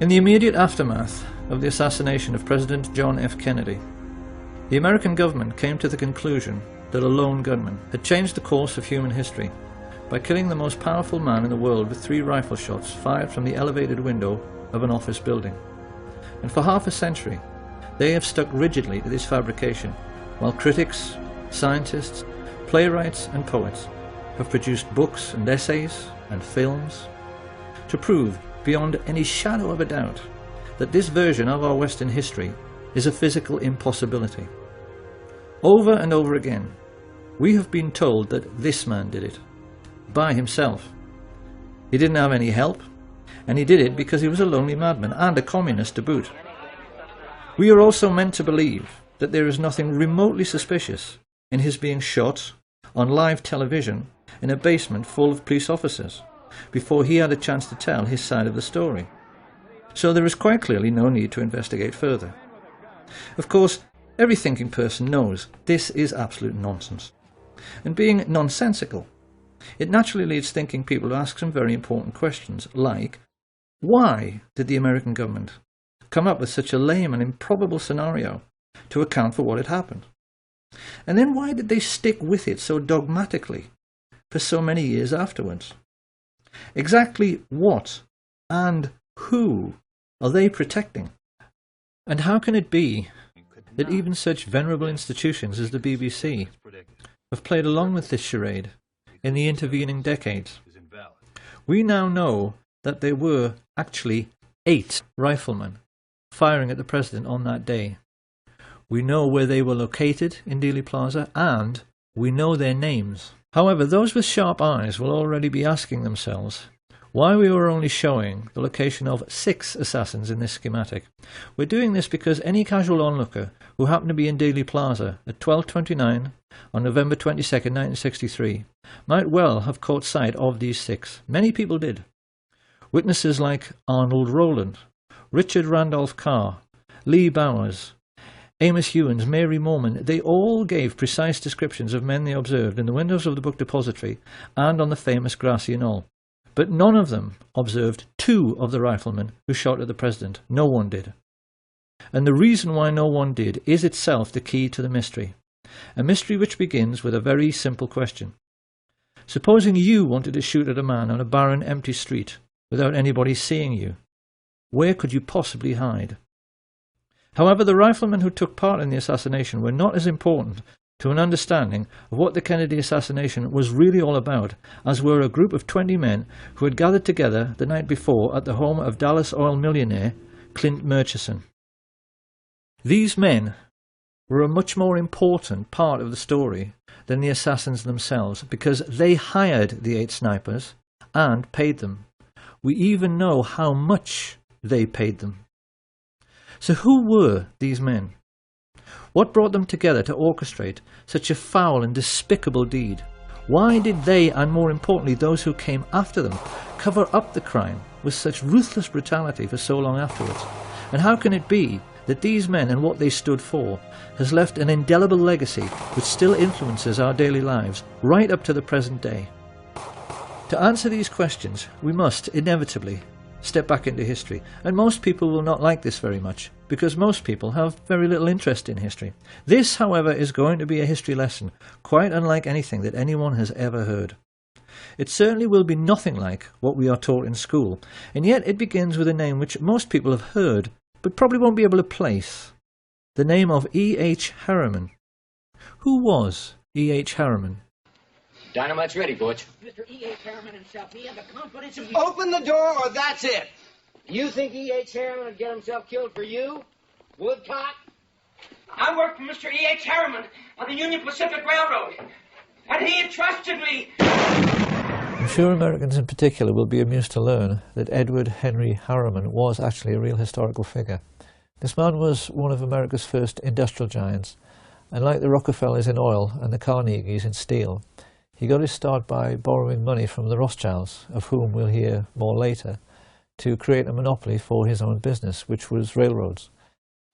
In the immediate aftermath of the assassination of President John F. Kennedy, the American government came to the conclusion that a lone gunman had changed the course of human history by killing the most powerful man in the world with 3 rifle shots fired from the elevated window of an office building. And for half a century, they have stuck rigidly to this fabrication, while critics, scientists, playwrights and poets have produced books and essays and films to prove beyond any shadow of a doubt that this version of our Western history is a physical impossibility. Over and over again, we have been told that this man did it, by himself. He didn't have any help, and he did it because he was a lonely madman and a communist to boot. We are also meant to believe that there is nothing remotely suspicious in his being shot on live television in a basement full of police officers, before he had a chance to tell his side of the story. So there is quite clearly no need to investigate further. Of course, every thinking person knows this is absolute nonsense. And being nonsensical, it naturally leads thinking people to ask some very important questions, like, why did the American government come up with such a lame and improbable scenario to account for what had happened? And then why did they stick with it so dogmatically for so many years afterwards? Exactly what and who are they protecting? And how can it be that even such venerable institutions as the BBC have played along with this charade in the intervening decades? We now know that there were actually 8 riflemen firing at the president on that day. We know where they were located in Dealey Plaza, and we know their names. However, those with sharp eyes will already be asking themselves why we were only showing the location of 6 assassins in this schematic. We're doing this because any casual onlooker who happened to be in Dealey Plaza at 12:29 on November 22nd, 1963 might well have caught sight of these 6. Many people did. Witnesses like Arnold Rowland, Richard Randolph Carr, Lee Bowers, Amos Hewins, Mary Morman, they all gave precise descriptions of men they observed in the windows of the book depository and on the famous grassy knoll. But none of them observed 2 of the riflemen who shot at the president. No one did. And the reason why no one did is itself the key to the mystery. A mystery which begins with a very simple question. Supposing you wanted to shoot at a man on a barren, empty street without anybody seeing you, where could you possibly hide? However, the riflemen who took part in the assassination were not as important to an understanding of what the Kennedy assassination was really all about as were a group of 20 men who had gathered together the night before at the home of Dallas oil millionaire Clint Murchison. These men were a much more important part of the story than the assassins themselves, because they hired the 8 snipers and paid them. We even know how much they paid them. So who were these men? What brought them together to orchestrate such a foul and despicable deed? Why did they, and more importantly those who came after them, cover up the crime with such ruthless brutality for so long afterwards? And how can it be that these men and what they stood for has left an indelible legacy which still influences our daily lives right up to the present day? To answer these questions, we must inevitably step back into history, and most people will not like this very much, because most people have very little interest in history. This, however, is going to be a history lesson, quite unlike anything that anyone has ever heard. It certainly will be nothing like what we are taught in school, and yet it begins with a name which most people have heard, but probably won't be able to place. The name of E.H. Harriman. Who was E.H. Harriman? Dynamite's ready, Butch. Mr. E.H. Harriman himself, we have the confidence of you. Open the door or that's it. You think E.H. Harriman would get himself killed for you? Woodcock? I worked for Mr. E.H. Harriman on the Union Pacific Railroad, and he entrusted me I'm sure Americans in particular will be amused to learn that Edward Henry Harriman was actually a real historical figure. This man was one of America's first industrial giants, and like the Rockefellers in oil and the Carnegies in steel, he got his start by borrowing money from the Rothschilds, of whom we'll hear more later, to create a monopoly for his own business, which was railroads.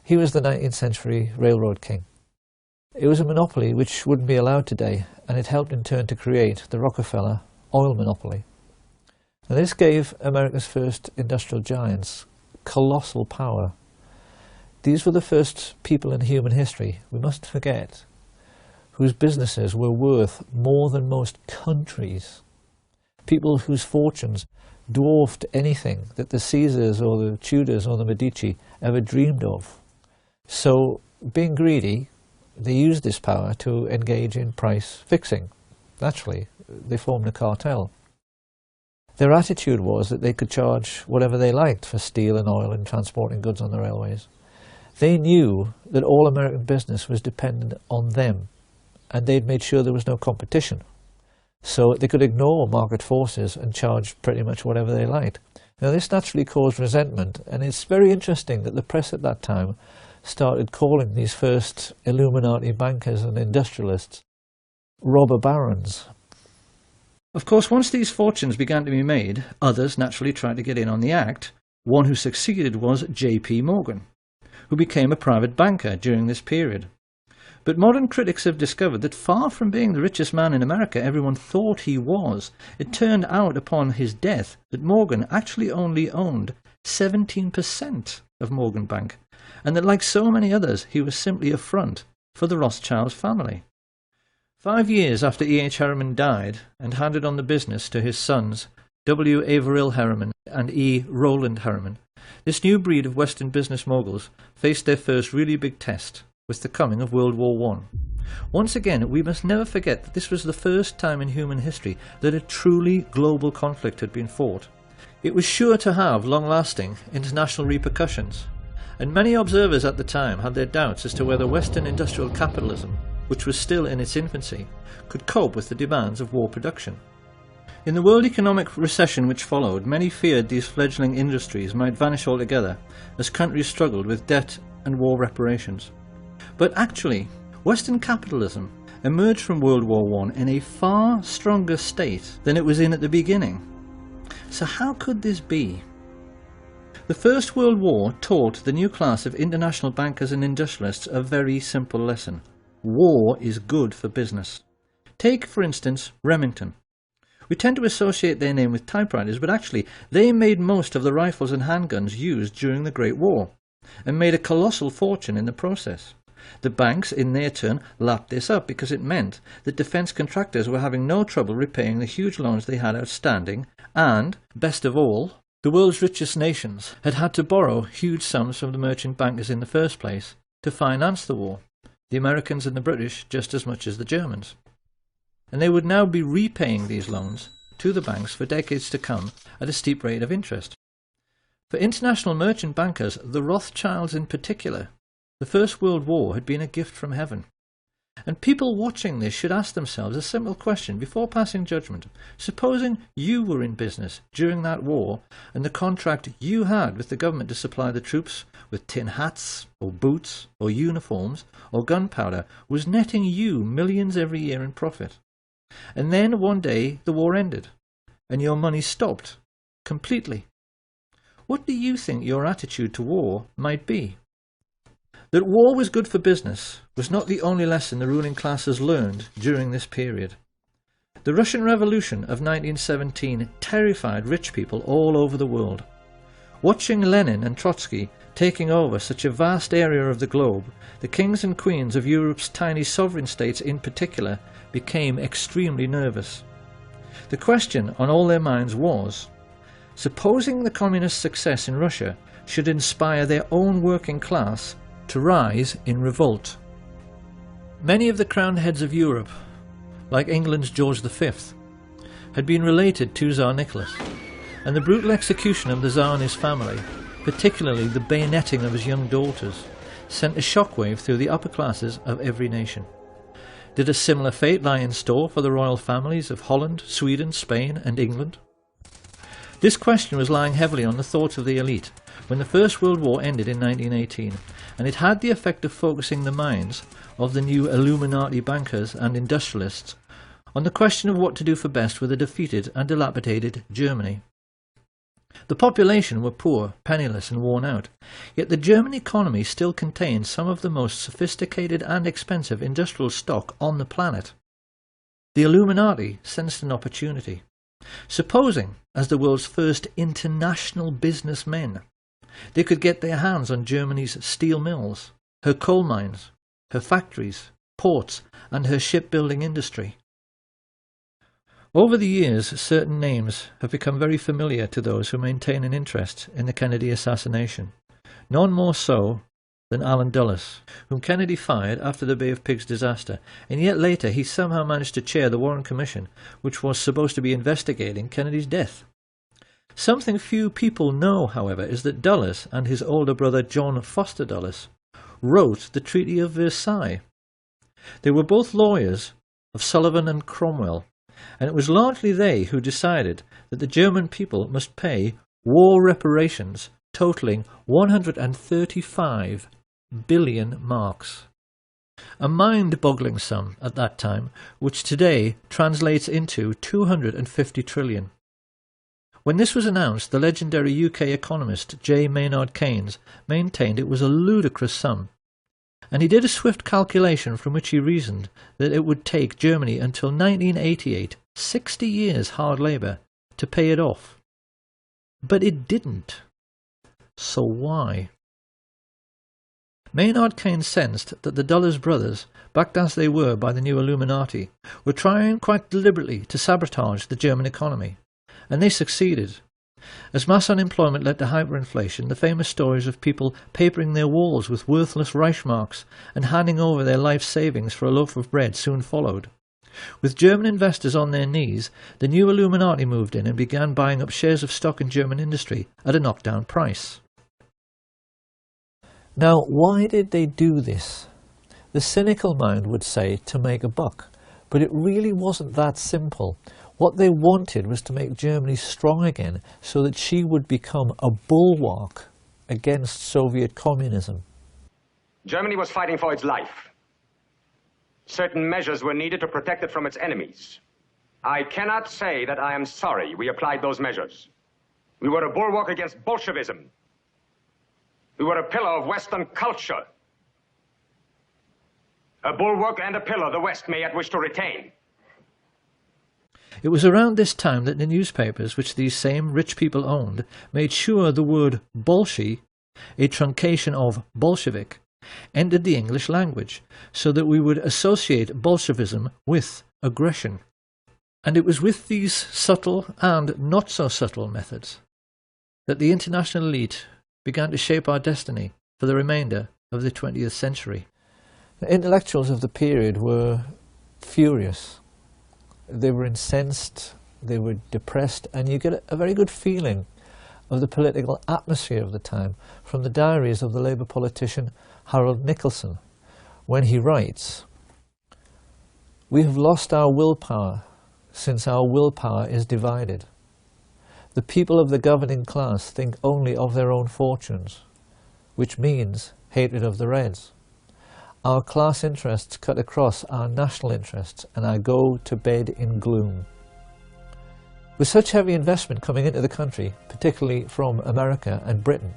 He was the 19th century railroad king. It was a monopoly which wouldn't be allowed today, and it helped in turn to create the Rockefeller oil monopoly. Now, this gave America's first industrial giants colossal power. These were the first people in human history, we mustn't forget, whose businesses were worth more than most countries. People whose fortunes dwarfed anything that the Caesars or the Tudors or the Medici ever dreamed of. So, being greedy, they used this power to engage in price fixing. Naturally, they formed a cartel. Their attitude was that they could charge whatever they liked for steel and oil and transporting goods on the railways. They knew that all American business was dependent on them, and they'd made sure there was no competition. So they could ignore market forces and charge pretty much whatever they liked. Now, this naturally caused resentment, and it's very interesting that the press at that time started calling these first Illuminati bankers and industrialists robber barons. Of course, once these fortunes began to be made, others naturally tried to get in on the act. One who succeeded was J.P. Morgan, who became a private banker during this period. But modern critics have discovered that far from being the richest man in America everyone thought he was, it turned out upon his death that Morgan actually only owned 17% of Morgan Bank, and that like so many others he was simply a front for the Rothschild family. 5 years after E.H. Harriman died and handed on the business to his sons W. Averill Harriman and E. Rowland Harriman, this new breed of Western business moguls faced their first really big test with the coming of World War I. Once again, we must never forget that this was the first time in human history that a truly global conflict had been fought. It was sure to have long-lasting international repercussions, and many observers at the time had their doubts as to whether Western industrial capitalism, which was still in its infancy, could cope with the demands of war production. In the world economic recession which followed, many feared these fledgling industries might vanish altogether as countries struggled with debt and war reparations. But actually, Western capitalism emerged from World War I in a far stronger state than it was in at the beginning. So how could this be? The First World War taught the new class of international bankers and industrialists a very simple lesson. War is good for business. Take, for instance, Remington. We tend to associate their name with typewriters, but actually they made most of the rifles and handguns used during the Great War, and made a colossal fortune in the process. The banks, in their turn, lapped this up because it meant that defence contractors were having no trouble repaying the huge loans they had outstanding, and, best of all, the world's richest nations had had to borrow huge sums from the merchant bankers in the first place to finance the war, the Americans and the British just as much as the Germans. And they would now be repaying these loans to the banks for decades to come at a steep rate of interest. For international merchant bankers, the Rothschilds in particular, the First World War had been a gift from heaven. And people watching this should ask themselves a simple question before passing judgment. Supposing you were in business during that war, and the contract you had with the government to supply the troops with tin hats, or boots, or uniforms, or gunpowder was netting you millions every year in profit. And then one day the war ended, and your money stopped completely. What do you think your attitude to war might be? That war was good for business was not the only lesson the ruling classes learned during this period. The Russian Revolution of 1917 terrified rich people all over the world. Watching Lenin and Trotsky taking over such a vast area of the globe, the kings and queens of Europe's tiny sovereign states in particular became extremely nervous. The question on all their minds was, supposing the communist success in Russia should inspire their own working class to rise in revolt. Many of the crowned heads of Europe, like England's George V, had been related to Tsar Nicholas, and the brutal execution of the Tsar and his family, particularly the bayoneting of his young daughters, sent a shockwave through the upper classes of every nation. Did a similar fate lie in store for the royal families of Holland, Sweden, Spain and England? This question was lying heavily on the thoughts of the elite when the First World War ended in 1918, and it had the effect of focusing the minds of the new Illuminati bankers and industrialists on the question of what to do for best with a defeated and dilapidated Germany. The population were poor, penniless and worn out, yet the German economy still contained some of the most sophisticated and expensive industrial stock on the planet. The Illuminati sensed an opportunity. Supposing, as the world's first international businessmen, they could get their hands on Germany's steel mills, her coal mines, her factories, ports and her shipbuilding industry. Over the years, certain names have become very familiar to those who maintain an interest in the Kennedy assassination, none more so than Allen Dulles, whom Kennedy fired after the Bay of Pigs disaster, and yet later he somehow managed to chair the Warren Commission, which was supposed to be investigating Kennedy's death. Something few people know, however, is that Dulles and his older brother John Foster Dulles wrote the Treaty of Versailles. They were both lawyers of Sullivan and Cromwell, and it was largely they who decided that the German people must pay war reparations totalling 135 billion marks. A mind-boggling sum at that time, which today translates into 250 trillion. When this was announced, the legendary UK economist J. Maynard Keynes maintained it was a ludicrous sum, and he did a swift calculation from which he reasoned that it would take Germany until 1988, 60 years hard labour, to pay it off. But it didn't. So why? Maynard Keynes sensed that the Dulles brothers, backed as they were by the new Illuminati, were trying quite deliberately to sabotage the German economy, and they succeeded. As mass unemployment led to hyperinflation, the famous stories of people papering their walls with worthless Reichsmarks and handing over their life savings for a loaf of bread soon followed. With German investors on their knees, the new Illuminati moved in and began buying up shares of stock in German industry at a knockdown price. Now, why did they do this? The cynical mind would say to make a buck, but it really wasn't that simple. What they wanted was to make Germany strong again so that she would become a bulwark against Soviet communism. Germany was fighting for its life. Certain measures were needed to protect it from its enemies. I cannot say that I am sorry we applied those measures. We were a bulwark against Bolshevism. We were a pillar of Western culture. A bulwark and a pillar the West may yet wish to retain. It was around this time that the newspapers, which these same rich people owned, made sure the word Bolshi, a truncation of Bolshevik, entered the English language, so that we would associate Bolshevism with aggression. And it was with these subtle and not so subtle methods that the international elite began to shape our destiny for the remainder of the 20th century. The intellectuals of the period were furious. They were incensed, they were depressed, and you get a very good feeling of the political atmosphere of the time from the diaries of the Labour politician Harold Nicolson, when he writes, "We have lost our willpower since our willpower is divided. The people of the governing class think only of their own fortunes, which means hatred of the Reds. Our class interests cut across our national interests, and I go to bed in gloom." With such heavy investment coming into the country, particularly from America and Britain,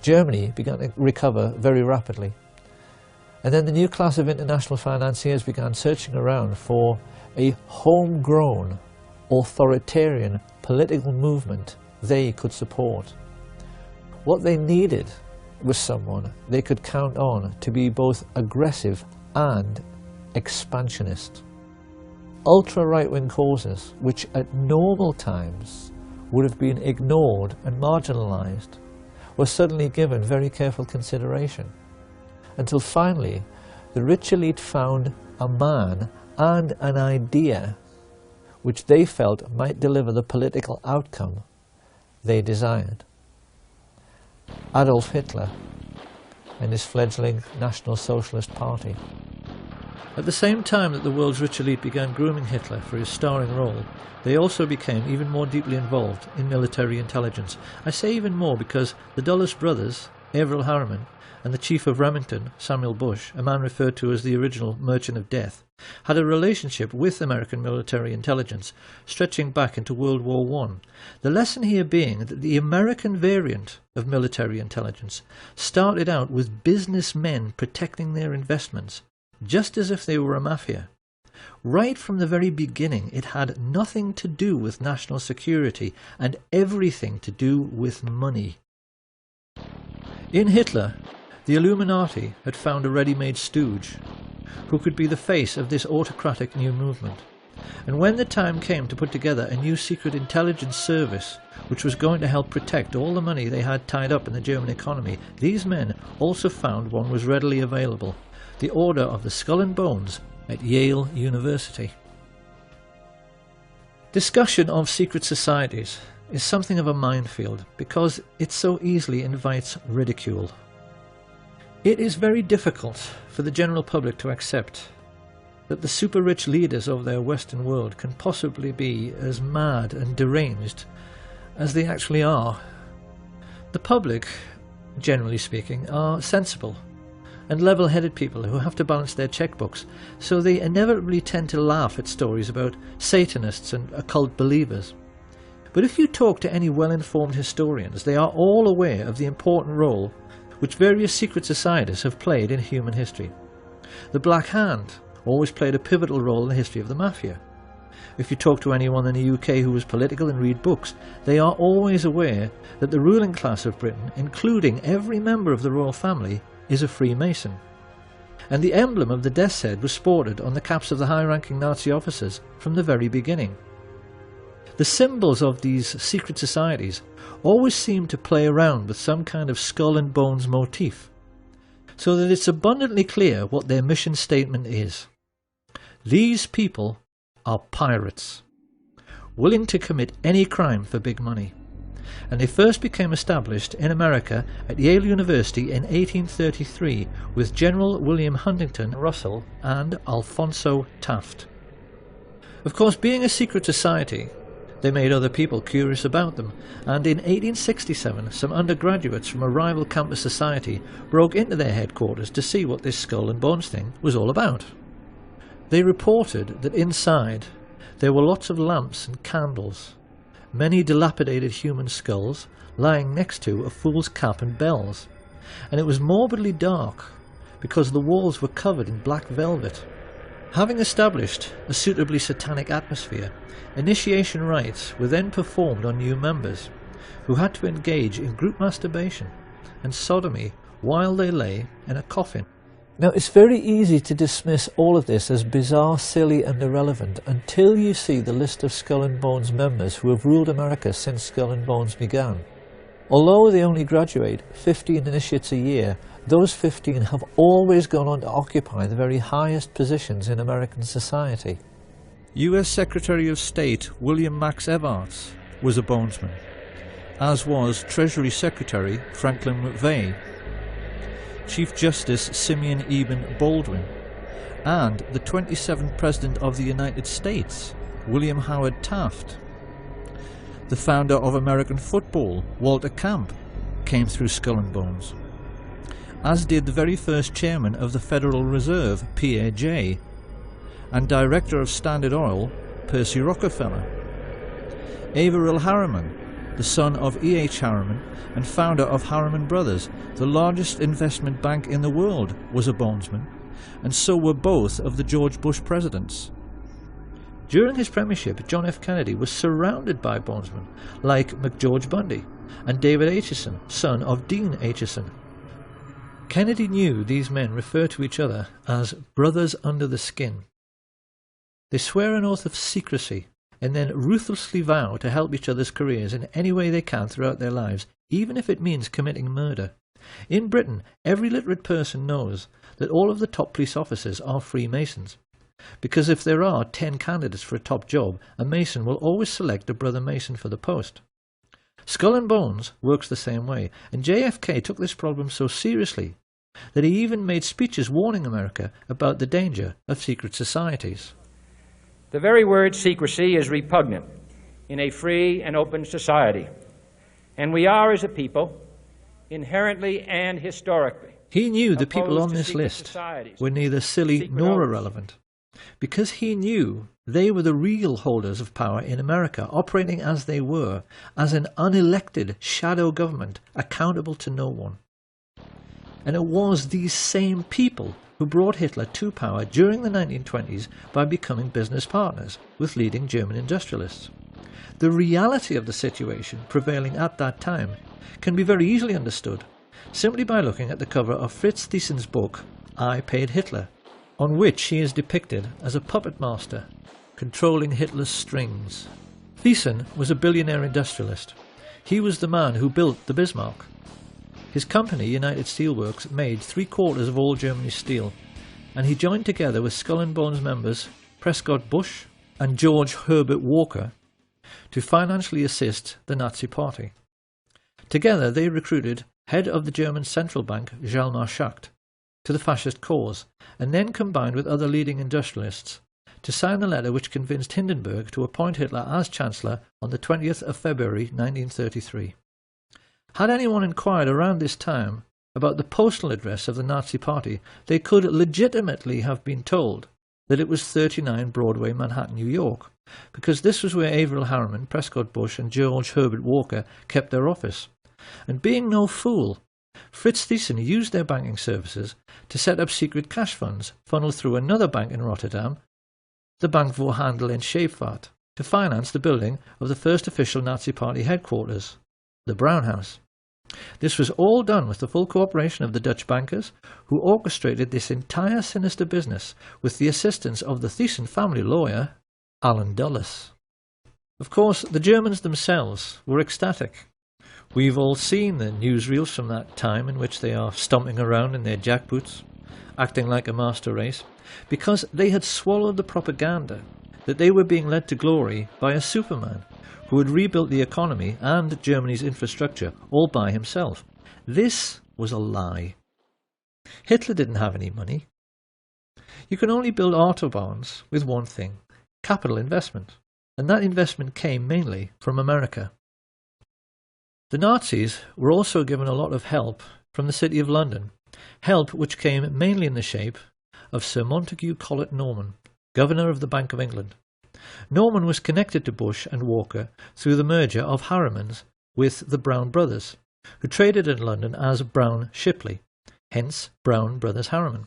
Germany began to recover very rapidly. And then the new class of international financiers began searching around for a homegrown, authoritarian political movement they could support. What they needed was someone they could count on to be both aggressive and expansionist. Ultra-right-wing causes, which at normal times would have been ignored and marginalised, were suddenly given very careful consideration, until finally the rich elite found a man and an idea which they felt might deliver the political outcome they desired. Adolf Hitler and his fledgling National Socialist Party. At the same time that the world's rich elite began grooming Hitler for his starring role, they also became even more deeply involved in military intelligence. I say even more because the Dulles brothers, Averell Harriman, and the Chief of Remington, Samuel Bush, a man referred to as the original Merchant of Death, had a relationship with American military intelligence stretching back into World War I. The lesson here being that the American variant of military intelligence started out with businessmen protecting their investments, just as if they were a mafia. Right from the very beginning, it had nothing to do with national security and everything to do with money. In Hitler, the Illuminati had found a ready-made stooge who could be the face of this autocratic new movement. And when the time came to put together a new secret intelligence service which was going to help protect all the money they had tied up in the German economy, these men also found one was readily available: the Order of the Skull and Bones at Yale University. Discussion of secret societies is something of a minefield because it so easily invites ridicule. It is very difficult for the general public to accept that the super-rich leaders of their Western world can possibly be as mad and deranged as they actually are. The public, generally speaking, are sensible and level-headed people who have to balance their checkbooks, so they inevitably tend to laugh at stories about Satanists and occult believers. But if you talk to any well-informed historians, they are all aware of the important role which various secret societies have played in human history. The Black Hand always played a pivotal role in the history of the mafia. If you talk to anyone in the UK who was political and read books, they are always aware that the ruling class of Britain, including every member of the royal family, is a Freemason. And the emblem of the death's head was sported on the caps of the high-ranking Nazi officers from the very beginning. The symbols of these secret societies always seem to play around with some kind of skull and bones motif, so that it's abundantly clear what their mission statement is. These people are pirates, willing to commit any crime for big money. And they first became established in America at Yale University in 1833 with General William Huntington Russell and Alphonso Taft. Of course, being a secret society, they made other people curious about them, and in 1867 some undergraduates from a rival campus society broke into their headquarters to see what this skull and bones thing was all about. They reported that inside there were lots of lamps and candles, many dilapidated human skulls lying next to a fool's cap and bells, and it was morbidly dark because the walls were covered in black velvet. Having established a suitably satanic atmosphere, initiation rites were then performed on new members, who had to engage in group masturbation and sodomy while they lay in a coffin. Now, it's very easy to dismiss all of this as bizarre, silly and irrelevant until you see the list of Skull and Bones members who have ruled America since Skull and Bones began. Although they only graduate 15 initiates a year, those 15 have always gone on to occupy the very highest positions in American society. US Secretary of State William Max Evarts was a bonesman, as was Treasury Secretary Franklin McVeigh, Chief Justice Simeon Eben Baldwin, and the 27th President of the United States, William Howard Taft. The founder of American football, Walter Camp, came through Skull and Bones, as did the very first chairman of the Federal Reserve, Pierre Jay, and director of Standard Oil, Percy Rockefeller. Averell Harriman, the son of E.H. Harriman and founder of Harriman Brothers, the largest investment bank in the world, was a bonesman, and so were both of the George Bush presidents. During his premiership, John F. Kennedy was surrounded by bonesmen like McGeorge Bundy and David Acheson, son of Dean Acheson. Kennedy knew these men refer to each other as brothers under the skin. They swear an oath of secrecy and then ruthlessly vow to help each other's careers in any way they can throughout their lives, even if it means committing murder. In Britain, every literate person knows that all of the top police officers are Freemasons, because if there are 10 candidates for a top job, a Mason will always select a brother Mason for the post. Skull and Bones works the same way, and JFK took this problem so seriously that he even made speeches warning America about the danger of secret societies. The very word secrecy is repugnant in a free and open society, and we are, as a people, inherently and historically, he knew the people on this list were neither silly nor irrelevant, because he knew they were the real holders of power in America, operating as they were, as an unelected shadow government accountable to no one. And it was these same people who brought Hitler to power during the 1920s by becoming business partners with leading German industrialists. The reality of the situation prevailing at that time can be very easily understood simply by looking at the cover of Fritz Thiesen's book, I Paid Hitler, on which he is depicted as a puppet master controlling Hitler's strings. Thiesen was a billionaire industrialist. He was the man who built the Bismarck. His company, United Steelworks, made 3/4 of all Germany's steel, and he joined together with Skull and Bones members Prescott Bush and George Herbert Walker to financially assist the Nazi Party. Together they recruited head of the German central bank Hjalmar Schacht to the fascist cause, and then combined with other leading industrialists to sign the letter which convinced Hindenburg to appoint Hitler as Chancellor on the 20th of February 1933. Had anyone inquired around this time about the postal address of the Nazi Party, they could legitimately have been told that it was 39 Broadway, Manhattan, New York, because this was where Averell Harriman, Prescott Bush and George Herbert Walker kept their office. And being no fool, Fritz Thyssen used their banking services to set up secret cash funds funneled through another bank in Rotterdam, the Bank voor Handel en Scheepvaart, to finance the building of the first official Nazi Party headquarters, the Brown House. This was all done with the full cooperation of the Dutch bankers, who orchestrated this entire sinister business with the assistance of the Thyssen family lawyer, Allen Dulles. Of course, the Germans themselves were ecstatic. We've all seen the newsreels from that time in which they are stomping around in their jackboots, acting like a master race, because they had swallowed the propaganda that they were being led to glory by a Superman who had rebuilt the economy and Germany's infrastructure all by himself. This was a lie. Hitler didn't have any money. You can only build autobahns with one thing: capital investment, and that investment came mainly from America. The Nazis were also given a lot of help from the City of London, help which came mainly in the shape of Sir Montague Collet Norman, Governor of the Bank of England. Norman was connected to Bush and Walker through the merger of Harriman's with the Brown brothers, who traded in London as Brown Shipley, hence Brown Brothers Harriman.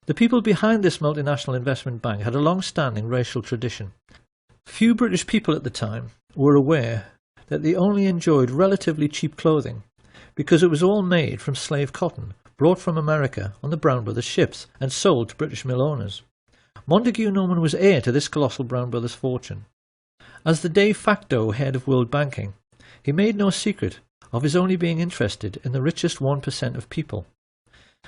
The people behind this multinational investment bank had a long-standing racial tradition. Few British people at the time were aware that they only enjoyed relatively cheap clothing, because it was all made from slave cotton brought from America on the Brown Brothers ships and sold to British mill owners. Montague Norman was heir to this colossal Brown Brothers fortune. As the de facto head of world banking, he made no secret of his only being interested in the richest 1% of people.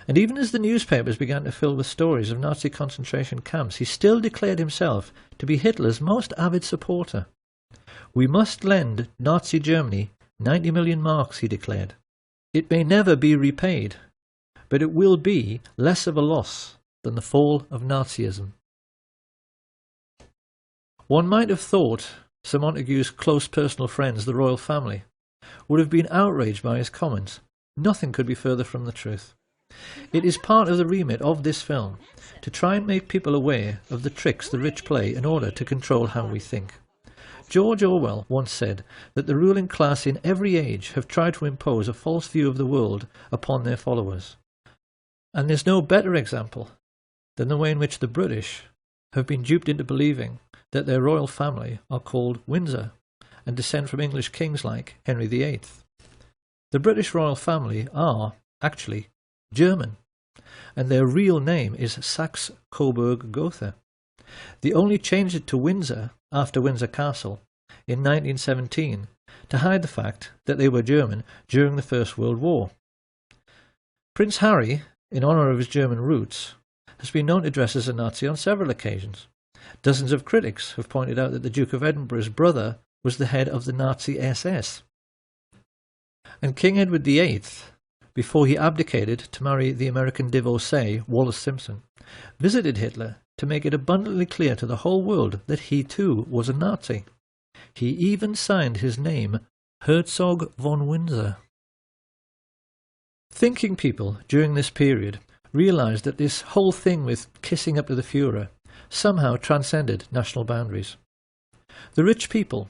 And even as the newspapers began to fill with stories of Nazi concentration camps, he still declared himself to be Hitler's most avid supporter. "We must lend Nazi Germany 90 million marks," he declared. "It may never be repaid, but it will be less of a loss than the fall of Nazism." One might have thought Sir Montague's close personal friends, the royal family, would have been outraged by his comments. Nothing could be further from the truth. It is part of the remit of this film to try and make people aware of the tricks the rich play in order to control how we think. George Orwell once said that the ruling class in every age have tried to impose a false view of the world upon their followers. And there's no better example than the way in which the British have been duped into believing that their royal family are called Windsor and descend from English kings like Henry VIII. The British royal family are, actually, German, and their real name is Saxe-Coburg-Gotha. They only changed it to Windsor after Windsor Castle in 1917 to hide the fact that they were German during the First World War. Prince Harry, in honour of his German roots, has been known to dress as a Nazi on several occasions. Dozens of critics have pointed out that the Duke of Edinburgh's brother was the head of the Nazi SS. And King Edward VIII before he abdicated to marry the American divorcee Wallis Simpson, visited Hitler to make it abundantly clear to the whole world that he too was a Nazi. He even signed his name Herzog von Windsor. Thinking people during this period realised that this whole thing with kissing up to the Führer somehow transcended national boundaries. The rich people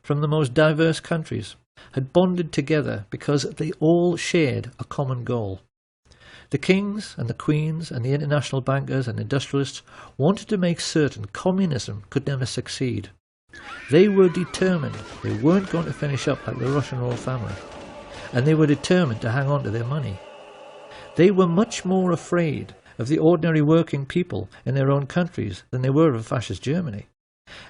from the most diverse countries had bonded together because they all shared a common goal. The kings and the queens and the international bankers and industrialists wanted to make certain communism could never succeed. They were determined they weren't going to finish up like the Russian royal family, and they were determined to hang on to their money. They were much more afraid of the ordinary working people in their own countries than they were of fascist Germany.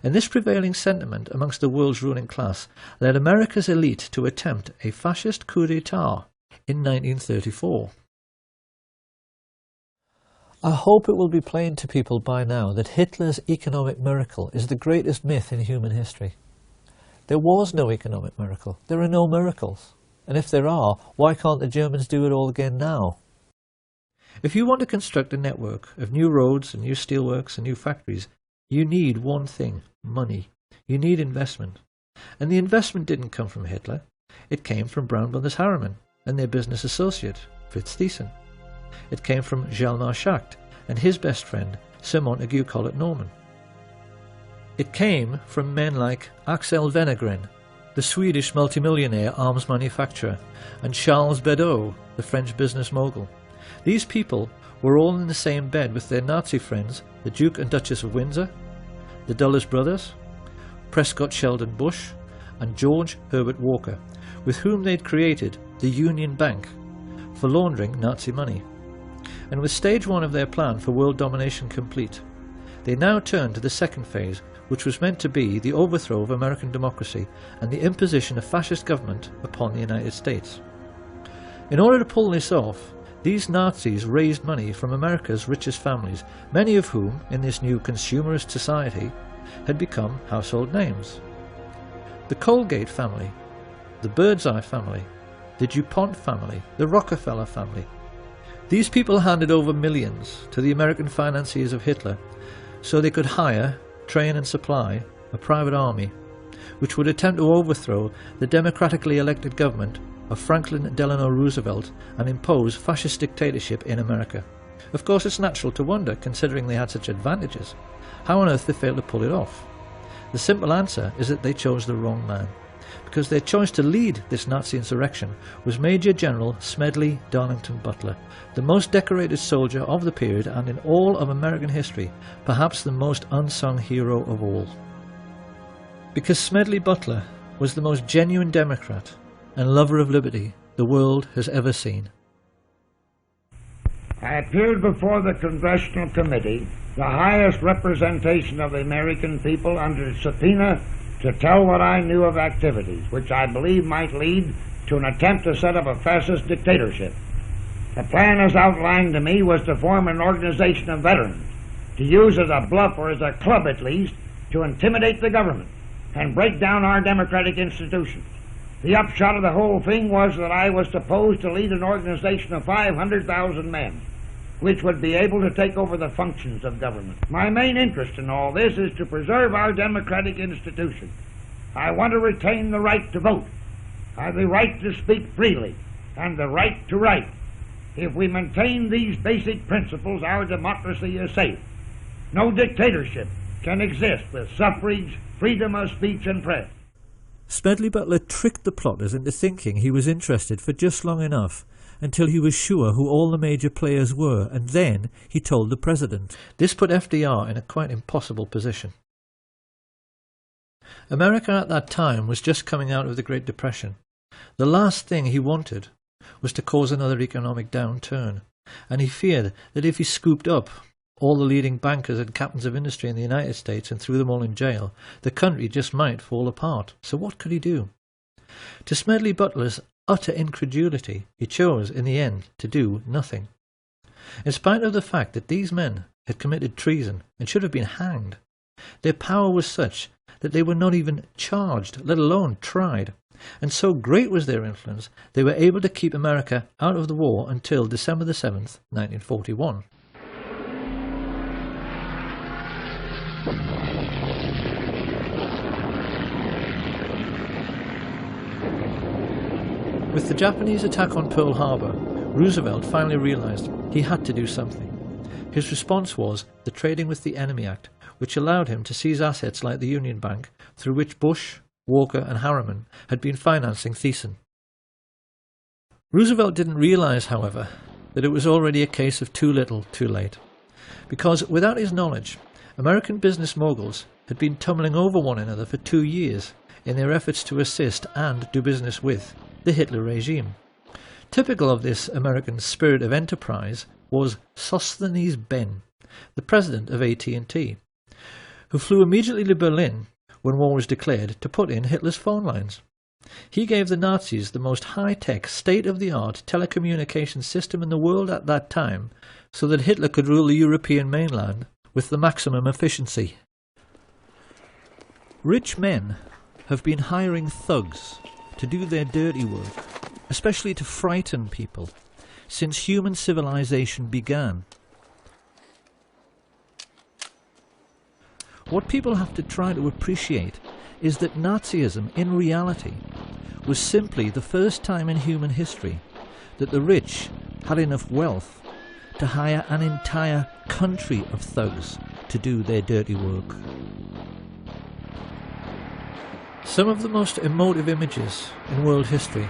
And this prevailing sentiment amongst the world's ruling class led America's elite to attempt a fascist coup d'etat in 1934. I hope it will be plain to people by now that Hitler's economic miracle is the greatest myth in human history. There was no economic miracle. There are no miracles. And if there are, why can't the Germans do it all again now? If you want to construct a network of new roads and new steelworks and new factories, you need one thing: money. You need investment. And the investment didn't come from Hitler. It came from Brown Brothers Harriman and their business associate, Fritz Thyssen. It came from Hjalmar Schacht and his best friend, Sir Montague Collett Norman. It came from men like Axel Wenner-Gren, the Swedish multimillionaire arms manufacturer, and Charles Beddoes, the French business mogul. These people were all in the same bed with their Nazi friends, the Duke and Duchess of Windsor, the Dulles brothers, Prescott Sheldon Bush, and George Herbert Walker, with whom they'd created the Union Bank for laundering Nazi money. And with stage one of their plan for world domination complete, they now turned to the second phase, which was meant to be the overthrow of American democracy and the imposition of fascist government upon the United States. In order to pull this off, these Nazis raised money from America's richest families, many of whom, in this new consumerist society, had become household names. The Colgate family, the Birdseye family, the DuPont family, the Rockefeller family. These people handed over millions to the American financiers of Hitler so they could hire, train and supply a private army which would attempt to overthrow the democratically elected government of Franklin Delano Roosevelt and impose fascist dictatorship in America. Of course, it's natural to wonder, considering they had such advantages, how on earth they failed to pull it off. The simple answer is that they chose the wrong man, because their choice to lead this Nazi insurrection was Major General Smedley Darlington Butler, the most decorated soldier of the period and in all of American history, perhaps the most unsung hero of all. Because Smedley Butler was the most genuine Democrat and lover of liberty the world has ever seen. I appeared before the Congressional Committee, the highest representation of the American people, under subpoena to tell what I knew of activities which I believe might lead to an attempt to set up a fascist dictatorship. The plan as outlined to me was to form an organization of veterans, to use as a bluff, or as a club at least, to intimidate the government and break down our democratic institutions. The upshot of the whole thing was that I was supposed to lead an organization of 500,000 men, which would be able to take over the functions of government. My main interest in all this is to preserve our democratic institutions. I want to retain the right to vote, the right to speak freely, and the right to write. If we maintain these basic principles, our democracy is safe. No dictatorship can exist with suffrage, freedom of speech and press. Smedley Butler tricked the plotters into thinking he was interested for just long enough until he was sure who all the major players were, and then he told the president. This put FDR in a quite impossible position. America at that time was just coming out of the Great Depression. The last thing he wanted was to cause another economic downturn, and he feared that if he scooped up all the leading bankers and captains of industry in the United States and threw them all in jail, the country just might fall apart. So what could he do? To Smedley Butler's utter incredulity, he chose in the end to do nothing. In spite of the fact that these men had committed treason and should have been hanged, their power was such that they were not even charged, let alone tried. and so great was their influence they were able to keep America out of the war until December the 7th, 1941. With the Japanese attack on Pearl Harbor, Roosevelt finally realized he had to do something. His response was the Trading with the Enemy Act, which allowed him to seize assets like the Union Bank, through which Bush, Walker and Harriman had been financing Thiessen. Roosevelt didn't realize, however, that it was already a case of too little, too late. Because without his knowledge, American business moguls had been tumbling over one another for 2 years in their efforts to assist and do business with the Hitler regime. Typical of this American spirit of enterprise was Sosthenes Ben, the president of AT&T, who flew immediately to Berlin when war was declared to put in Hitler's phone lines. He gave the Nazis the most high-tech, state-of-the-art telecommunications system in the world at that time, so that Hitler could rule the European mainland with the maximum efficiency. Rich men have been hiring thugs to do their dirty work, especially to frighten people, since human civilization began. What people have to try to appreciate is that Nazism, in reality, was simply the first time in human history that the rich had enough wealth to hire an entire country of thugs to do their dirty work. Some of the most emotive images in world history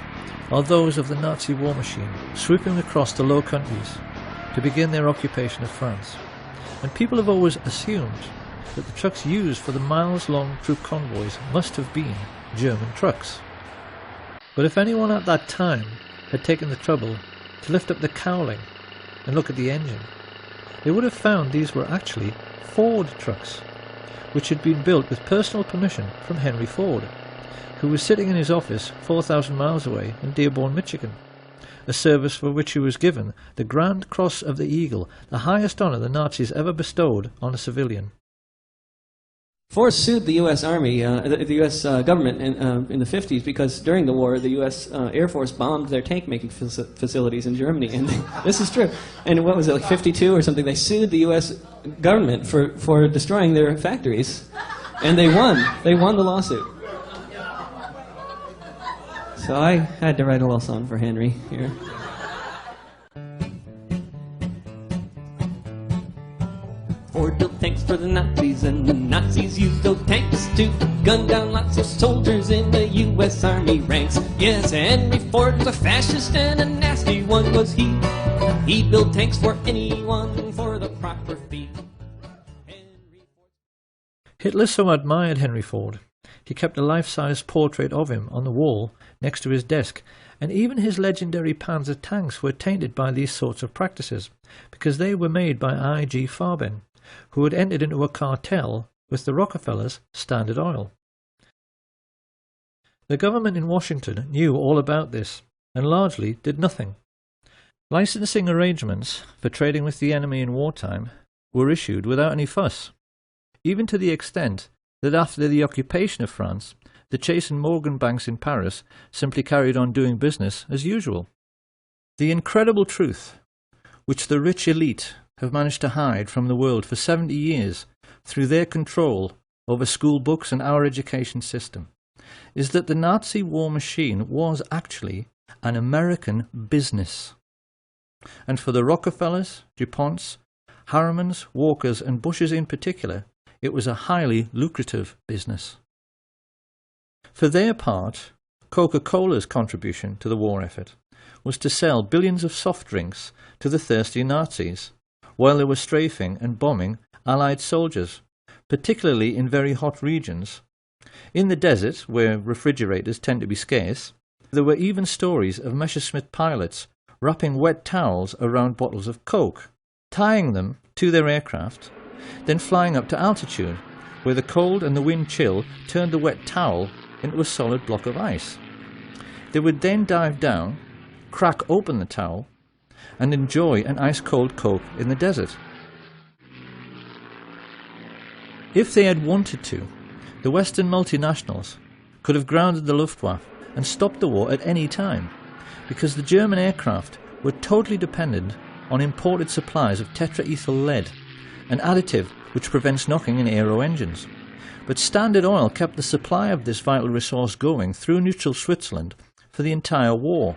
are those of the Nazi war machine sweeping across the Low Countries to begin their occupation of France. And people have always assumed that the trucks used for the miles-long troop convoys must have been German trucks. But if anyone at that time had taken the trouble to lift up the cowling and look at the engine, they would have found these were actually Ford trucks, which had been built with personal permission from Henry Ford, who was sitting in his office 4,000 miles away in Dearborn, Michigan, a service for which he was given the Grand Cross of the Eagle, the highest honour the Nazis ever bestowed on a civilian. Ford sued the U.S. Army, the U.S. government in the 50s because during the war the U.S. Air Force bombed their tank-making facilities in Germany. And this is true. And what was it, like 52 or something? They sued the U.S. government for destroying their factories. And they won. They won the lawsuit. So I had to write a little song for Henry here. Ford built tanks for the Nazis, and the Nazis used those tanks to gun down lots of soldiers in the U.S. Army ranks. Yes, Henry Ford was a fascist, and a nasty one was he. He built tanks for anyone for the proper fee. Hitler so admired Henry Ford, he kept a life-size portrait of him on the wall next to his desk, and even his legendary Panzer tanks were tainted by these sorts of practices, because they were made by I.G. Farben, who had entered into a cartel with the Rockefellers' Standard Oil. The government in Washington knew all about this, and largely did nothing. Licensing arrangements for trading with the enemy in wartime were issued without any fuss, even to the extent that after the occupation of France, the Chase and Morgan banks in Paris simply carried on doing business as usual. The incredible truth, which the rich elite have managed to hide from the world for 70 years through their control over school books and our education system, is that the Nazi war machine was actually an American business. And for the Rockefellers, DuPonts, Harrimans, Walkers and Bushes in particular, it was a highly lucrative business. For their part, Coca-Cola's contribution to the war effort was to sell billions of soft drinks to the thirsty Nazis, while they were strafing and bombing Allied soldiers, particularly in very hot regions. In the desert, where refrigerators tend to be scarce, there were even stories of Messerschmitt pilots wrapping wet towels around bottles of Coke, tying them to their aircraft, then flying up to altitude, where the cold and the wind chill turned the wet towel into a solid block of ice. They would then dive down, crack open the towel, and enjoy an ice-cold Coke in the desert. If they had wanted to, the Western multinationals could have grounded the Luftwaffe and stop the war at any time, because the German aircraft were totally dependent on imported supplies of tetraethyl lead, an additive which prevents knocking in aero engines. But Standard Oil kept the supply of this vital resource going through neutral Switzerland for the entire war.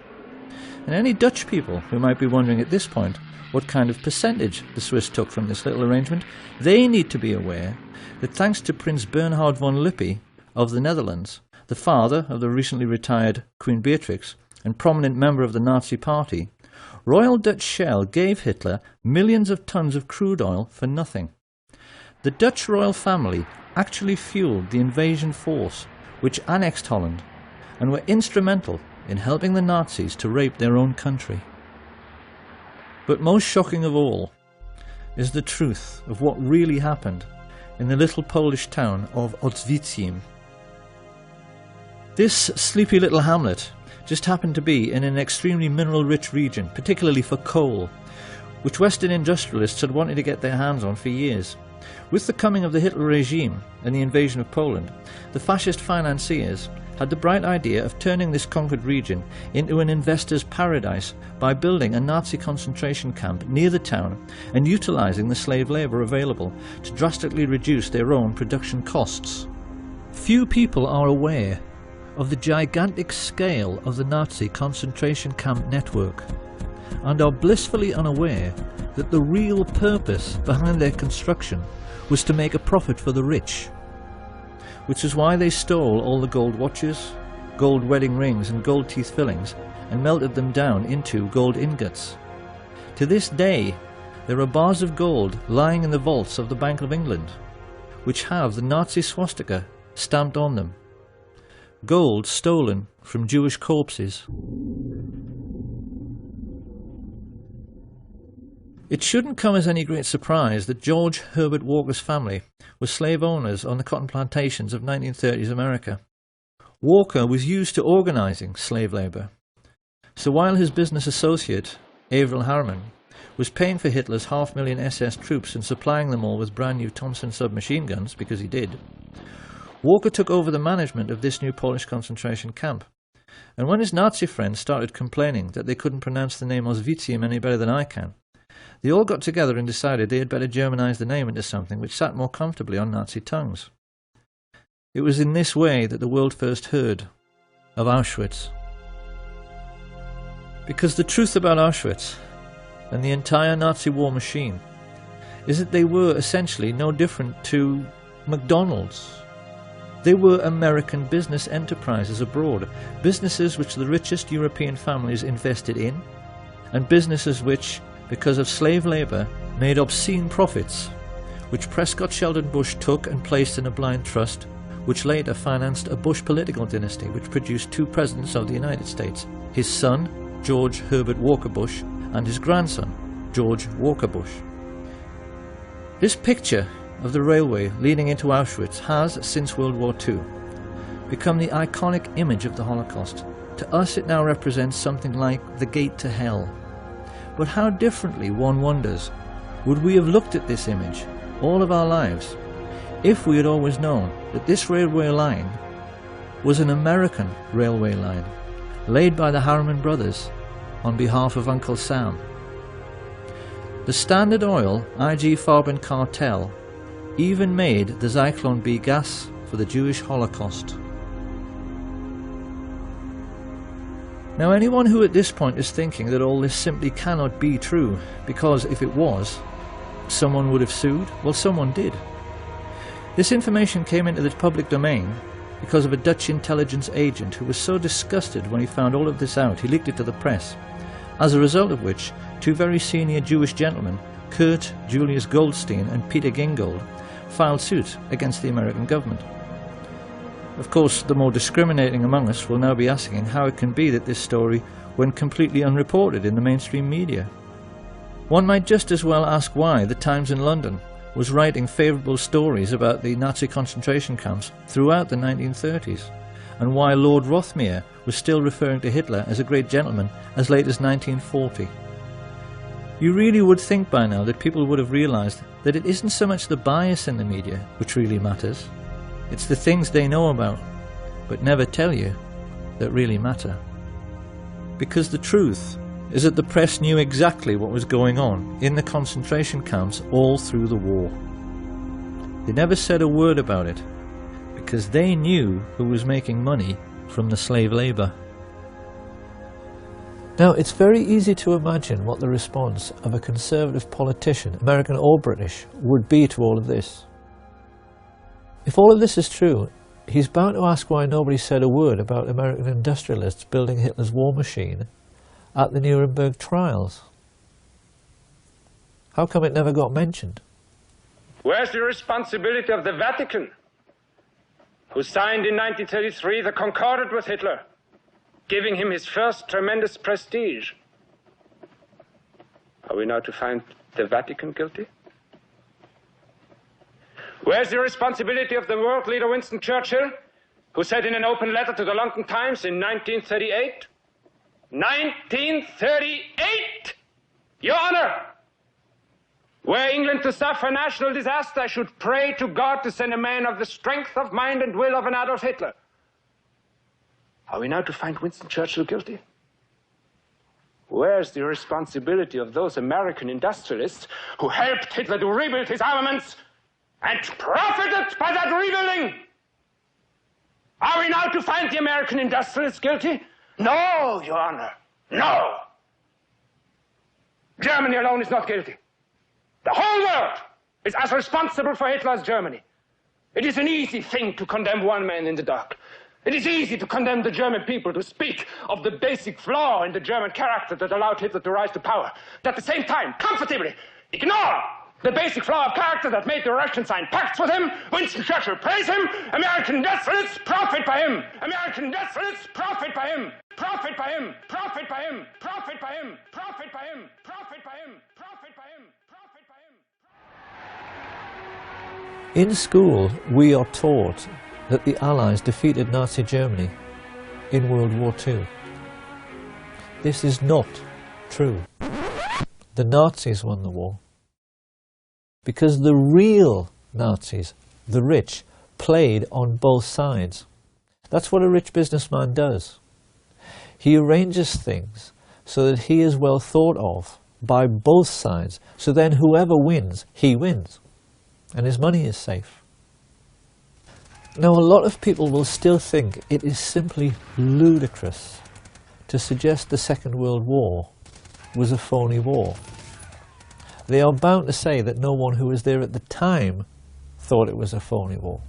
And any Dutch people who might be wondering at this point what kind of percentage the Swiss took from this little arrangement, they need to be aware that thanks to Prince Bernhard von Lippi of the Netherlands, the father of the recently retired Queen Beatrix and prominent member of the Nazi Party, Royal Dutch Shell gave Hitler millions of tons of crude oil for nothing. The Dutch royal family actually fueled the invasion force which annexed Holland and were instrumental in helping the Nazis to rape their own country. But most shocking of all is the truth of what really happened in the little Polish town of Oświęcim. This sleepy little hamlet just happened to be in an extremely mineral-rich region, particularly for coal, which Western industrialists had wanted to get their hands on for years. With the coming of the Hitler regime and the invasion of Poland, the fascist financiers had the bright idea of turning this conquered region into an investor's paradise by building a Nazi concentration camp near the town and utilising the slave labour available to drastically reduce their own production costs. Few people are aware of the gigantic scale of the Nazi concentration camp network and are blissfully unaware that the real purpose behind their construction was to make a profit for the rich, which is why they stole all the gold watches, gold wedding rings and gold teeth fillings and melted them down into gold ingots. To this day, there are bars of gold lying in the vaults of the Bank of England, which have the Nazi swastika stamped on them. Gold stolen from Jewish corpses. It shouldn't come as any great surprise that George Herbert Walker's family were slave owners on the cotton plantations of 1930s America. Walker was used to organising slave labour. So while his business associate, Averell Harriman, was paying for Hitler's 500,000 SS troops and supplying them all with brand new Thompson submachine guns, because he did, Walker took over the management of this new Polish concentration camp. And when his Nazi friends started complaining that they couldn't pronounce the name Oświęcim any better than I can, they all got together and decided they had better Germanize the name into something which sat more comfortably on Nazi tongues. It was in this way that the world first heard of Auschwitz. Because the truth about Auschwitz and the entire Nazi war machine is that they were essentially no different to McDonald's. They were American business enterprises abroad, businesses which the richest European families invested in, and businesses which, because of slave labour, made obscene profits, which Prescott Sheldon Bush took and placed in a blind trust, which later financed a Bush political dynasty which produced two presidents of the United States, his son, George Herbert Walker Bush, and his grandson, George Walker Bush. This picture of the railway leading into Auschwitz has, since World War II, become the iconic image of the Holocaust. To us it now represents something like the gate to hell. But how differently, one wonders, would we have looked at this image all of our lives if we had always known that this railway line was an American railway line laid by the Harriman brothers on behalf of Uncle Sam. The Standard Oil IG Farben cartel even made the Zyklon B gas for the Jewish Holocaust. Now, anyone who at this point is thinking that all this simply cannot be true, because if it was, someone would have sued, well, someone did. This information came into the public domain because of a Dutch intelligence agent who was so disgusted when he found all of this out, he leaked it to the press, as a result of which two very senior Jewish gentlemen, Kurt Julius Goldstein and Peter Gingold, filed suit against the American government. Of course, the more discriminating among us will now be asking how it can be that this story went completely unreported in the mainstream media. One might just as well ask why the Times in London was writing favourable stories about the Nazi concentration camps throughout the 1930s, and why Lord Rothermere was still referring to Hitler as a great gentleman as late as 1940. You really would think by now that people would have realised that it isn't so much the bias in the media which really matters. It's the things they know about, but never tell you, that really matter. Because the truth is that the press knew exactly what was going on in the concentration camps all through the war. They never said a word about it, because they knew who was making money from the slave labour. Now, it's very easy to imagine what the response of a conservative politician, American or British, would be to all of this. If all of this is true, he's bound to ask why nobody said a word about American industrialists building Hitler's war machine at the Nuremberg trials. How come it never got mentioned? Where's the responsibility of the Vatican, who signed in 1933 the Concordat with Hitler, giving him his first tremendous prestige? Are we now to find the Vatican guilty? Where's the responsibility of the world leader Winston Churchill, who said in an open letter to the London Times in 1938, 1938, Your Honor, were England to suffer national disaster, I should pray to God to send a man of the strength of mind and will of an Adolf Hitler. Are we now to find Winston Churchill guilty? Where's the responsibility of those American industrialists who helped Hitler to rebuild his armaments and profited by that rebuilding? Are we now to find the American industrialists guilty? No, Your Honor, no. Germany alone is not guilty. The whole world is as responsible for Hitler as Germany. It is an easy thing to condemn one man in the dark. It is easy to condemn the German people, to speak of the basic flaw in the German character that allowed Hitler to rise to power. But at the same time, comfortably ignore the basic flaw of character that made the Russians sign pacts with him. Winston Churchill praise him. American industrialists profit by him. American industrialists profit by him. Profit by him. Profit by him. Profit by him. Profit by him. Profit by him. Profit by him. Profit by him. In school, we are taught that the Allies defeated Nazi Germany in World War II. This is not true. The Nazis won the war. Because the real Nazis, the rich, played on both sides. That's what a rich businessman does. He arranges things so that he is well thought of by both sides, so then whoever wins, he wins, and his money is safe. Now, a lot of people will still think it is simply ludicrous to suggest the Second World War was a phony war. They are bound to say that no one who was there at the time thought it was a phony war.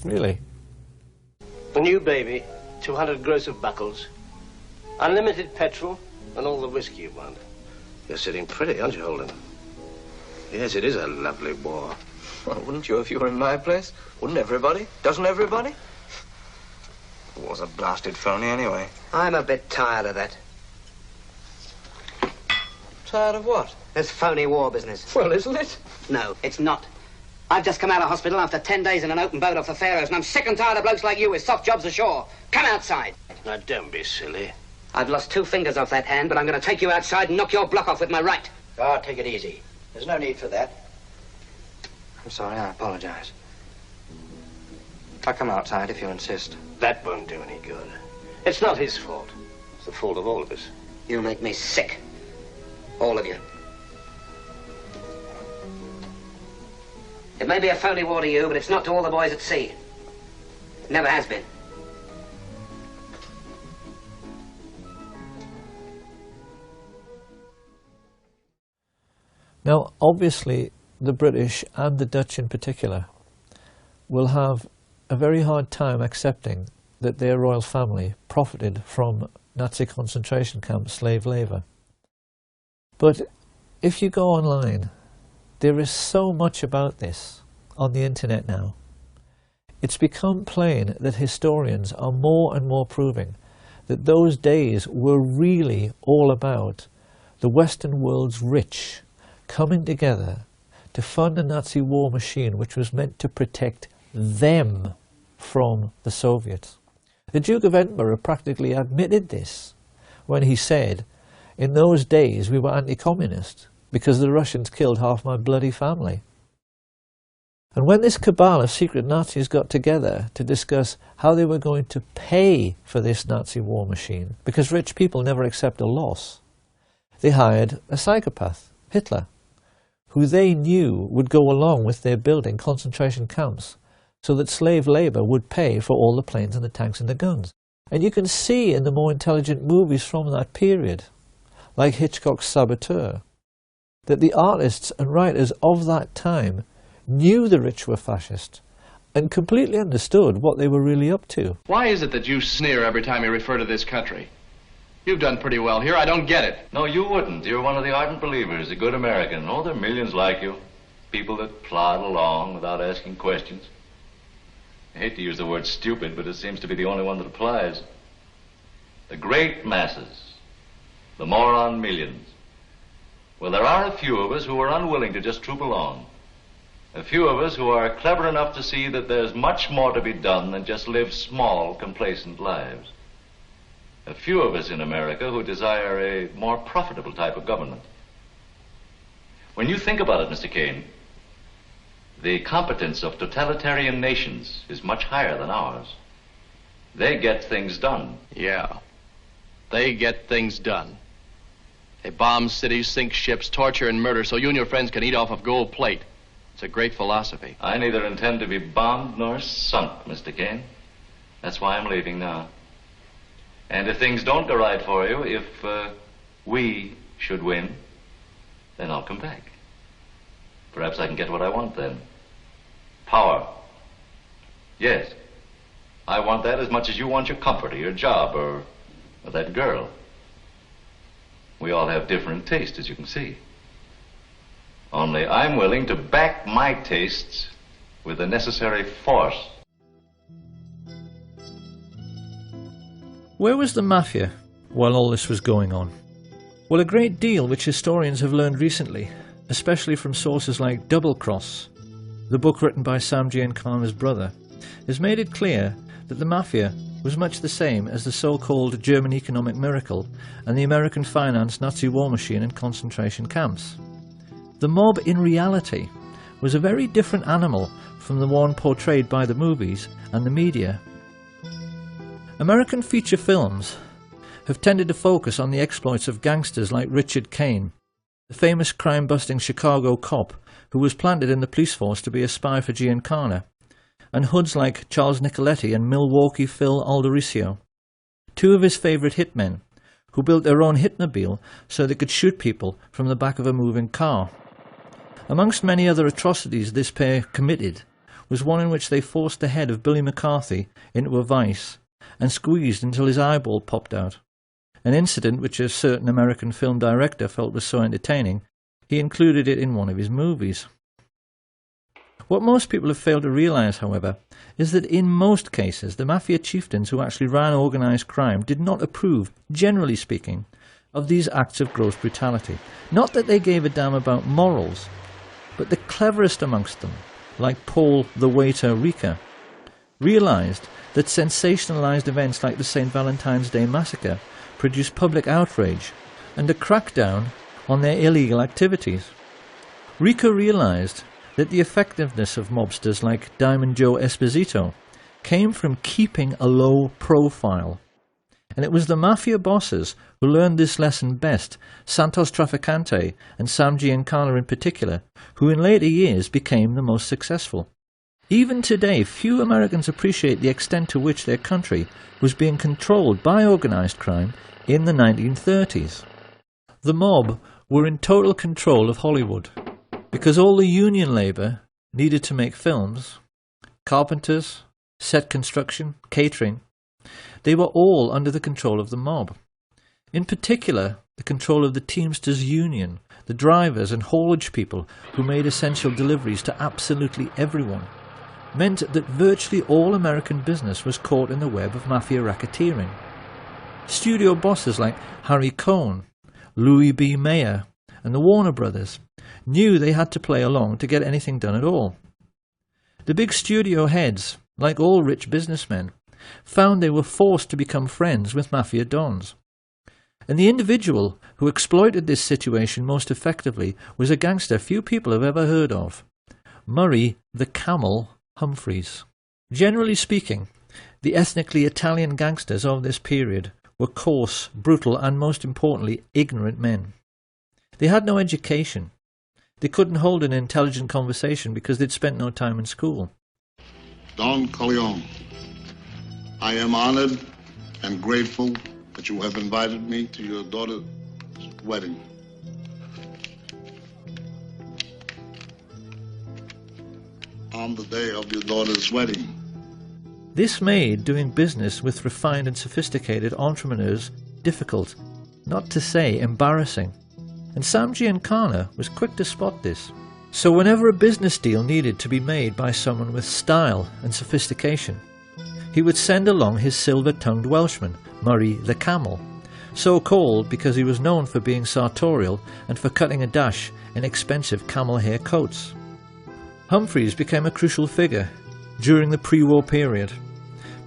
Really? A new baby, 200 gross of buckles, unlimited petrol, and all the whiskey you want. You're sitting pretty, aren't you, Holden? Yes, it is a lovely war. Well, wouldn't you if you were in my place? Wouldn't everybody? Doesn't everybody? The war's a blasted phony anyway. I'm a bit tired of that. Tired of what? This phony war business. Well, isn't it? No, it's not. I've just come out of hospital after 10 days in an open boat off the Faroes, and I'm sick and tired of blokes like you with soft jobs ashore. Come outside. Now, don't be silly. I've lost 2 fingers off that hand, but I'm going to take you outside and knock your block off with my right. Ah, take it easy. There's no need for that. I'm sorry, I apologize. I'll come outside if you insist. That won't do any good. It's not his fault. It's the fault of all of us. You make me sick. All of you. It may be a phony war to you, but it's not to all the boys at sea. It never has been. Now, obviously, the British and the Dutch in particular will have a very hard time accepting that their royal family profited from Nazi concentration camp slave labour. But if you go online, there is so much about this on the internet now. It's become plain that historians are more and more proving that those days were really all about the Western world's rich coming together to fund a Nazi war machine which was meant to protect them from the Soviets. The Duke of Edinburgh practically admitted this when he said, "In those days we were anti-communist because the Russians killed half my bloody family." And when this cabal of secret Nazis got together to discuss how they were going to pay for this Nazi war machine, because rich people never accept a loss, they hired a psychopath, Hitler, who they knew would go along with their building concentration camps so that slave labor would pay for all the planes and the tanks and the guns. And you can see in the more intelligent movies from that period, like Hitchcock's Saboteur, that the artists and writers of that time knew the rich were fascist and completely understood what they were really up to. Why is it that you sneer every time you refer to this country? You've done pretty well here. I don't get it. No, you wouldn't. You're one of the ardent believers, a good American. Oh, there are millions like you. People that plod along without asking questions. I hate to use the word stupid, but it seems to be the only one that applies. The great masses, the moron millions. Well, there are a few of us who are unwilling to just troop along. A few of us who are clever enough to see that there's much more to be done than just live small, complacent lives. A few of us in America who desire a more profitable type of government. When you think about it, Mr. Kane, the competence of totalitarian nations is much higher than ours. They get things done. Yeah, they get things done. They bomb cities, sink ships, torture and murder so you and your friends can eat off of gold plate. It's a great philosophy. I neither intend to be bombed nor sunk, Mr. Kane. That's why I'm leaving now. And if things don't go right for you, if we should win, then I'll come back. Perhaps I can get what I want then. Power. Yes. I want that as much as you want your comfort or your job or that girl. We all have different tastes, as you can see. Only I'm willing to back my tastes with the necessary force. Where was the mafia while all this was going on? Well, a great deal which historians have learned recently, especially from sources like Double Cross, the book written by Sam Giancana's brother, has made it clear that the mafia was much the same as the so-called German economic miracle and the American financed Nazi war machine in concentration camps. The mob, in reality, was a very different animal from the one portrayed by the movies and the media. American feature films have tended to focus on the exploits of gangsters like Richard Kane, the famous crime-busting Chicago cop who was planted in the police force to be a spy for Giancana, and hoods like Charles Nicoletti and Milwaukee Phil Aldericio, two of his favourite hitmen, who built their own hitmobile so they could shoot people from the back of a moving car. Amongst many other atrocities this pair committed was one in which they forced the head of Billy McCarthy into a vice and squeezed until his eyeball popped out, an incident which a certain American film director felt was so entertaining he included it in one of his movies. What most people have failed to realise, however, is that in most cases the mafia chieftains who actually ran organised crime did not approve, generally speaking, of these acts of gross brutality. Not that they gave a damn about morals, but the cleverest amongst them, like Paul the waiter Rica, realised that sensationalised events like the St. Valentine's Day massacre produced public outrage and a crackdown on their illegal activities. Rica realised that the effectiveness of mobsters like Diamond Joe Esposito came from keeping a low profile. And it was the mafia bosses who learned this lesson best, Santos Trafficante and Sam Giancana in particular, who in later years became the most successful. Even today, few Americans appreciate the extent to which their country was being controlled by organised crime in the 1930s. The mob were in total control of Hollywood, because all the union labour needed to make films, carpenters, set construction, catering, they were all under the control of the mob. In particular, the control of the Teamsters Union, the drivers and haulage people who made essential deliveries to absolutely everyone, meant that virtually all American business was caught in the web of mafia racketeering. Studio bosses like Harry Cohn, Louis B. Mayer, and the Warner Brothers knew they had to play along to get anything done at all. The big studio heads, like all rich businessmen, found they were forced to become friends with mafia dons. And the individual who exploited this situation most effectively was a gangster few people have ever heard of, Murray the Camel Humphreys. Generally speaking, the ethnically Italian gangsters of this period were coarse, brutal and, most importantly, ignorant men. They had no education. They couldn't hold an intelligent conversation because they'd spent no time in school. Don Corleone, I am honored and grateful that you have invited me to your daughter's wedding. On the day of your daughter's wedding. This made doing business with refined and sophisticated entrepreneurs difficult, not to say embarrassing. And Sam Giancana was quick to spot this. So whenever a business deal needed to be made by someone with style and sophistication, he would send along his silver-tongued Welshman, Murray the Camel, so called because he was known for being sartorial and for cutting a dash in expensive camel hair coats. Humphreys became a crucial figure during the pre-war period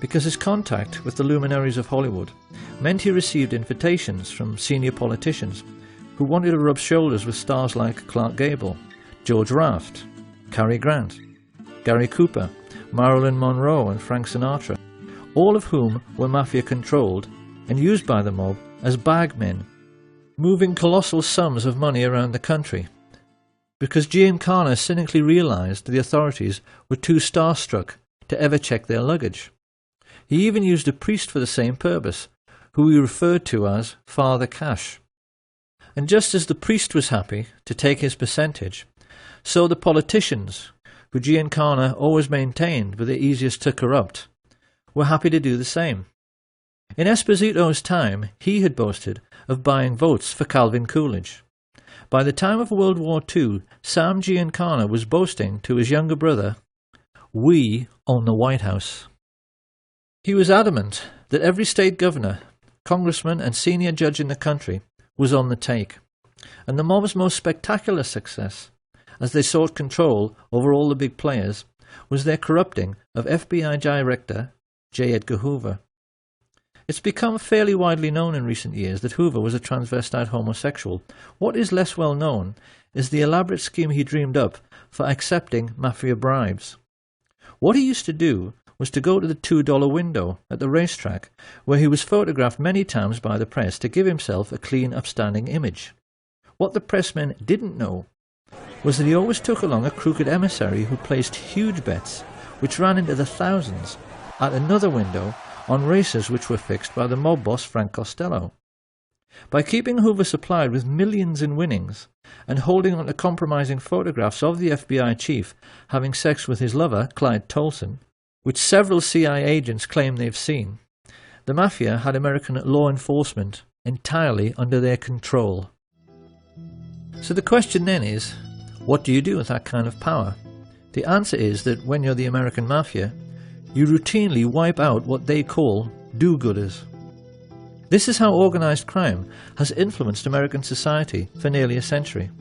because his contact with the luminaries of Hollywood meant he received invitations from senior politicians who wanted to rub shoulders with stars like Clark Gable, George Raft, Cary Grant, Gary Cooper, Marilyn Monroe and Frank Sinatra, all of whom were mafia-controlled and used by the mob as bagmen, moving colossal sums of money around the country. Because Giancana cynically realized the authorities were too starstruck to ever check their luggage. He even used a priest for the same purpose, who he referred to as Father Cash. And just as the priest was happy to take his percentage, so the politicians, who Giancana always maintained were the easiest to corrupt, were happy to do the same. In Esposito's time, he had boasted of buying votes for Calvin Coolidge. By the time of World War II, Sam Giancana was boasting to his younger brother, "We own the White House." He was adamant that every state governor, congressman and senior judge in the country was on the take, and the mob's most spectacular success, as they sought control over all the big players, was their corrupting of FBI Director J. Edgar Hoover. It's become fairly widely known in recent years that Hoover was a transvestite homosexual. What is less well known is the elaborate scheme he dreamed up for accepting mafia bribes. What he used to do was to go to the $2 window at the racetrack, where he was photographed many times by the press to give himself a clean, upstanding image. What the pressmen didn't know was that he always took along a crooked emissary who placed huge bets, which ran into the thousands, at another window on races which were fixed by the mob boss Frank Costello. By keeping Hoover supplied with millions in winnings and holding on to compromising photographs of the FBI chief having sex with his lover, Clyde Tolson, which several CIA agents claim they've seen, the mafia had American law enforcement entirely under their control. So the question then is, what do you do with that kind of power? The answer is that when you're the American mafia, you routinely wipe out what they call do-gooders. This is how organized crime has influenced American society for nearly a century.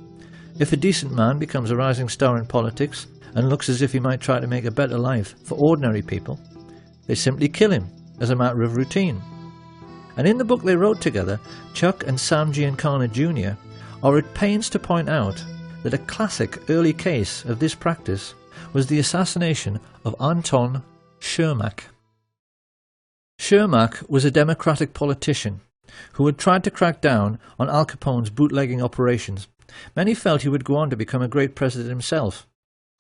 If a decent man becomes a rising star in politics and looks as if he might try to make a better life for ordinary people, they simply kill him as a matter of routine. And in the book they wrote together, Chuck and Sam Giancana Jr. are at pains to point out that a classic early case of this practice was the assassination of Anton Shermack. Shermack was a Democratic politician who had tried to crack down on Al Capone's bootlegging operations. Many felt he would go on to become a great president himself,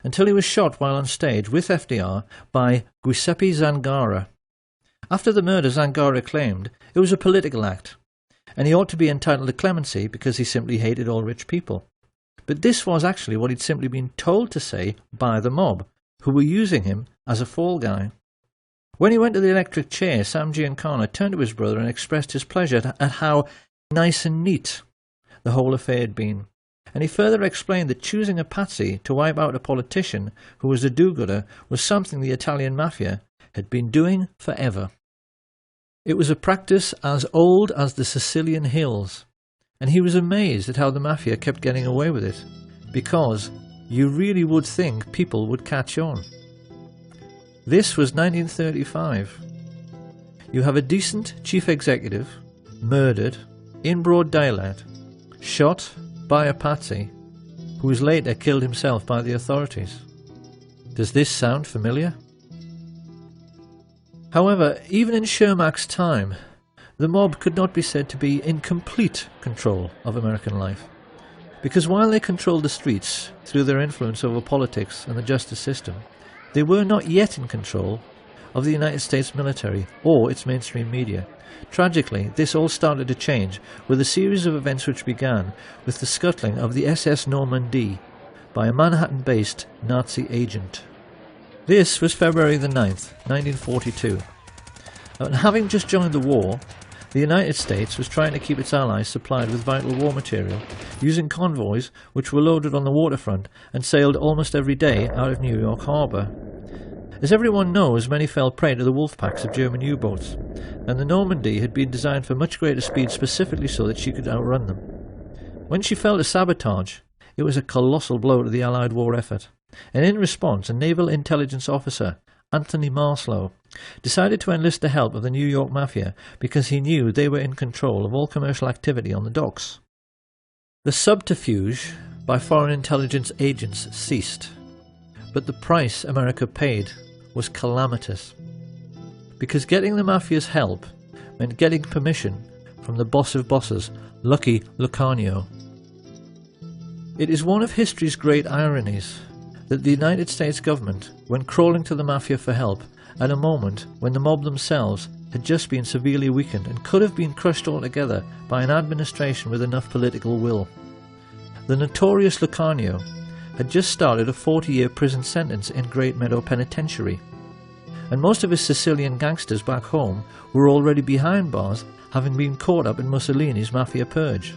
until he was shot while on stage with FDR by Giuseppe Zangara. After the murder, Zangara claimed it was a political act, and he ought to be entitled to clemency because he simply hated all rich people. But this was actually what he'd simply been told to say by the mob, who were using him as a fall guy. When he went to the electric chair, Sam Giancana turned to his brother and expressed his pleasure at how nice and neat the whole affair had been. And he further explained that choosing a patsy to wipe out a politician who was a do-gooder was something the Italian mafia had been doing forever. It was a practice as old as the Sicilian hills, and he was amazed at how the mafia kept getting away with it, because you really would think people would catch on. This was 1935. You have a decent chief executive murdered in broad daylight, shot by a patsy, who was later killed himself by the authorities. Does this sound familiar? However, even in Schermach's time, the mob could not be said to be in complete control of American life. Because while they controlled the streets through their influence over politics and the justice system, they were not yet in control of the United States military or its mainstream media. Tragically, this all started to change with a series of events which began with the scuttling of the SS Normandie by a Manhattan-based Nazi agent. This was February the 9th, 1942. And having just joined the war, the United States was trying to keep its allies supplied with vital war material, using convoys which were loaded on the waterfront and sailed almost every day out of New York Harbor. As everyone knows, many fell prey to the wolf packs of German U-boats, and the Normandy had been designed for much greater speed specifically so that she could outrun them. When she fell to sabotage, it was a colossal blow to the Allied war effort, and in response a naval intelligence officer, Anthony Marslow, decided to enlist the help of the New York Mafia because he knew they were in control of all commercial activity on the docks. The subterfuge by foreign intelligence agents ceased, but the price America paid was calamitous, because getting the Mafia's help meant getting permission from the boss of bosses, Lucky Lucanio. It is one of history's great ironies that the United States government went crawling to the Mafia for help at a moment when the mob themselves had just been severely weakened and could have been crushed altogether by an administration with enough political will. The notorious Lucanio had just started a 40-year prison sentence in Great Meadow Penitentiary, and most of his Sicilian gangsters back home were already behind bars, having been caught up in Mussolini's Mafia purge.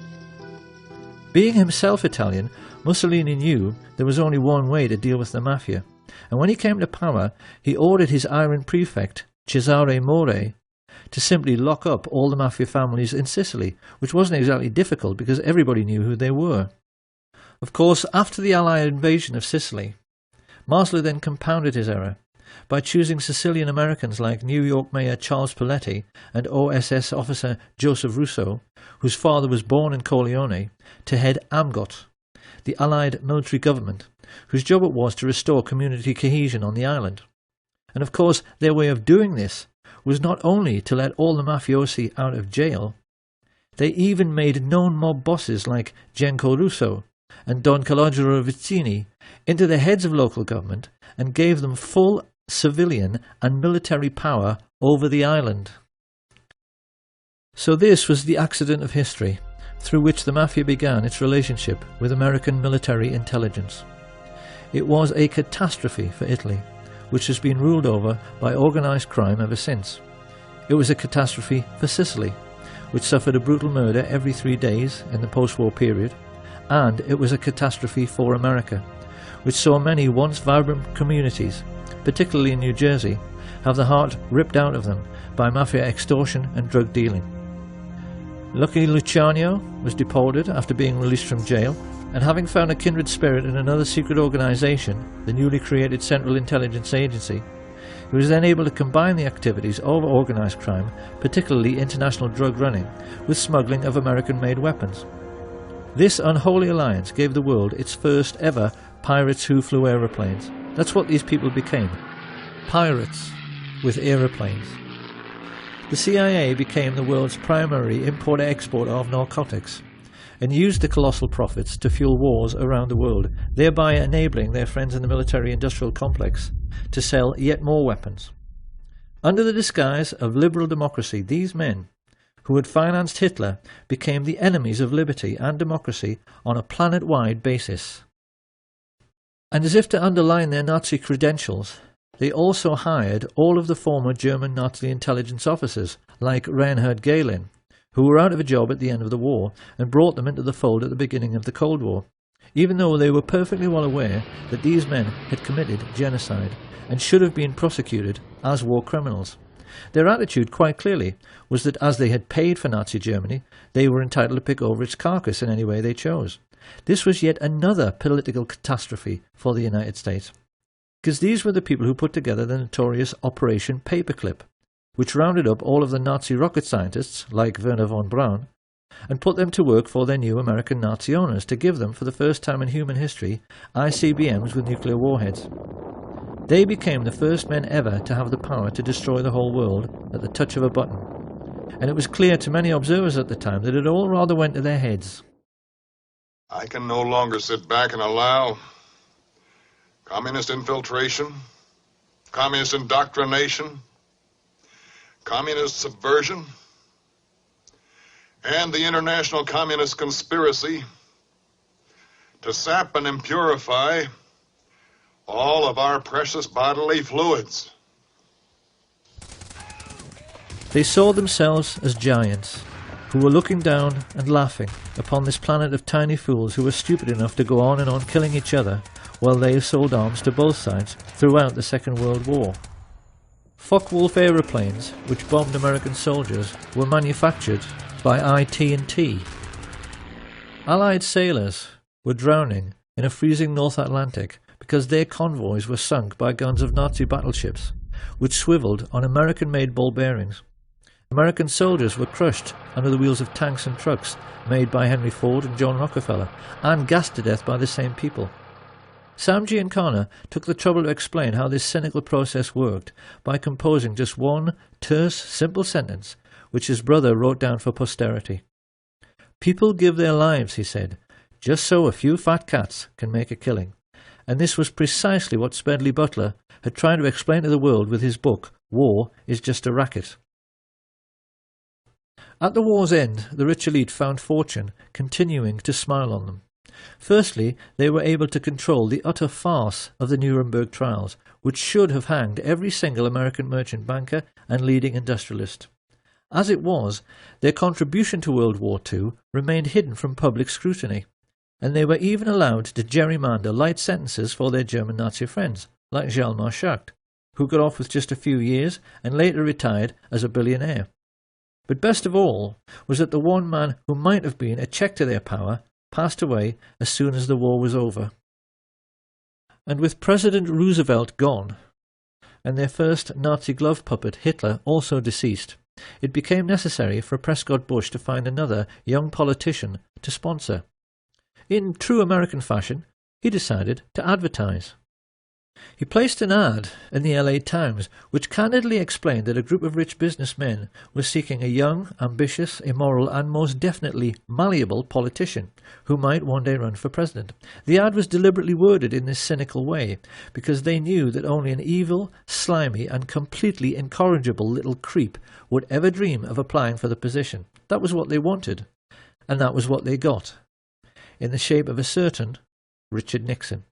Being himself Italian, Mussolini knew there was only one way to deal with the Mafia, and when he came to power, he ordered his Iron prefect, Cesare More, to simply lock up all the Mafia families in Sicily, which wasn't exactly difficult because everybody knew who they were. Of course, after the Allied invasion of Sicily, Marslow then compounded his error by choosing Sicilian Americans like New York Mayor Charles Paletti and OSS officer Joseph Russo, whose father was born in Corleone, to head AMGOT, the Allied military government, whose job it was to restore community cohesion on the island. And of course, their way of doing this was not only to let all the mafiosi out of jail, they even made known mob bosses like Genco Russo and Don Calogero Vizzini into the heads of local government and gave them full civilian and military power over the island. So this was the accident of history through which the Mafia began its relationship with American military intelligence. It was a catastrophe for Italy, which has been ruled over by organised crime ever since. It was a catastrophe for Sicily, which suffered a brutal murder every 3 days in the post-war period, and it was a catastrophe for America, which saw many once vibrant communities, particularly in New Jersey, have the heart ripped out of them by Mafia extortion and drug dealing. Lucky Luciano was deported after being released from jail, and having found a kindred spirit in another secret organisation, the newly created Central Intelligence Agency, he was then able to combine the activities of organised crime, particularly international drug running, with smuggling of American-made weapons. This unholy alliance gave the world its first ever pirates who flew aeroplanes. That's what these people became. Pirates with aeroplanes. The CIA became the world's primary importer-exporter of narcotics and used the colossal profits to fuel wars around the world, thereby enabling their friends in the military-industrial complex to sell yet more weapons. Under the disguise of liberal democracy, these men, who had financed Hitler, became the enemies of liberty and democracy on a planet-wide basis. And as if to underline their Nazi credentials, they also hired all of the former German Nazi intelligence officers, like Reinhard Gehlen, who were out of a job at the end of the war, and brought them into the fold at the beginning of the Cold War, even though they were perfectly well aware that these men had committed genocide and should have been prosecuted as war criminals. Their attitude, quite clearly, was that as they had paid for Nazi Germany, they were entitled to pick over its carcass in any way they chose. This was yet another political catastrophe for the United States, because these were the people who put together the notorious Operation Paperclip, which rounded up all of the Nazi rocket scientists, like Werner von Braun, and put them to work for their new American Nazi owners to give them, for the first time in human history, ICBMs with nuclear warheads. They became the first men ever to have the power to destroy the whole world at the touch of a button. And it was clear to many observers at the time that it all rather went to their heads. I can no longer sit back and allow communist infiltration, communist indoctrination, communist subversion, and the international communist conspiracy to sap and impurify all of our precious bodily fluids. They saw themselves as giants, who were looking down and laughing upon this planet of tiny fools who were stupid enough to go on and on killing each other while they sold arms to both sides throughout the Second World War. Focke-Wulf aeroplanes, which bombed American soldiers, were manufactured by IT&T. Allied sailors were drowning in a freezing North Atlantic because their convoys were sunk by guns of Nazi battleships, which swiveled on American-made ball bearings. American soldiers were crushed under the wheels of tanks and trucks made by Henry Ford and John Rockefeller, and gassed to death by the same people. Sam Giancana took the trouble to explain how this cynical process worked by composing just one terse, simple sentence, which his brother wrote down for posterity. "People give their lives," he said, "just so a few fat cats can make a killing." And this was precisely what Smedley Butler had tried to explain to the world with his book, War is Just a Racket. At the war's end, the rich elite found fortune continuing to smile on them. Firstly, they were able to control the utter farce of the Nuremberg trials, which should have hanged every single American merchant banker and leading industrialist. As it was, their contribution to World War II remained hidden from public scrutiny, and they were even allowed to gerrymander light sentences for their German Nazi friends, like Hjalmar Schacht, who got off with just a few years and later retired as a billionaire. But best of all was that the one man who might have been a check to their power passed away as soon as the war was over. And with President Roosevelt gone, and their first Nazi glove puppet Hitler also deceased, it became necessary for Prescott Bush to find another young politician to sponsor. In true American fashion, he decided to advertise. He placed an ad in the LA Times which candidly explained that a group of rich businessmen was seeking a young, ambitious, immoral and most definitely malleable politician who might one day run for president. The ad was deliberately worded in this cynical way because they knew that only an evil, slimy and completely incorrigible little creep would ever dream of applying for the position. That was what they wanted, and that was what they got, in the shape of a certain Richard Nixon.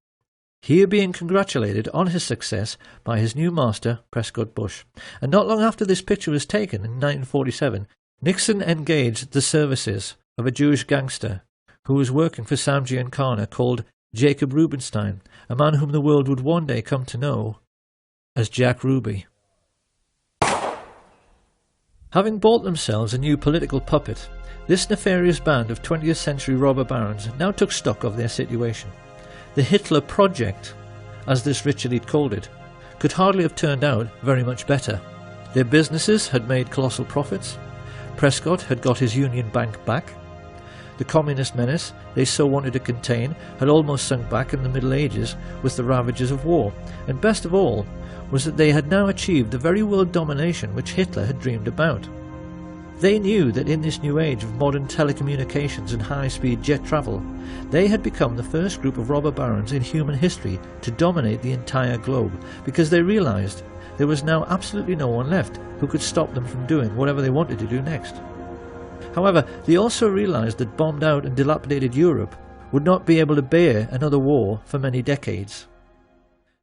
Here being congratulated on his success by his new master, Prescott Bush. And not long after this picture was taken in 1947, Nixon engaged the services of a Jewish gangster who was working for Sam Giancana called Jacob Rubenstein, a man whom the world would one day come to know as Jack Ruby. Having bought themselves a new political puppet, this nefarious band of 20th century robber barons now took stock of their situation. The Hitler Project, as this rich elite called it, could hardly have turned out very much better. Their businesses had made colossal profits. Prescott had got his Union Bank back. The communist menace they so wanted to contain had almost sunk back in the Middle Ages with the ravages of war. And best of all was that they had now achieved the very world domination which Hitler had dreamed about. They knew that in this new age of modern telecommunications and high-speed jet travel, they had become the first group of robber barons in human history to dominate the entire globe, because they realized there was now absolutely no one left who could stop them from doing whatever they wanted to do next. However, they also realized that bombed out and dilapidated Europe would not be able to bear another war for many decades.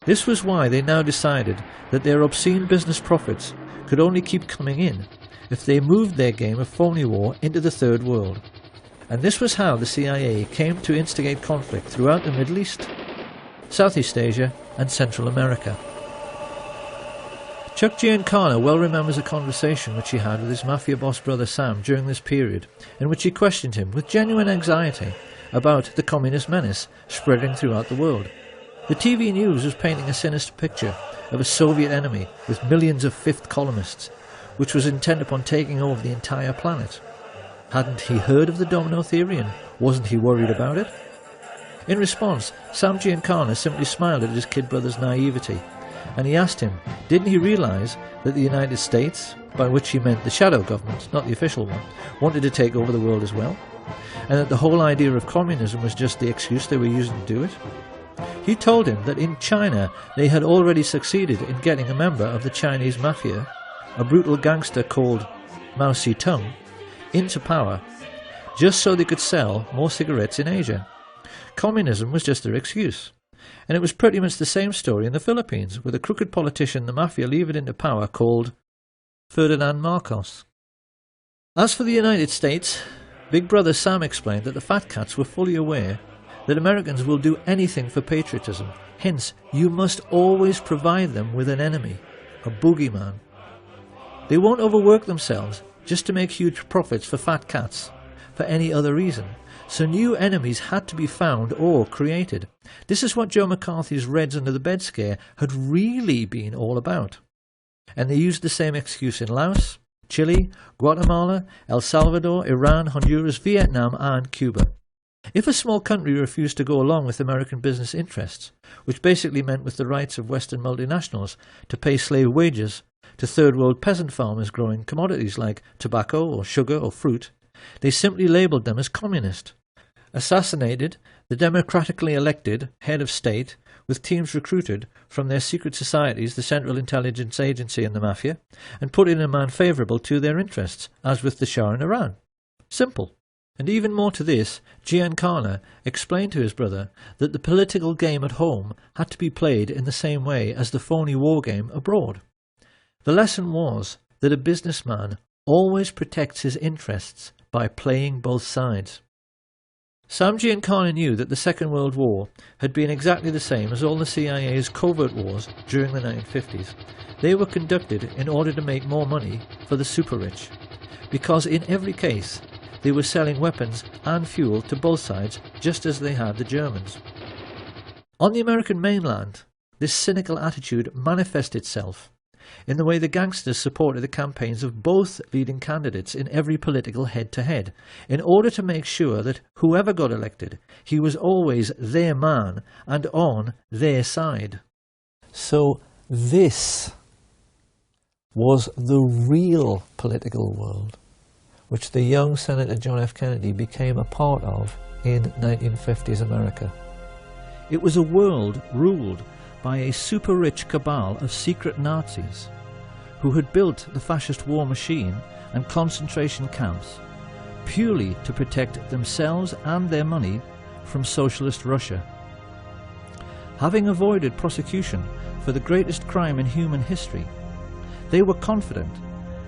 This was why they now decided that their obscene business profits could only keep coming in if they moved their game of phony war into the Third World. And this was how the CIA came to instigate conflict throughout the Middle East, Southeast Asia and Central America. Chuck Giancana well remembers a conversation which he had with his mafia boss brother Sam during this period, in which he questioned him with genuine anxiety about the communist menace spreading throughout the world. The TV news was painting a sinister picture of a Soviet enemy with millions of fifth columnists, which was intent upon taking over the entire planet. Hadn't he heard of the domino theory, and wasn't he worried about it? In response, Sam Giancana simply smiled at his kid brother's naivety and he asked him, didn't he realise that the United States, by which he meant the shadow government, not the official one, wanted to take over the world as well, and that the whole idea of communism was just the excuse they were using to do it? He told him that in China they had already succeeded in getting a member of the Chinese mafia, a brutal gangster called Mao Zedong, into power, just so they could sell more cigarettes in Asia. Communism was just their excuse. And it was pretty much the same story in the Philippines, with a crooked politician the mafia levered into power called Ferdinand Marcos. As for the United States, Big Brother Sam explained that the fat cats were fully aware that Americans will do anything for patriotism. Hence, you must always provide them with an enemy, a boogeyman. They won't overwork themselves just to make huge profits for fat cats for any other reason. So new enemies had to be found or created. This is what Joe McCarthy's Reds Under the Bed scare had really been all about. And they used the same excuse in Laos, Chile, Guatemala, El Salvador, Iran, Honduras, Vietnam and Cuba. If a small country refused to go along with American business interests, which basically meant with the rights of Western multinationals to pay slave wages to third world peasant farmers growing commodities like tobacco or sugar or fruit, they simply labelled them as communist, assassinated the democratically elected head of state with teams recruited from their secret societies, the Central Intelligence Agency and the Mafia, and put in a man favourable to their interests, as with the Shah in Iran. Simple. And even more to this, Giancana explained to his brother that the political game at home had to be played in the same way as the phony war game abroad. The lesson was that a businessman always protects his interests by playing both sides. Sam Giancana knew that the Second World War had been exactly the same as all the CIA's covert wars during the 1950s. They were conducted in order to make more money for the super-rich, because in every case they were selling weapons and fuel to both sides just as they had the Germans. On the American mainland, this cynical attitude manifested itself in the way the gangsters supported the campaigns of both leading candidates in every political head-to-head, in order to make sure that whoever got elected, he was always their man and on their side. So this was the real political world which the young Senator John F. Kennedy became a part of in 1950s America. It was a world ruled by a super-rich cabal of secret Nazis who had built the fascist war machine and concentration camps purely to protect themselves and their money from socialist Russia. Having avoided prosecution for the greatest crime in human history, they were confident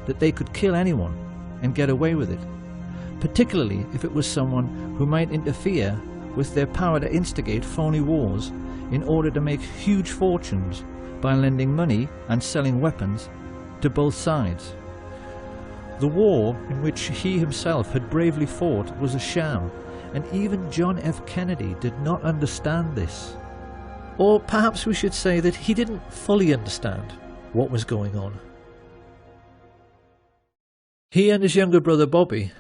that they could kill anyone and get away with it, particularly if it was someone who might interfere with their power to instigate phony wars in order to make huge fortunes by lending money and selling weapons to both sides. The war in which he himself had bravely fought was a sham, and even John F. Kennedy did not understand this. Or perhaps we should say that he didn't fully understand what was going on. He and his younger brother Bobby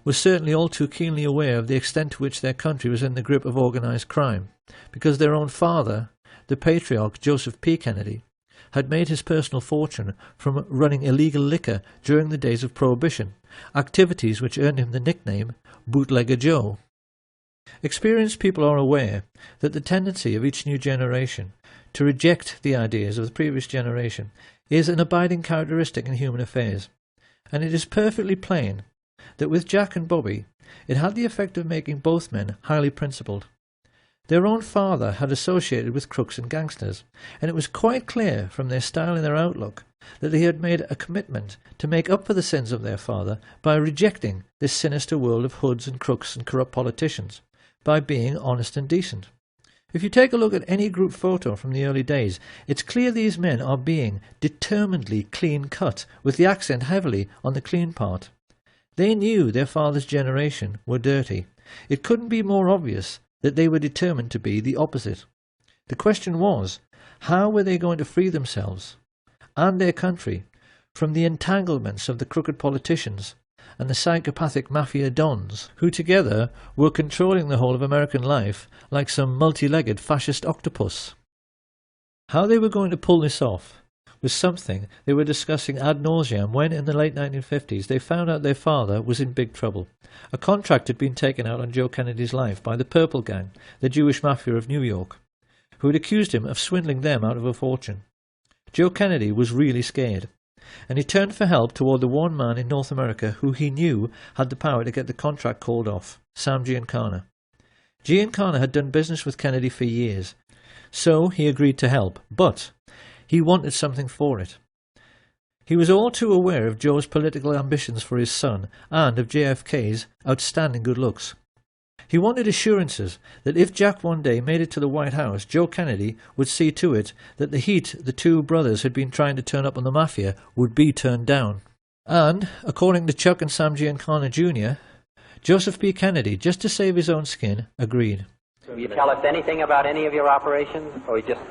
were certainly all too keenly aware of the extent to which their country was in the grip of organised crime, because their own father, the patriarch Joseph P. Kennedy, had made his personal fortune from running illegal liquor during the days of Prohibition, activities which earned him the nickname Bootlegger Joe. Experienced people are aware that the tendency of each new generation to reject the ideas of the previous generation is an abiding characteristic in human affairs, and it is perfectly plain that with Jack and Bobby it had the effect of making both men highly principled. Their own father had associated with crooks and gangsters, and it was quite clear from their style and their outlook that they had made a commitment to make up for the sins of their father by rejecting this sinister world of hoods and crooks and corrupt politicians, by being honest and decent. If you take a look at any group photo from the early days, it's clear these men are being determinedly clean-cut, with the accent heavily on the clean part. They knew their father's generation were dirty. It couldn't be more obvious that they were determined to be the opposite. The question was, how were they going to free themselves and their country from the entanglements of the crooked politicians and the psychopathic mafia dons, who together were controlling the whole of American life like some multi-legged fascist octopus? How they were going to pull this off was something they were discussing ad nauseam when, in the late 1950s, they found out their father was in big trouble. A contract had been taken out on Joe Kennedy's life by the Purple Gang, the Jewish mafia of New York, who had accused him of swindling them out of a fortune. Joe Kennedy was really scared, and he turned for help toward the one man in North America who he knew had the power to get the contract called off, Sam Giancana. Giancana had done business with Kennedy for years, so he agreed to help, but he wanted something for it. He was all too aware of Joe's political ambitions for his son and of JFK's outstanding good looks. He wanted assurances that if Jack one day made it to the White House, Joe Kennedy would see to it that the heat the two brothers had been trying to turn up on the mafia would be turned down. And, according to Chuck and Sam Giancana Jr., Joseph B. Kennedy, just to save his own skin, agreed. Will you tell us anything about any of your operations, or you just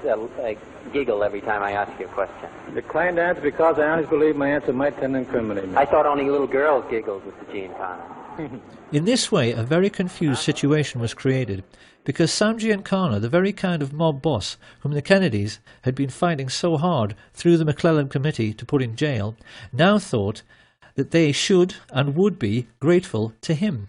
giggle every time I ask you a question? Declined to answer because I honestly believe my answer might tend to incriminate me. I thought only little girls giggled with the Giancana. In this way, a very confused situation was created, because Sam Giancana, the very kind of mob boss whom the Kennedys had been fighting so hard through the McClellan Committee to put in jail, now thought that they should and would be grateful to him.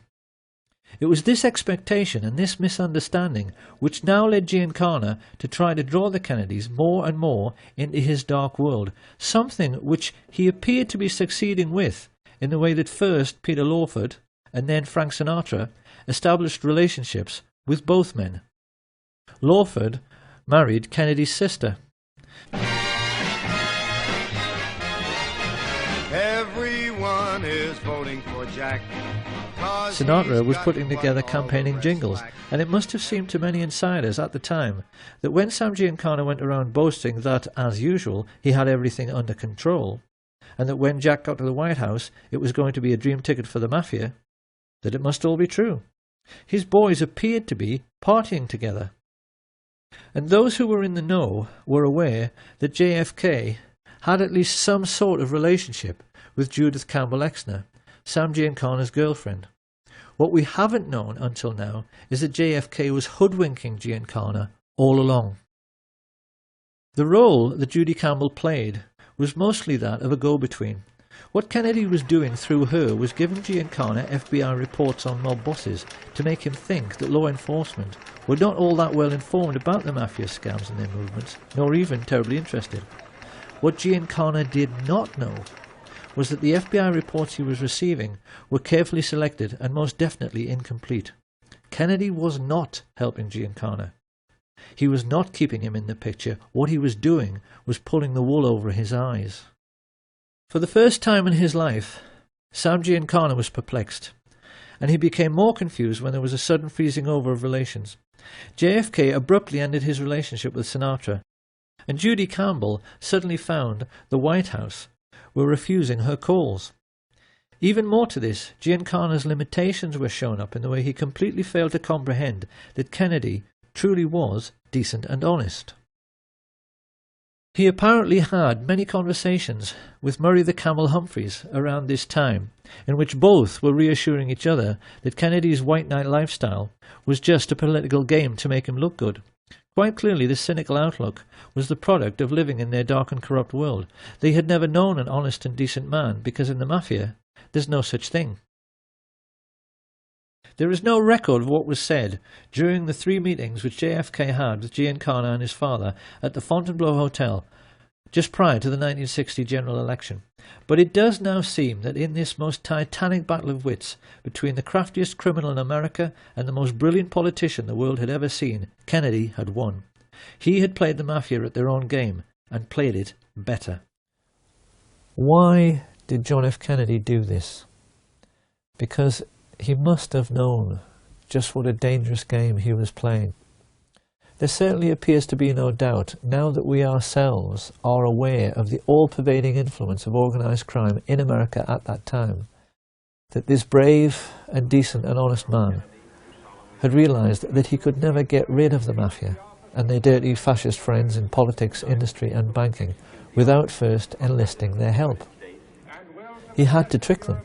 It was this expectation and this misunderstanding which now led Giancana to try to draw the Kennedys more and more into his dark world, something which he appeared to be succeeding with in the way that first Peter Lawford and then Frank Sinatra established relationships with both men. Lawford married Kennedy's sister. Everyone is voting for Jack. Sinatra was putting together campaigning jingles, and it must have seemed to many insiders at the time that when Sam Giancana went around boasting that, as usual, he had everything under control, and that when Jack got to the White House it was going to be a dream ticket for the mafia, that it must all be true. His boys appeared to be partying together. And those who were in the know were aware that JFK had at least some sort of relationship with Judith Campbell Exner, Sam Giancana's girlfriend. What we haven't known until now is that JFK was hoodwinking Giancana all along. The role that Judy Campbell played was mostly that of a go-between. What Kennedy was doing through her was giving Giancana FBI reports on mob bosses to make him think that law enforcement were not all that well informed about the mafia scams and their movements, nor even terribly interested. What Giancana did not know was that the FBI reports he was receiving were carefully selected and most definitely incomplete. Kennedy was not helping Giancana. He was not keeping him in the picture. What he was doing was pulling the wool over his eyes. For the first time in his life, Sam Giancana was perplexed, and he became more confused when there was a sudden freezing over of relations. JFK abruptly ended his relationship with Sinatra, and Judy Campbell suddenly found the White House were refusing her calls. Even more to this, Giancana's limitations were shown up in the way he completely failed to comprehend that Kennedy truly was decent and honest. He apparently had many conversations with Murray the Camel Humphreys around this time, in which both were reassuring each other that Kennedy's white knight lifestyle was just a political game to make him look good. Quite clearly, this cynical outlook was the product of living in their dark and corrupt world. They had never known an honest and decent man, because in the mafia there's no such thing. There is no record of what was said during the 3 meetings which JFK had with Giancana and his father at the Fontainebleau Hotel just prior to the 1960 general election. But it does now seem that in this most titanic battle of wits between the craftiest criminal in America and the most brilliant politician the world had ever seen, Kennedy had won. He had played the mafia at their own game, and played it better. Why did John F. Kennedy do this? Because he must have known just what a dangerous game he was playing. There certainly appears to be no doubt, now that we ourselves are aware of the all-pervading influence of organised crime in America at that time, that this brave and decent and honest man had realised that he could never get rid of the mafia and their dirty fascist friends in politics, industry and banking without first enlisting their help. He had to trick them.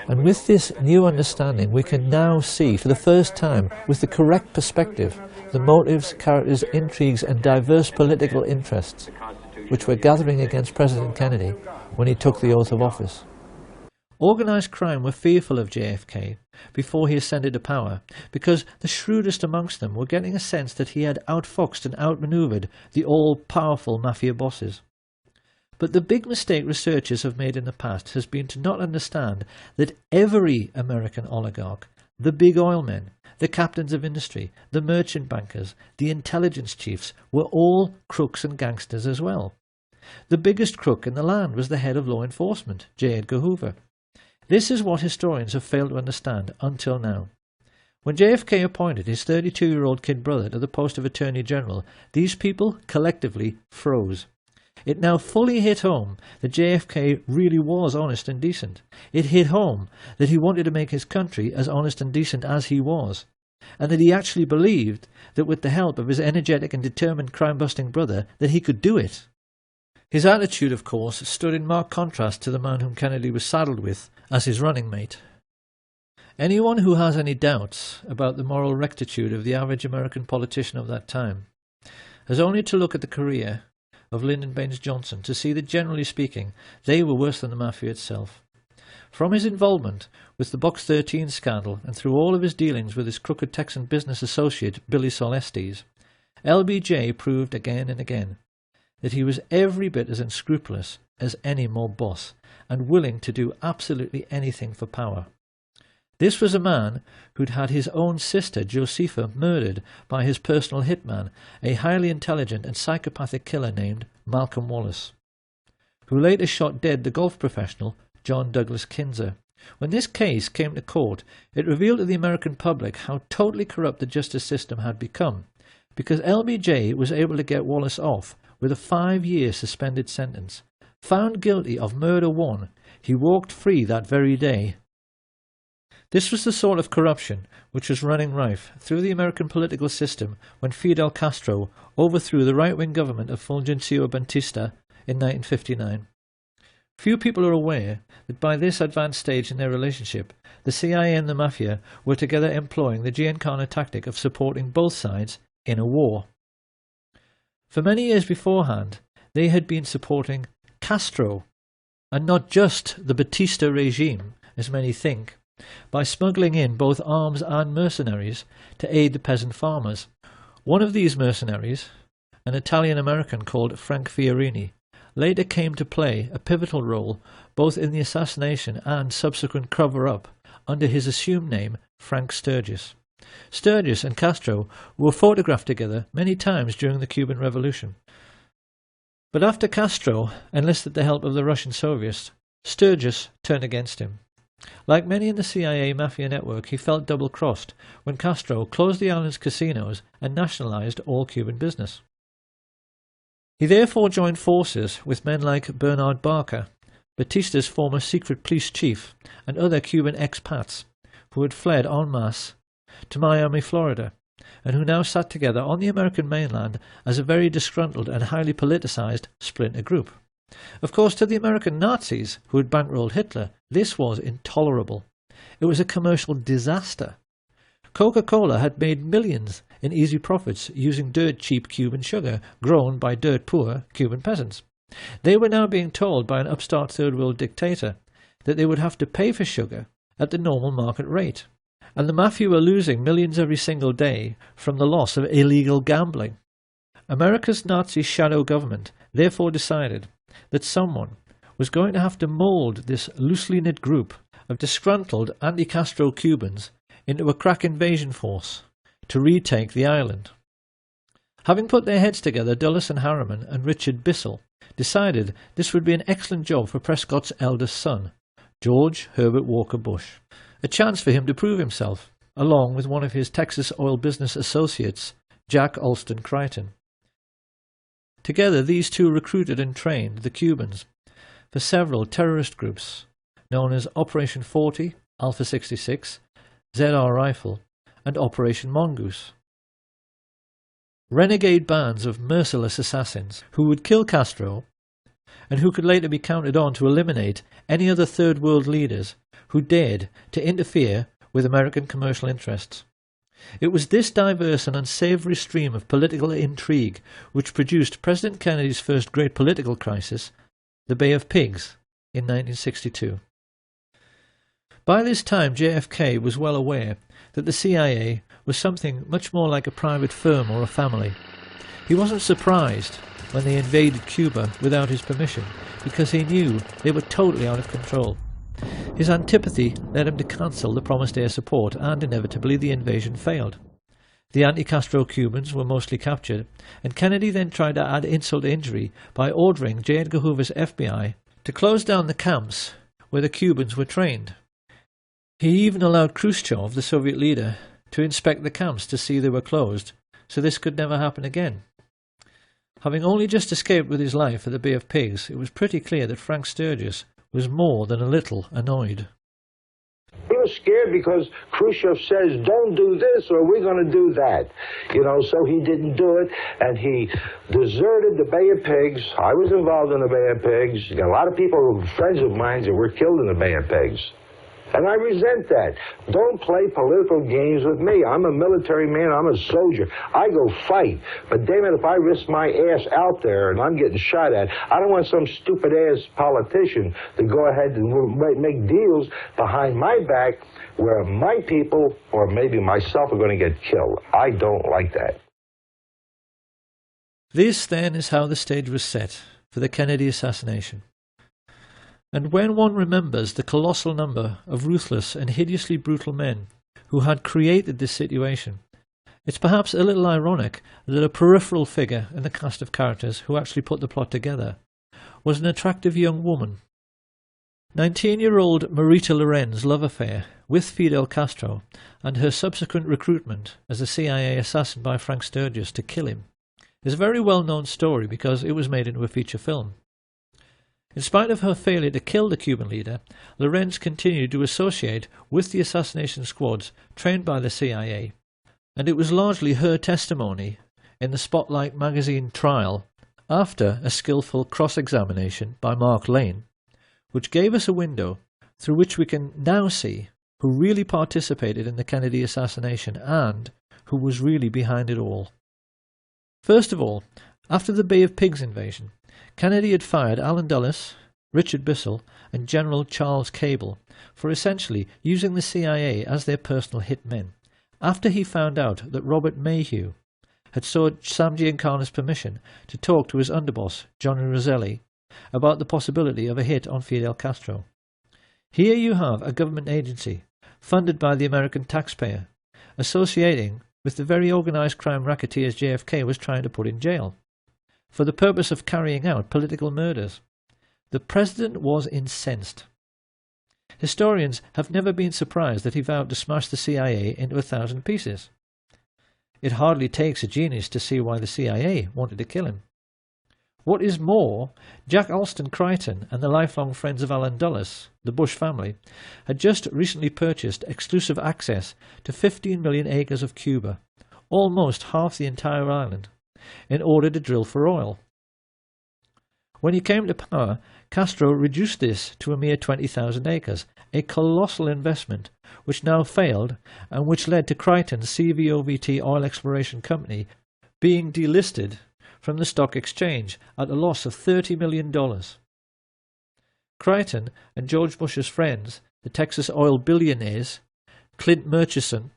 And with this new understanding, we can now see for the first time, with the correct perspective, the motives, characters, intrigues and diverse political interests which were gathering against President Kennedy when he took the oath of office. Organised crime were fearful of JFK before he ascended to power, because the shrewdest amongst them were getting a sense that he had outfoxed and outmanoeuvred the all-powerful mafia bosses. But the big mistake researchers have made in the past has been to not understand that every American oligarch, the big oil men, the captains of industry, the merchant bankers, the intelligence chiefs, were all crooks and gangsters as well. The biggest crook in the land was the head of law enforcement, J. Edgar Hoover. This is what historians have failed to understand until now. When JFK appointed his 32-year-old kid brother to the post of Attorney General, these people collectively froze. It now fully hit home that JFK really was honest and decent. It hit home that he wanted to make his country as honest and decent as he was, and that he actually believed that with the help of his energetic and determined crime-busting brother that he could do it. His attitude, of course, stood in marked contrast to the man whom Kennedy was saddled with as his running mate. Anyone who has any doubts about the moral rectitude of the average American politician of that time has only to look at the career of Lyndon Baines Johnson to see that, generally speaking, they were worse than the mafia itself. From his involvement with the Box 13 scandal and through all of his dealings with his crooked Texan business associate Billy Solestes, LBJ proved again and again that he was every bit as unscrupulous as any mob boss and willing to do absolutely anything for power. This was a man who'd had his own sister, Josepha, murdered by his personal hitman, a highly intelligent and psychopathic killer named Malcolm Wallace, who later shot dead the golf professional John Douglas Kinzer. When this case came to court, it revealed to the American public how totally corrupt the justice system had become, because LBJ was able to get Wallace off with a 5-year suspended sentence. Found guilty of murder one, he walked free that very day. This was the sort of corruption which was running rife through the American political system when Fidel Castro overthrew the right-wing government of Fulgencio Batista in 1959. Few people are aware that by this advanced stage in their relationship, the CIA and the Mafia were together employing the Giancana tactic of supporting both sides in a war. For many years beforehand, they had been supporting Castro, and not just the Batista regime, as many think, by smuggling in both arms and mercenaries to aid the peasant farmers. One of these mercenaries, an Italian-American called Frank Fiorini, later came to play a pivotal role both in the assassination and subsequent cover-up under his assumed name Frank Sturgis. Sturgis and Castro were photographed together many times during the Cuban Revolution. But after Castro enlisted the help of the Russian Soviets, Sturgis turned against him. Like many in the CIA Mafia network, he felt double-crossed when Castro closed the island's casinos and nationalized all Cuban business. He therefore joined forces with men like Bernard Barker, Batista's former secret police chief, and other Cuban expats who had fled en masse to Miami, Florida, and who now sat together on the American mainland as a very disgruntled and highly politicized splinter group. Of course, to the American Nazis who had bankrolled Hitler, this was intolerable. It was a commercial disaster. Coca-Cola had made millions in easy profits using dirt-cheap Cuban sugar grown by dirt-poor Cuban peasants. They were now being told by an upstart third-world dictator that they would have to pay for sugar at the normal market rate, and the Mafia were losing millions every single day from the loss of illegal gambling. America's Nazi shadow government therefore decided that someone was going to have to mould this loosely knit group of disgruntled anti-Castro Cubans into a crack invasion force to retake the island. Having put their heads together, Dulles and Harriman and Richard Bissell decided this would be an excellent job for Prescott's eldest son, George Herbert Walker Bush, a chance for him to prove himself, along with one of his Texas oil business associates, Jack Alston Crichton. Together, these two recruited and trained the Cubans for several terrorist groups known as Operation 40, Alpha 66, ZR Rifle, and Operation Mongoose. Renegade bands of merciless assassins who would kill Castro and who could later be counted on to eliminate any other Third World leaders who dared to interfere with American commercial interests. It was this diverse and unsavory stream of political intrigue which produced President Kennedy's first great political crisis, the Bay of Pigs, in 1962. By this time, JFK was well aware that the CIA was something much more like a private firm or a family. He wasn't surprised when they invaded Cuba without his permission, because he knew they were totally out of control. His antipathy led him to cancel the promised air support, and inevitably the invasion failed. The anti-Castro Cubans were mostly captured, and Kennedy then tried to add insult to injury by ordering J. Edgar Hoover's FBI to close down the camps where the Cubans were trained. He even allowed Khrushchev, the Soviet leader, to inspect the camps to see they were closed, so this could never happen again. Having only just escaped with his life at the Bay of Pigs, it was pretty clear that Frank Sturgis was more than a little annoyed. He was scared because Khrushchev says, don't do this or we're going to do that. You know, so he didn't do it, and he deserted the Bay of Pigs. I was involved in the Bay of Pigs. A lot of people, friends of mine, that were killed in the Bay of Pigs. And I resent that. Don't play political games with me. I'm a military man. I'm a soldier. I go fight. But damn it, if I risk my ass out there and I'm getting shot at, I don't want some stupid-ass politician to go ahead and make deals behind my back where my people, or maybe myself, are going to get killed. I don't like that. This, then, is how the stage was set for the Kennedy assassination. And when one remembers the colossal number of ruthless and hideously brutal men who had created this situation, it's perhaps a little ironic that a peripheral figure in the cast of characters who actually put the plot together was an attractive young woman. 19-year-old Marita Loren's love affair with Fidel Castro and her subsequent recruitment as a CIA assassin by Frank Sturgis to kill him is a very well-known story because it was made into a feature film. In spite of her failure to kill the Cuban leader, Lorenz continued to associate with the assassination squads trained by the CIA, and it was largely her testimony in the Spotlight magazine trial after a skillful cross-examination by Mark Lane, which gave us a window through which we can now see who really participated in the Kennedy assassination and who was really behind it all. First of all, after the Bay of Pigs invasion, Kennedy had fired Allen Dulles, Richard Bissell, and General Charles Cable for essentially using the CIA as their personal hitmen, after he found out that Robert Mayhew had sought Sam Giancana's permission to talk to his underboss, Johnny Roselli, about the possibility of a hit on Fidel Castro. Here you have a government agency, funded by the American taxpayer, associating with the very organized crime racketeers JFK was trying to put in jail, for the purpose of carrying out political murders. The president was incensed. Historians have never been surprised that he vowed to smash the CIA into 1,000 pieces. It hardly takes a genius to see why the CIA wanted to kill him. What is more, Jack Alston Crichton and the lifelong friends of Allen Dulles, the Bush family, had just recently purchased exclusive access to 15 million acres of Cuba, almost half the entire island, in order to drill for oil. When he came to power, Castro reduced this to a mere 20,000 acres, a colossal investment which now failed and which led to Crichton's CVOVT Oil Exploration Company being delisted from the stock exchange at a loss of $30 million. Crichton and George Bush's friends, the Texas oil billionaires Clint Murchison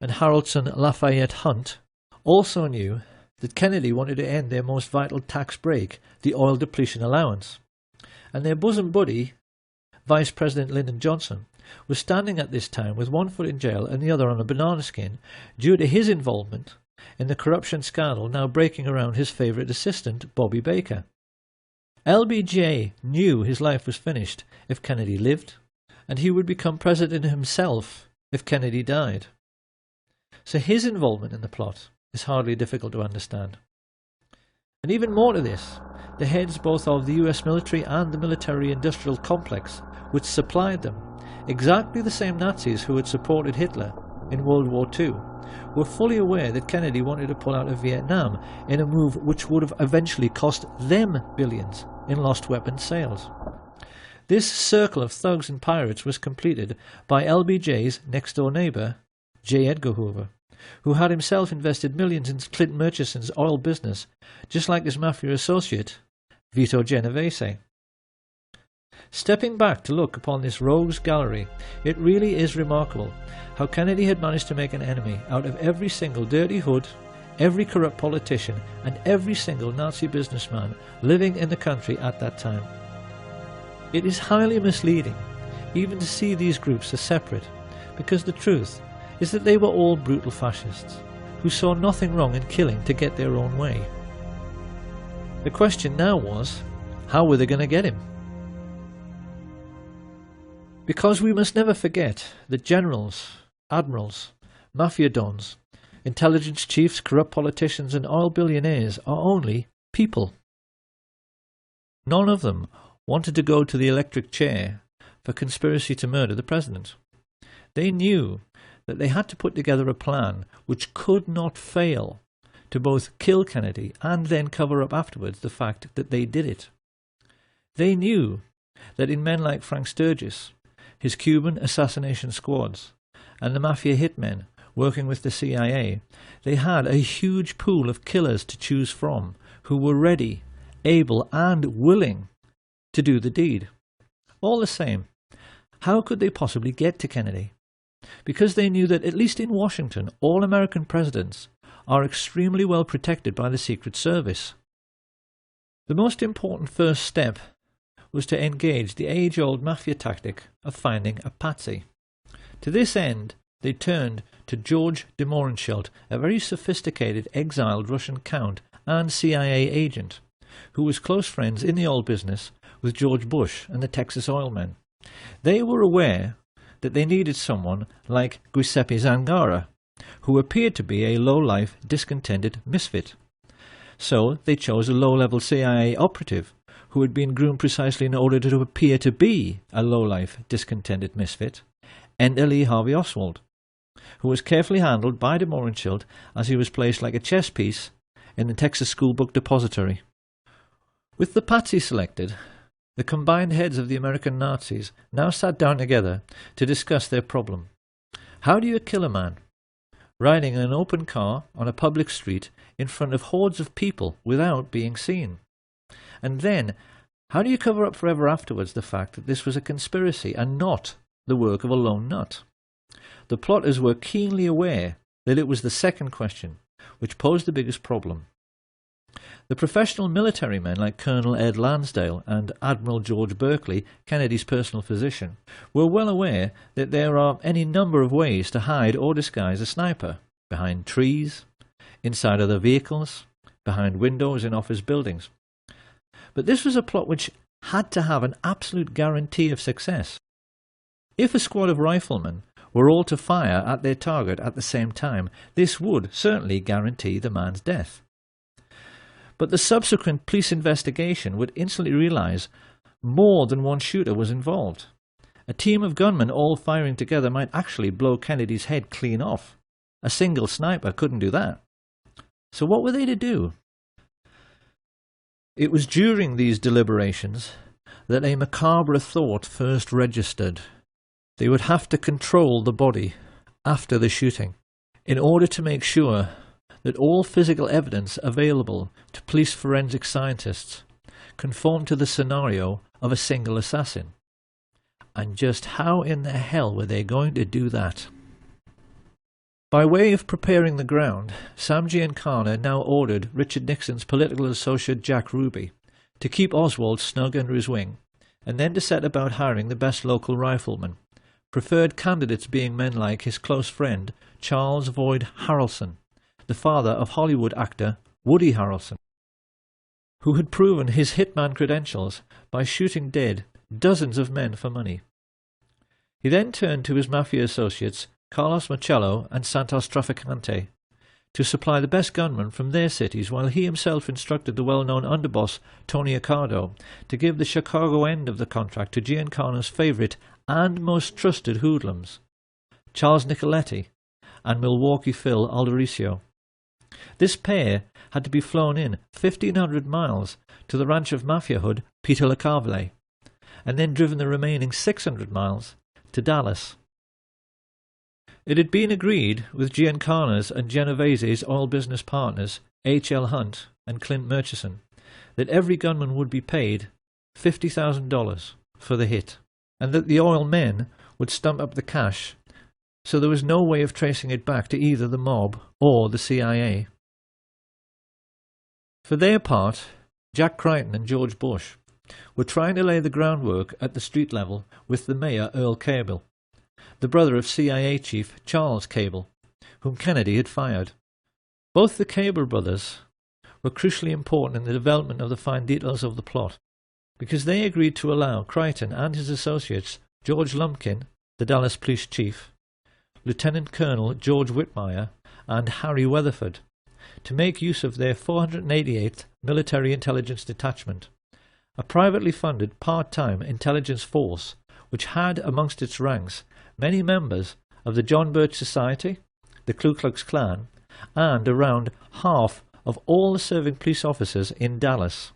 and Haroldson Lafayette Hunt, also knew that Kennedy wanted to end their most vital tax break, the oil depletion allowance, and their bosom buddy, Vice President Lyndon Johnson, was standing at this time with one foot in jail and the other on a banana skin due to his involvement in the corruption scandal now breaking around his favourite assistant, Bobby Baker. LBJ knew his life was finished if Kennedy lived, and he would become president himself if Kennedy died. So his involvement in the plot is hardly difficult to understand. And even more to this, the heads both of the US military and the military-industrial complex which supplied them, exactly the same Nazis who had supported Hitler in World War II, were fully aware that Kennedy wanted to pull out of Vietnam in a move which would have eventually cost them billions in lost weapons sales. This circle of thugs and pirates was completed by LBJ's next-door neighbour, J. Edgar Hoover, who had himself invested millions in Clinton Murchison's oil business, just like his mafia associate, Vito Genovese. Stepping back to look upon this rogues gallery, it really is remarkable how Kennedy had managed to make an enemy out of every single dirty hood, every corrupt politician, and every single Nazi businessman living in the country at that time. It is highly misleading even to see these groups as separate, because the truth is that they were all brutal fascists who saw nothing wrong in killing to get their own way. The question now was, how were they going to get him? Because we must never forget that generals, admirals, mafia dons, intelligence chiefs, corrupt politicians and oil billionaires are only people. None of them wanted to go to the electric chair for conspiracy to murder the president. They knew that they had to put together a plan which could not fail to both kill Kennedy and then cover up afterwards the fact that they did it. They knew that in men like Frank Sturgis, his Cuban assassination squads, and the mafia hitmen working with the CIA, they had a huge pool of killers to choose from who were ready, able and willing to do the deed. All the same, how could they possibly get to Kennedy? Because they knew that, at least in Washington, all American presidents are extremely well protected by the Secret Service. The most important first step was to engage the age-old mafia tactic of finding a patsy. To this end, they turned to George de Mohrenschildt, a very sophisticated exiled Russian count and CIA agent, who was close friends in the oil business with George Bush and the Texas oil men. They were aware that they needed someone like Giuseppe Zangara, who appeared to be a low-life, discontented misfit. So they chose a low-level CIA operative who had been groomed precisely in order to appear to be a low-life, discontented misfit, Enter Lee Harvey Oswald, who was carefully handled by de Mohrenschildt as he was placed like a chess piece in the Texas School Book Depository. With the patsy selected, the combined heads of the American Nazis now sat down together to discuss their problem. How do you kill a man? Riding in an open car on a public street in front of hordes of people without being seen. And then, how do you cover up forever afterwards the fact that this was a conspiracy and not the work of a lone nut? The plotters were keenly aware that it was the second question which posed the biggest problem. The professional military men like Colonel Ed Lansdale and Admiral George Berkeley, Kennedy's personal physician, were well aware that there are any number of ways to hide or disguise a sniper: behind trees, inside other vehicles, behind windows in office buildings. But this was a plot which had to have an absolute guarantee of success. If a squad of riflemen were all to fire at their target at the same time, this would certainly guarantee the man's death. But the subsequent police investigation would instantly realize more than one shooter was involved. A team of gunmen all firing together might actually blow Kennedy's head clean off. A single sniper couldn't do that. So what were they to do? It was during these deliberations that a macabre thought first registered. They would have to control the body after the shooting in order to make sure that all physical evidence available to police forensic scientists conformed to the scenario of a single assassin. And just how in the hell were they going to do that? By way of preparing the ground, Sam Giancana now ordered Richard Nixon's political associate Jack Ruby to keep Oswald snug under his wing, and then to set about hiring the best local riflemen, preferred candidates being men like his close friend Charles Boyd Harrelson, the father of Hollywood actor Woody Harrelson, who had proven his hitman credentials by shooting dead dozens of men for money. He then turned to his mafia associates Carlos Marcello and Santos Trafficante to supply the best gunmen from their cities, while he himself instructed the well-known underboss Tony Accardo to give the Chicago end of the contract to Giancana's favourite and most trusted hoodlums, Charles Nicoletti and Milwaukee Phil Aldericio. This pair had to be flown in 1,500 miles to the ranch of mafia hood Peter LaCavale, and then driven the remaining 600 miles to Dallas. It had been agreed with Giancana's and Genovese's oil business partners, H.L. Hunt and Clint Murchison, that every gunman would be paid $50,000 for the hit, and that the oil men would stump up the cash, so there was no way of tracing it back to either the mob or the CIA. For their part, Jack Crichton and George Bush were trying to lay the groundwork at the street level with the mayor Earl Cable, the brother of CIA chief Charles Cable, whom Kennedy had fired. Both the Cable brothers were crucially important in the development of the fine details of the plot, because they agreed to allow Crichton and his associates, George Lumpkin, the Dallas police chief, Lieutenant Colonel George Whitmire, and Harry Weatherford, to make use of their 488th Military Intelligence Detachment, a privately funded part-time intelligence force which had amongst its ranks many members of the John Birch Society, the Ku Klux Klan, and around half of all the serving police officers in Dallas.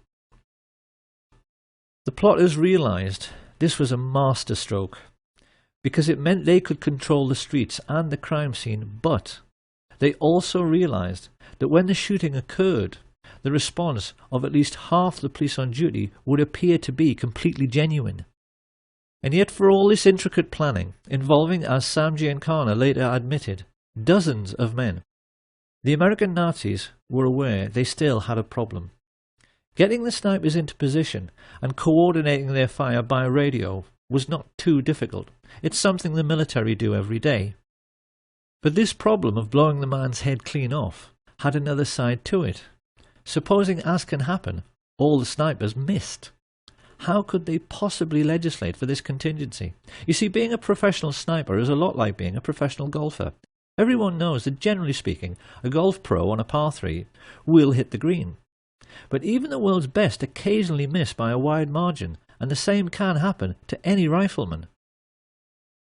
The plotters realized this was a masterstroke, because it meant they could control the streets and the crime scene, but they also realized that when the shooting occurred, the response of at least half the police on duty would appear to be completely genuine. And yet for all this intricate planning, involving, as Sam Giancana later admitted, dozens of men, the American Nazis were aware they still had a problem. Getting the snipers into position and coordinating their fire by radio was not too difficult. It's something the military do every day. But this problem of blowing the man's head clean off had another side to it. Supposing, as can happen, all the snipers missed. How could they possibly legislate for this contingency? You see, being a professional sniper is a lot like being a professional golfer. Everyone knows that, generally speaking, a golf pro on a par 3 will hit the green. But even the world's best occasionally miss by a wide margin, and the same can happen to any rifleman.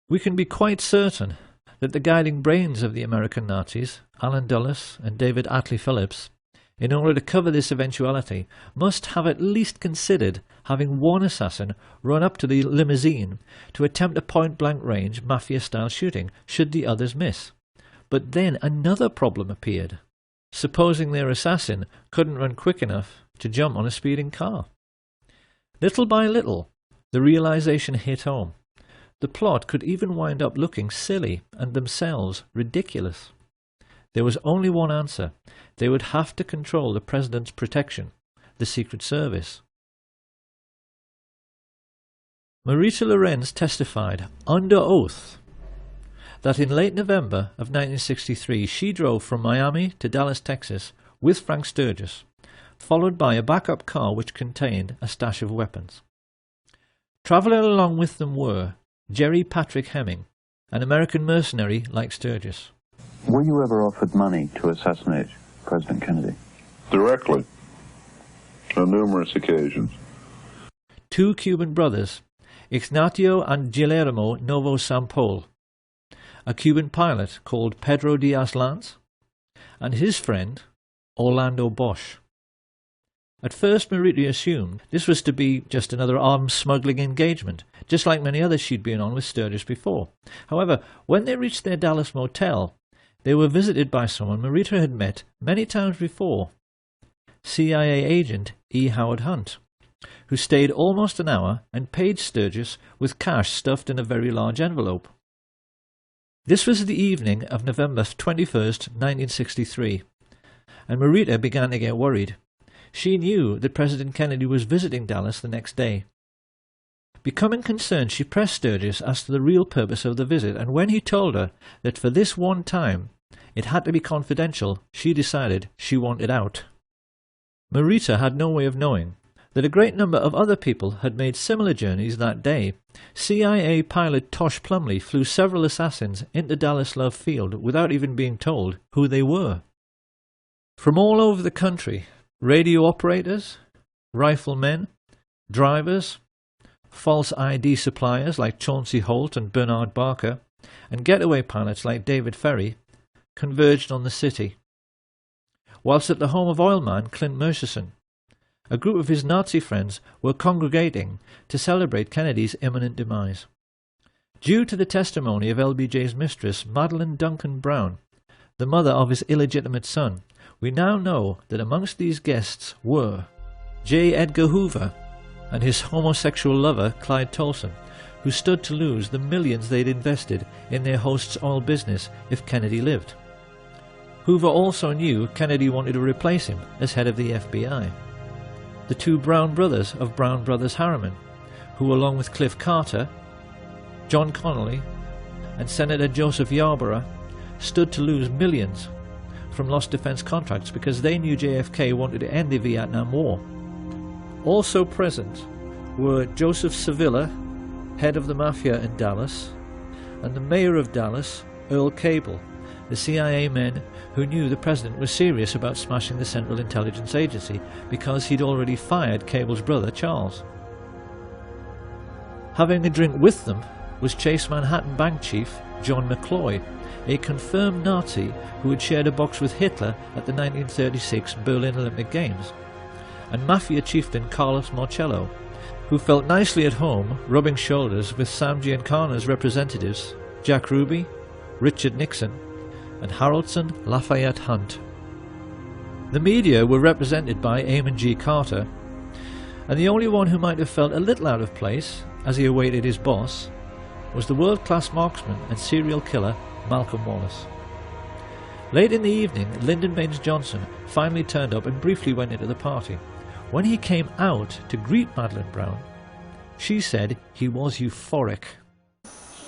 We can be quite certain that the guiding brains of the American Nazis, Allen Dulles and David Atlee Phillips, in order to cover this eventuality, must have at least considered having one assassin run up to the limousine to attempt a point-blank range mafia-style shooting should the others miss. But then another problem appeared. Supposing their assassin couldn't run quick enough to jump on a speeding car. Little by little, the realization hit home. The plot could even wind up looking silly and themselves ridiculous. There was only one answer. They would have to control the president's protection, the Secret Service. Marita Lorenz testified under oath that in late November of 1963 she drove from Miami to Dallas, Texas with Frank Sturgis, followed by a backup car which contained a stash of weapons. Travelling along with them were Jerry Patrick Hemming, an American mercenary like Sturgis. Were you ever offered money to assassinate President Kennedy? Directly. On numerous occasions. Two Cuban brothers, Ignacio and Guillermo Novo Sampol, a Cuban pilot called Pedro Diaz-Lance, and his friend Orlando Bosch. At first Marita assumed this was to be just another arms smuggling engagement, just like many others she'd been on with Sturgis before. However, when they reached their Dallas motel, they were visited by someone Marita had met many times before, CIA agent E. Howard Hunt, who stayed almost an hour and paid Sturgis with cash stuffed in a very large envelope. This was the evening of November 21st, 1963, and Marita began to get worried. She knew that President Kennedy was visiting Dallas the next day. Becoming concerned, she pressed Sturgis as to the real purpose of the visit, and when he told her that for this one time it had to be confidential, she decided she wanted out. Marita had no way of knowing that a great number of other people had made similar journeys that day. CIA pilot Tosh Plumley flew several assassins into Dallas Love Field without even being told who they were. From all over the country, radio operators, riflemen, drivers, false ID suppliers like Chauncey Holt and Bernard Barker, and getaway pilots like David Ferry converged on the city. Whilst at the home of oilman Clint Murchison, a group of his Nazi friends were congregating to celebrate Kennedy's imminent demise. Due to the testimony of LBJ's mistress, Madeleine Duncan Brown, the mother of his illegitimate son, we now know that amongst these guests were J. Edgar Hoover and his homosexual lover Clyde Tolson, who stood to lose the millions they'd invested in their host's oil business if Kennedy lived. Hoover also knew Kennedy wanted to replace him as head of the FBI. The two Brown brothers of Brown Brothers Harriman, who along with Cliff Carter, John Conolly and Senator Joseph Yarborough stood to lose millions from lost defense contracts because they knew JFK wanted to end the Vietnam War. Also present were Joseph Sevilla, head of the Mafia in Dallas, and the mayor of Dallas, Earl Cable, the CIA men who knew the president was serious about smashing the Central Intelligence Agency because he'd already fired Cable's brother, Charles. Having a drink with them was Chase Manhattan bank chief John McCloy, a confirmed Nazi who had shared a box with Hitler at the 1936 Berlin Olympic Games, and Mafia chieftain Carlos Marcello, who felt nicely at home rubbing shoulders with Sam Giancana's representatives Jack Ruby, Richard Nixon, and Haroldson Lafayette Hunt. The media were represented by Eamon G. Carter, and the only one who might have felt a little out of place as he awaited his boss was the world-class marksman and serial killer Malcolm Wallace. Late in the evening, Lyndon Baines Johnson finally turned up and briefly went into the party. When he came out to greet Madeleine Brown, she said he was euphoric.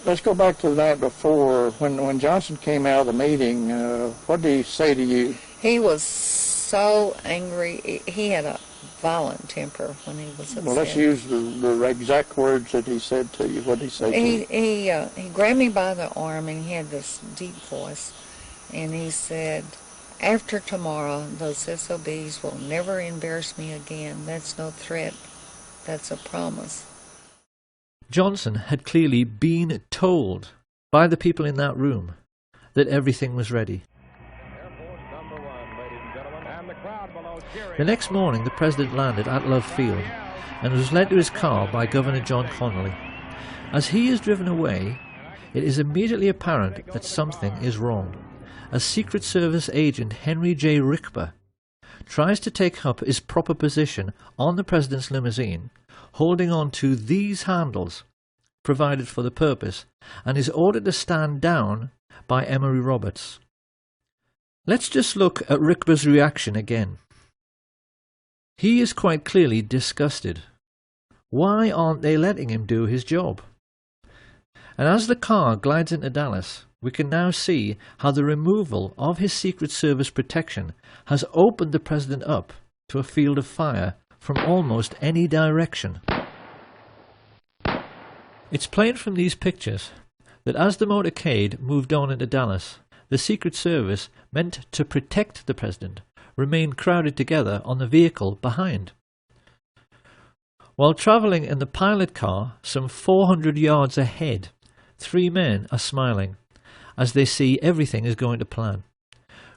Let's go back to the night before. When Johnson came out of the meeting, what did he say to you? He was so angry. He had a violent temper when he was upset. Well, let's use the exact words that he said to you. What did he say to you? He grabbed me by the arm, and he had this deep voice, and he said, "After tomorrow, those SOBs will never embarrass me again. That's no threat. That's a promise." Johnson had clearly been told by the people in that room that everything was ready. The next morning the President landed at Love Field and was led to his car by Governor John Conolly. As he is driven away, it is immediately apparent that something is wrong, as Secret Service agent Henry J. Rickber tries to take up his proper position on the President's limousine, holding on to these handles provided for the purpose, and is ordered to stand down by Emory Roberts. Let's just look at Rickber's reaction again. He is quite clearly disgusted. Why aren't they letting him do his job? And as the car glides into Dallas, we can now see how the removal of his Secret Service protection has opened the President up to a field of fire from almost any direction. It's plain from these pictures that as the motorcade moved on into Dallas, the Secret Service, meant to protect the President, remained crowded together on the vehicle behind. While travelling in the pilot car some 400 yards ahead, three men are smiling as they see everything is going to plan.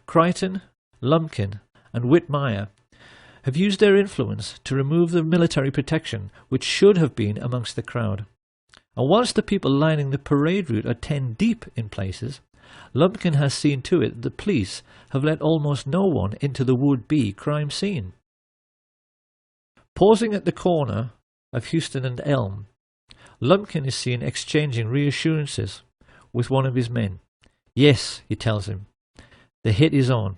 Crichton, Lumpkin and Whitmire have used their influence to remove the military protection which should have been amongst the crowd. And whilst the people lining the parade route are 10 deep in places, Lumpkin has seen to it that the police have let almost no one into the would-be crime scene. Pausing at the corner of Houston and Elm, Lumpkin is seen exchanging reassurances with one of his men. Yes, he tells him, the hit is on.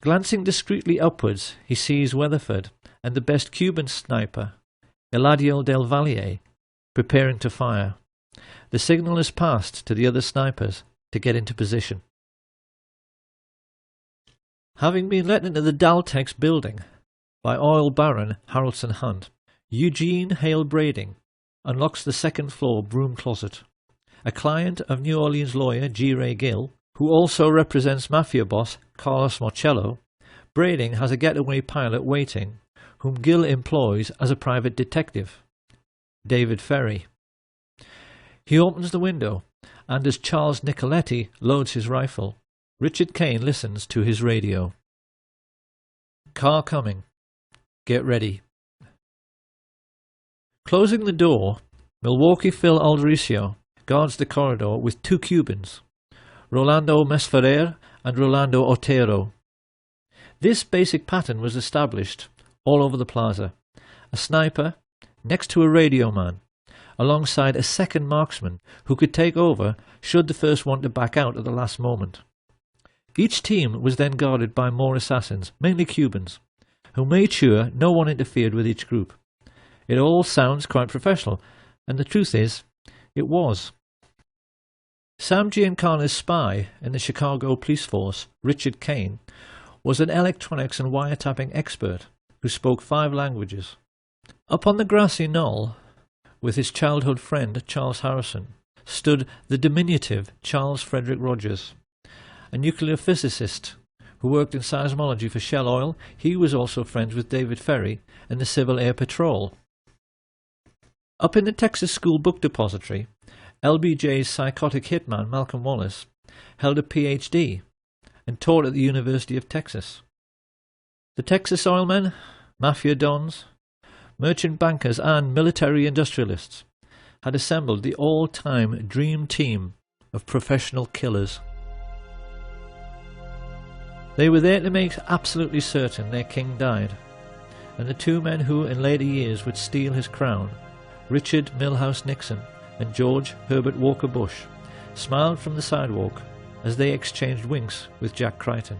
Glancing discreetly upwards, he sees Weatherford and the best Cuban sniper, Eladio del Valle, preparing to fire. The signal is passed to the other snipers to get into position. Having been let into the Daltex building by oil baron Haroldson Hunt, Eugene Hale Brading unlocks the second-floor broom closet. A client of New Orleans lawyer G. Ray Gill, who also represents Mafia boss Carlos Marcello, Brading has a getaway pilot waiting, whom Gill employs as a private detective, David Ferry. He opens the window, and as Charles Nicoletti loads his rifle, Richard Kane listens to his radio. Car coming. Get ready. Closing the door, Milwaukee Phil Aldericio guards the corridor with 2 Cubans, Rolando Mesferrer and Rolando Otero. This basic pattern was established all over the plaza. A sniper next to a radio man, alongside a second marksman who could take over should the first one to back out at the last moment. Each team was then guarded by more assassins, mainly Cubans, who made sure no one interfered with each group. It all sounds quite professional, and the truth is, it was. Sam Giancana's spy in the Chicago police force, Richard Kane, was an electronics and wiretapping expert who spoke 5 languages. Up on the grassy knoll, with his childhood friend Charles Harrison, stood the diminutive Charles Frederick Rogers, a nuclear physicist who worked in seismology for Shell Oil. He was also friends with David Ferry and the Civil Air Patrol. Up in the Texas School Book Depository, LBJ's psychotic hitman Malcolm Wallace held a PhD and taught at the University of Texas. The Texas oilmen, mafia dons, merchant bankers and military industrialists had assembled the all-time dream team of professional killers. They were there to make absolutely certain their king died, and the 2 men who in later years would steal his crown, Richard Milhouse Nixon and George Herbert Walker Bush, smiled from the sidewalk as they exchanged winks with Jack Crichton.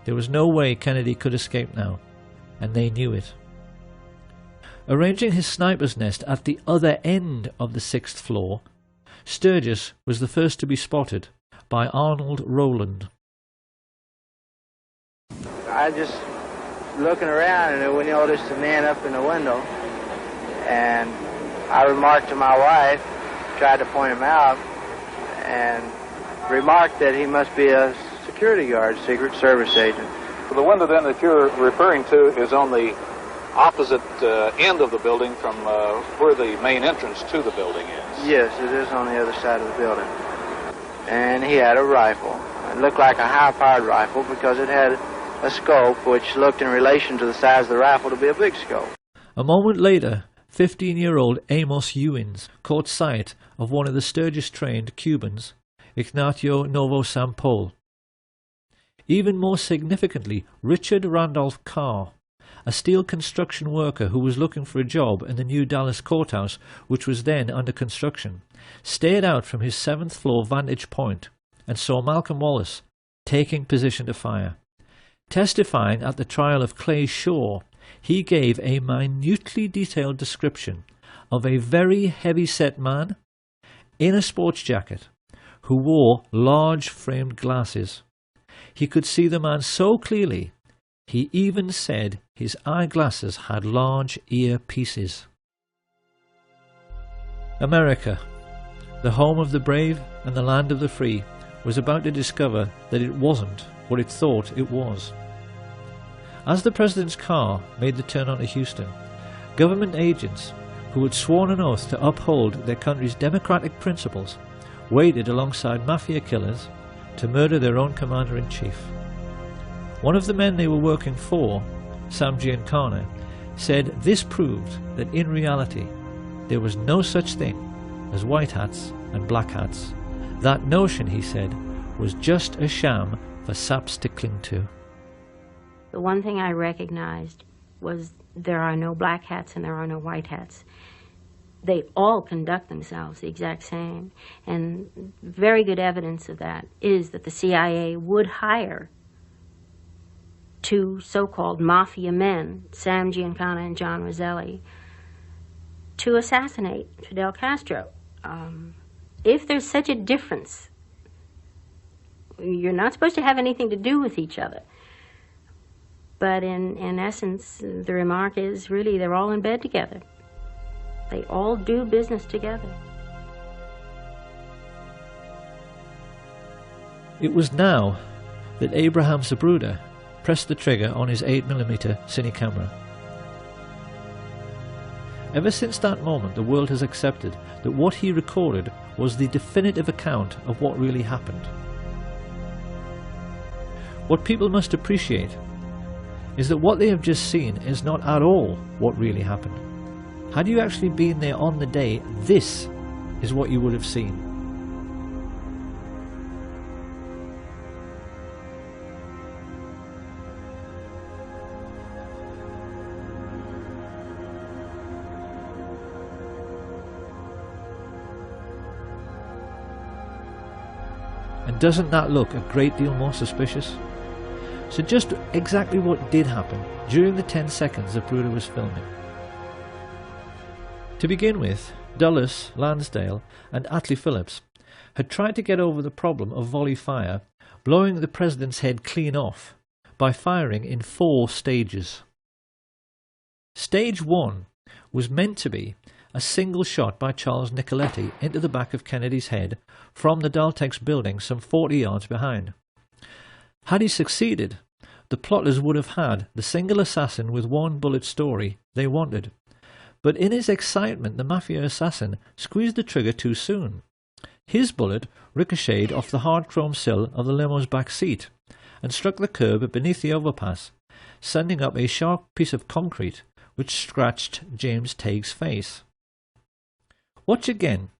There was no way Kennedy could escape now, and they knew it. Arranging his sniper's nest at the other end of the 6th floor, Sturgis was the first to be spotted by Arnold Rowland. I just looking around and we noticed a man up in the window, and I remarked to my wife, tried to point him out, and remarked that he must be a security guard, Secret Service agent. The window then that you're referring to is on the opposite end of the building from where the main entrance to the building is. Yes, it is on the other side of the building. And he had a rifle. It looked like a high-powered rifle because it had a scope which looked in relation to the size of the rifle to be a big scope. A moment later, 15-year-old Amos Ewins caught sight of one of the Sturgis-trained Cubans, Ignacio Novosampol. Even more significantly, Richard Randolph Carr, a steel construction worker who was looking for a job in the new Dallas courthouse, which was then under construction, stared out from his 7th-floor vantage point and saw Malcolm Wallace taking position to fire. Testifying at the trial of Clay Shaw, he gave a minutely detailed description of a very heavy-set man in a sports jacket who wore large framed glasses. He could see the man so clearly, he even said his eyeglasses had large earpieces. America, the home of the brave and the land of the free, was about to discover that it wasn't what it thought it was. As the president's car made the turn onto Houston, government agents who had sworn an oath to uphold their country's democratic principles waited alongside mafia killers to murder their own commander-in-chief. One of the men they were working for, Sam Giancana, said this proved that in reality there was no such thing as white hats and black hats. That notion, he said, was just a sham for saps to cling to. The one thing I recognized was there are no black hats and there are no white hats. They all conduct themselves the exact same. And very good evidence of that is that the CIA would hire 2 so-called mafia men, Sam Giancana and John Roselli, to assassinate Fidel Castro. If there's such a difference, you're not supposed to have anything to do with each other. But in essence, the remark is really they're all in bed together. They all do business together. It was now that Abraham Zapruder pressed the trigger on his 8mm cine camera. Ever since that moment, the world has accepted that what he recorded was the definitive account of what really happened. What people must appreciate is that what they have just seen is not at all what really happened. Had you actually been there on the day, this is what you would have seen. And doesn't that look a great deal more suspicious? So just exactly what did happen during the 10 seconds that Bruder was filming. To begin with, Dulles, Lansdale and Attlee Phillips had tried to get over the problem of volley fire, blowing the president's head clean off by firing in 4 stages. Stage 1 was meant to be a single shot by Charles Nicoletti into the back of Kennedy's head from the Daltex building some 40 yards behind. Had he succeeded, the plotters would have had the single assassin with 1 bullet story they wanted. But in his excitement, the Mafia assassin squeezed the trigger too soon. His bullet ricocheted off the hard chrome sill of the limo's back seat and struck the curb beneath the overpass, sending up a sharp piece of concrete which scratched James Tague's face. Watch again.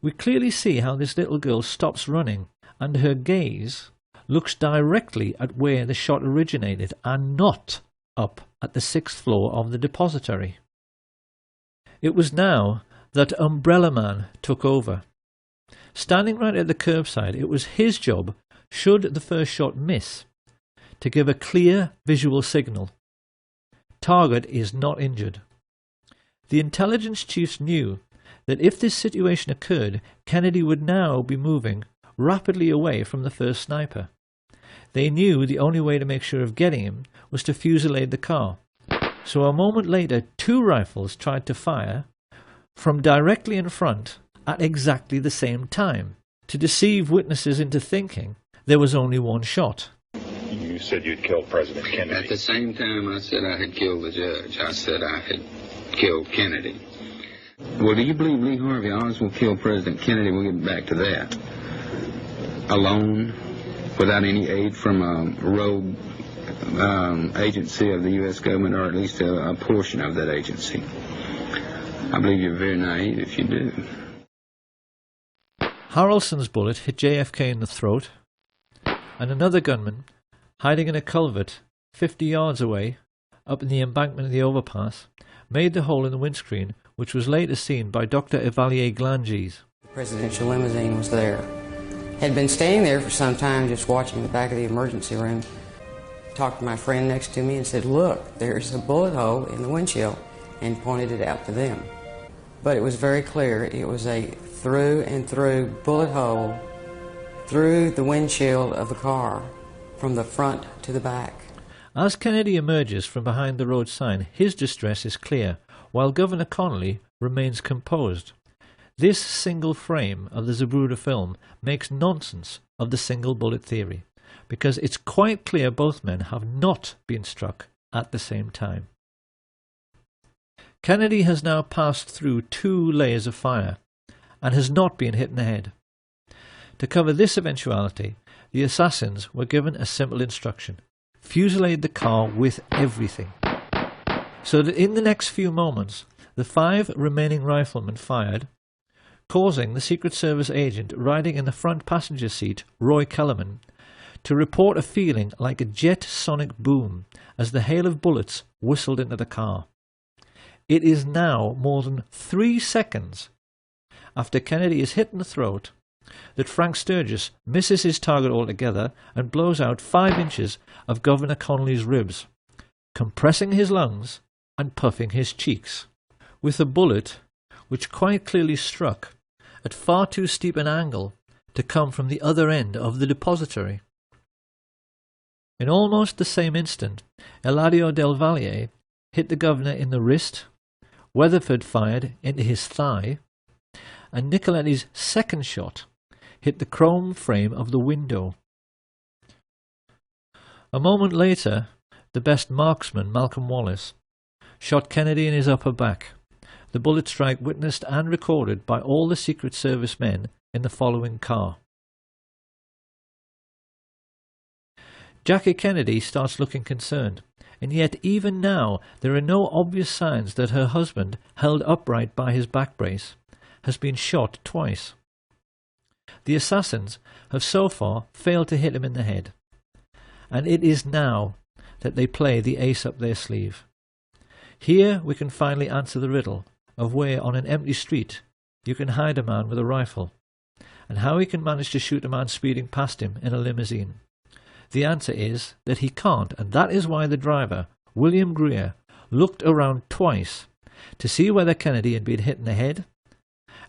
We clearly see how this little girl stops running and her gaze looks directly at where the shot originated and not up at the 6th floor of the depository. It was now that Umbrella Man took over. Standing right at the curbside, it was his job, should the first shot miss, to give a clear visual signal. Target is not injured. The intelligence chiefs knew that if this situation occurred, Kennedy would now be moving rapidly away from the first sniper. They knew the only way to make sure of getting him was to fusillade the car. So a moment later, 2 rifles tried to fire from directly in front at exactly the same time, to deceive witnesses into thinking there was only 1 shot. You said you'd killed President Kennedy. At the same time I said I had killed the judge, I said I had killed Kennedy. Well, do you believe Lee Harvey Oswald killed President Kennedy? We'll get back to that. Alone, without any aid from a rogue agency of the U.S. government, or at least a portion of that agency. I believe you're very naive if you do. Harrelson's bullet hit JFK in the throat, and another gunman, hiding in a culvert 50 yards away, up in the embankment of the overpass, made the hole in the windscreen, which was later seen by Dr. Evalier Glanges. The presidential limousine was there. Had been staying there for some time, just watching the back of the emergency room. Talked to my friend next to me and said, "Look, there's a bullet hole in the windshield," and pointed it out to them. But it was very clear. It was a through and through bullet hole through the windshield of the car, from the front to the back. As Kennedy emerges from behind the road sign, his distress is clear, while Governor Conolly remains composed. This single frame of the Zapruder film makes nonsense of the single bullet theory, because it's quite clear both men have not been struck at the same time. Kennedy has now passed through 2 layers of fire and has not been hit in the head. To cover this eventuality, the assassins were given a simple instruction: fusillade the car with everything. So that in the next few moments, the 5 remaining riflemen fired, causing the Secret Service agent riding in the front passenger seat, Roy Kellerman, to report a feeling like a jet sonic boom as the hail of bullets whistled into the car. It is now more than 3 seconds after Kennedy is hit in the throat that Frank Sturgis misses his target altogether and blows out 5 inches of Governor Conolly's ribs, compressing his lungs and puffing his cheeks, with a bullet which quite clearly struck at far too steep an angle to come from the other end of the depository. In almost the same instant, Eladio Del Valle hit the governor in the wrist, Weatherford fired into his thigh, and Nicoletti's second shot hit the chrome frame of the window. A moment later, the best marksman, Malcolm Wallace, shot Kennedy in his upper back, the bullet strike witnessed and recorded by all the Secret Service men in the following car. Jackie Kennedy starts looking concerned, and yet even now there are no obvious signs that her husband, held upright by his back brace, has been shot twice. The assassins have so far failed to hit him in the head, and it is now that they play the ace up their sleeve. Here we can finally answer the riddle of where on an empty street you can hide a man with a rifle, and how he can manage to shoot a man speeding past him in a limousine. The answer is that he can't, and that is why the driver, William Greer, looked around twice to see whether Kennedy had been hit in the head,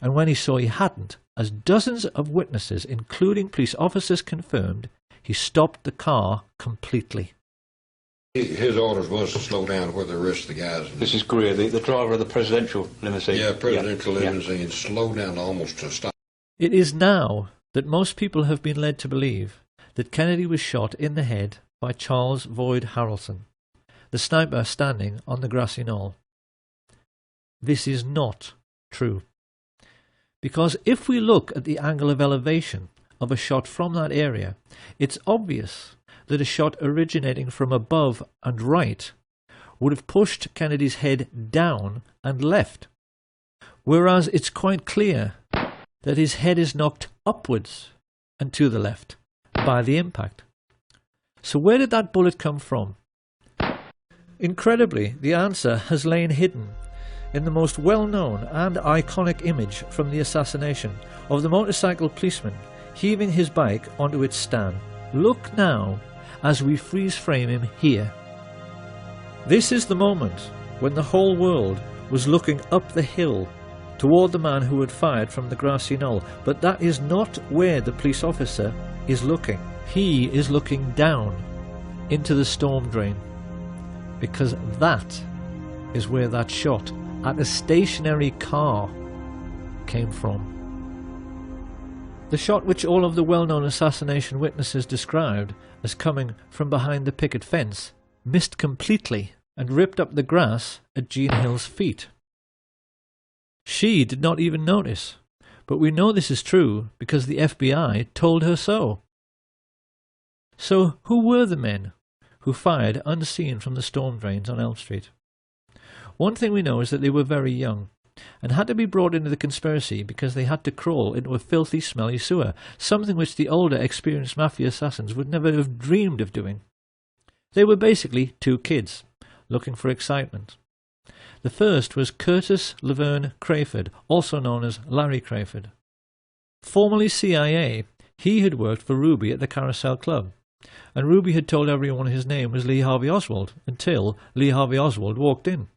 and when he saw he hadn't, as dozens of witnesses, including police officers, confirmed, he stopped the car completely. His orders was to slow down where the rest of the guys... This is Greer, the driver of the presidential limousine. Yeah, presidential limousine, slow down almost to stop. It is now that most people have been led to believe that Kennedy was shot in the head by Charles Boyd Harrelson, the sniper standing on the grassy knoll. This is not true. Because if we look at the angle of elevation of a shot from that area, it's obvious that a shot originating from above and right would have pushed Kennedy's head down and left, whereas it's quite clear that his head is knocked upwards and to the left by the impact. So where did that bullet come from? Incredibly, the answer has lain hidden in the most well-known and iconic image from the assassination of the motorcycle policeman heaving his bike onto its stand. Look now as we freeze frame him here. This is the moment when the whole world was looking up the hill toward the man who had fired from the grassy knoll, but that is not where the police officer is looking. He is looking down into the storm drain, because that is where that shot at a stationary car came from. The shot which all of the well-known assassination witnesses described as coming from behind the picket fence missed completely and ripped up the grass at Jean Hill's feet. She did not even notice, but we know this is true because the FBI told her so. So who were the men who fired unseen from the storm drains on Elm Street? One thing we know is that they were very young and had to be brought into the conspiracy because they had to crawl into a filthy, smelly sewer, something which the older, experienced mafia assassins would never have dreamed of doing. They were basically two kids, looking for excitement. The first was Curtis Laverne Crayford, also known as Larry Crayford. Formerly CIA, he had worked for Ruby at the Carousel Club, and Ruby had told everyone his name was Lee Harvey Oswald until Lee Harvey Oswald walked in.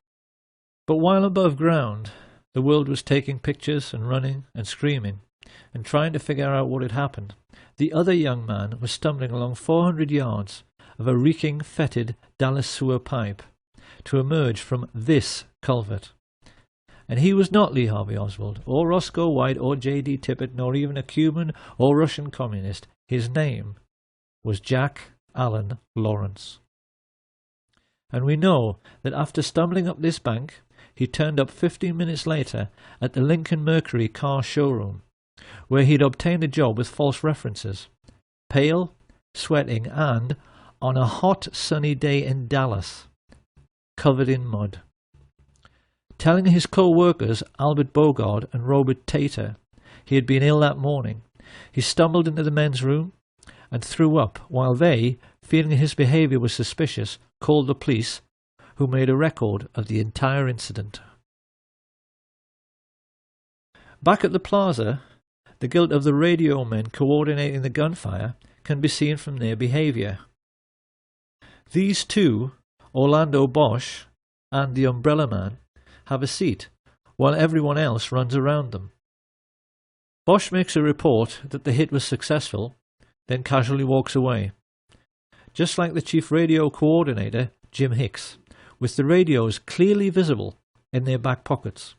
But while above ground, the world was taking pictures and running and screaming and trying to figure out what had happened, the other young man was stumbling along 400 yards of a reeking, fetid Dallas sewer pipe to emerge from this culvert. And he was not Lee Harvey Oswald, or Roscoe White, or J.D. Tippit, nor even a Cuban or Russian communist. His name was Jack Allen Lawrence. And we know that after stumbling up this bank, he turned up 15 minutes later at the Lincoln Mercury car showroom, where he'd obtained a job with false references, pale, sweating, and, on a hot sunny day in Dallas, covered in mud. Telling his co-workers, Albert Bogard and Robert Tater, he had been ill that morning, he stumbled into the men's room and threw up, while they, feeling his behaviour was suspicious, called the police, who made a record of the entire incident. Back at the plaza, the guilt of the radio men coordinating the gunfire can be seen from their behaviour. These two, Orlando Bosch and the Umbrella Man, have a seat, while everyone else runs around them. Bosch makes a report that the hit was successful, then casually walks away, just like the chief radio coordinator, Jim Hicks, with the radios clearly visible in their back pockets.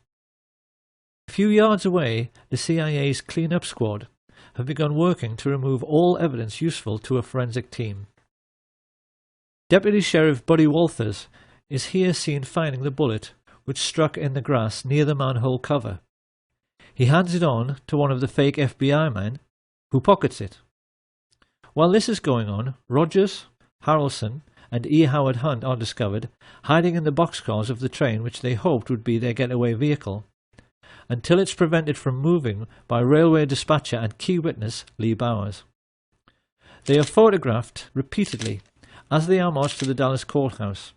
A few yards away, the CIA's clean-up squad have begun working to remove all evidence useful to a forensic team. Deputy Sheriff Buddy Walters is here seen finding the bullet which struck in the grass near the manhole cover. He hands it on to one of the fake FBI men, who pockets it. While this is going on, Rogers, Harrelson, and E. Howard Hunt are discovered hiding in the boxcars of the train which they hoped would be their getaway vehicle, until it's prevented from moving by railway dispatcher and key witness Lee Bowers. They are photographed repeatedly as they are marched to the Dallas courthouse,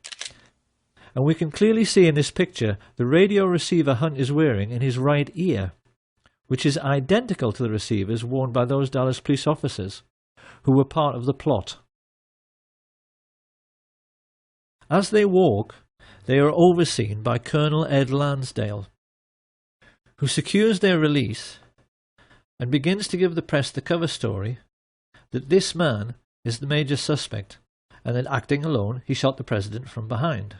and we can clearly see in this picture the radio receiver Hunt is wearing in his right ear, which is identical to the receivers worn by those Dallas police officers who were part of the plot. As they walk, they are overseen by Colonel Ed Lansdale, who secures their release and begins to give the press the cover story that this man is the major suspect and that acting alone he shot the president from behind.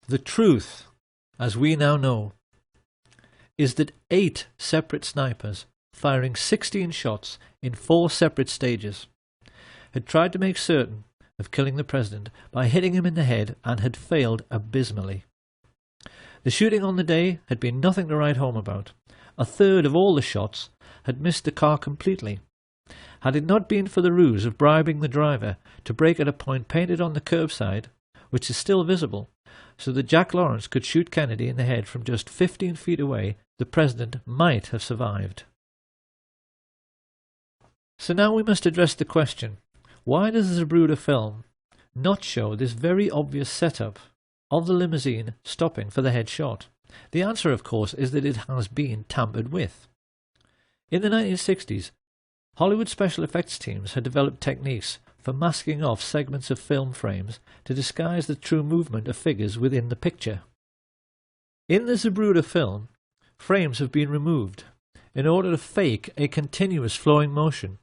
The truth, as we now know, is that 8 separate snipers, firing 16 shots in 4 separate stages, had tried to make certain of killing the president by hitting him in the head and had failed abysmally. The shooting on the day had been nothing to write home about. A third of all the shots had missed the car completely. Had it not been for the ruse of bribing the driver to brake at a point painted on the curbside, which is still visible, so that Jack Lawrence could shoot Kennedy in the head from just 15 feet away, the president might have survived. So now we must address the question, why does the Zapruder film not show this very obvious setup of the limousine stopping for the headshot? The answer, of course, is that it has been tampered with. In the 1960s, Hollywood special effects teams had developed techniques for masking off segments of film frames to disguise the true movement of figures within the picture. In the Zapruder film, frames have been removed in order to fake a continuous flowing motion,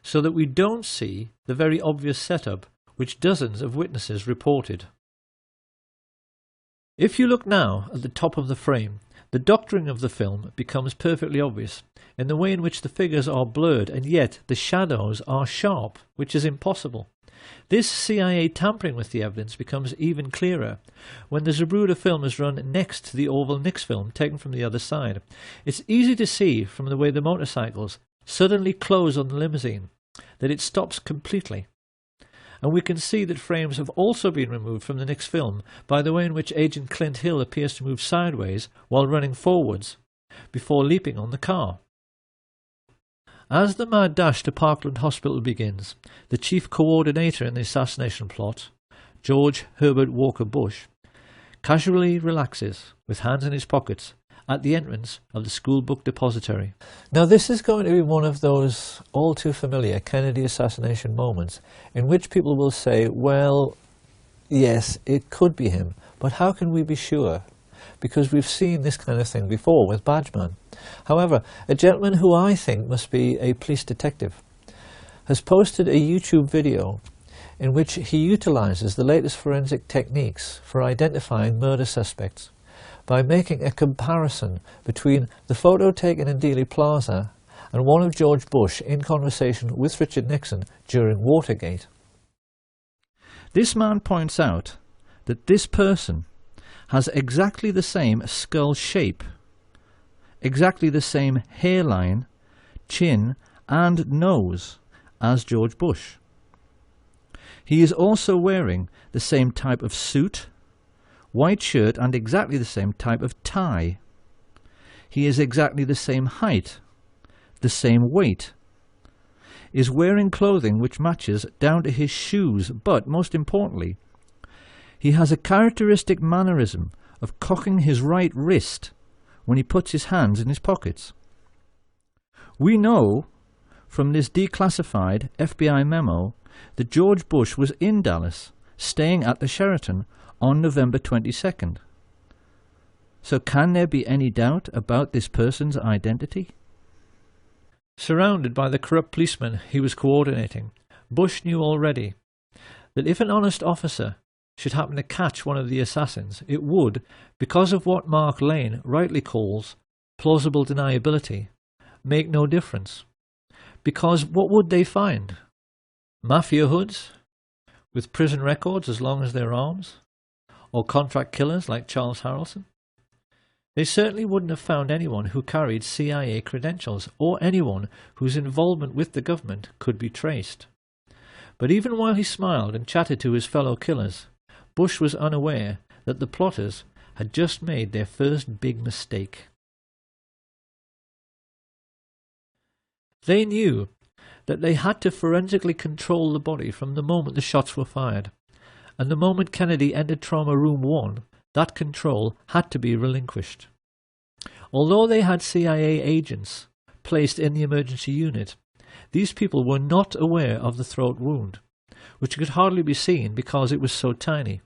so that we don't see the very obvious setup which dozens of witnesses reported. If you look now at the top of the frame, the doctoring of the film becomes perfectly obvious in the way in which the figures are blurred and yet the shadows are sharp, which is impossible. This CIA tampering with the evidence becomes even clearer when the Zapruder film is run next to the Orville Nix film taken from the other side. It's easy to see from the way the motorcycles suddenly close on the limousine that it stops completely. And we can see that frames have also been removed from the Nix film by the way in which Agent Clint Hill appears to move sideways while running forwards before leaping on the car. As the mad dash to Parkland Hospital begins, the chief coordinator in the assassination plot, George Herbert Walker Bush, casually relaxes with hands in his pockets at the entrance of the school book depository. Now this is going to be one of those all too familiar Kennedy assassination moments in which people will say, well, yes, it could be him, but how can we be sure? Because we've seen this kind of thing before with Badgeman. However, a gentleman who I think must be a police detective has posted a YouTube video in which he utilizes the latest forensic techniques for identifying murder suspects by making a comparison between the photo taken in Dealey Plaza and one of George Bush in conversation with Richard Nixon during Watergate. This man points out that this person has exactly the same skull shape, exactly the same hairline, chin and nose as George Bush. He is also wearing the same type of suit, white shirt and exactly the same type of tie. He is exactly the same height, the same weight, is wearing clothing which matches down to his shoes, but most importantly, he has a characteristic mannerism of cocking his right wrist when he puts his hands in his pockets. We know from this declassified FBI memo that George Bush was in Dallas, staying at the Sheraton on November 22nd. So can there be any doubt about this person's identity? Surrounded by the corrupt policemen he was coordinating, Bush knew already that if an honest officer should happen to catch one of the assassins, it would, because of what Mark Lane rightly calls plausible deniability, make no difference. Because what would they find? Mafia hoods with prison records as long as their arms? Or contract killers like Charles Harrelson? They certainly wouldn't have found anyone who carried CIA credentials or anyone whose involvement with the government could be traced. But even while he smiled and chatted to his fellow killers, Bush was unaware that the plotters had just made their first big mistake. They knew that they had to forensically control the body from the moment the shots were fired, and the moment Kennedy entered Trauma Room 1, that control had to be relinquished. Although they had CIA agents placed in the emergency unit, these people were not aware of the throat wound, which could hardly be seen because it was so tiny.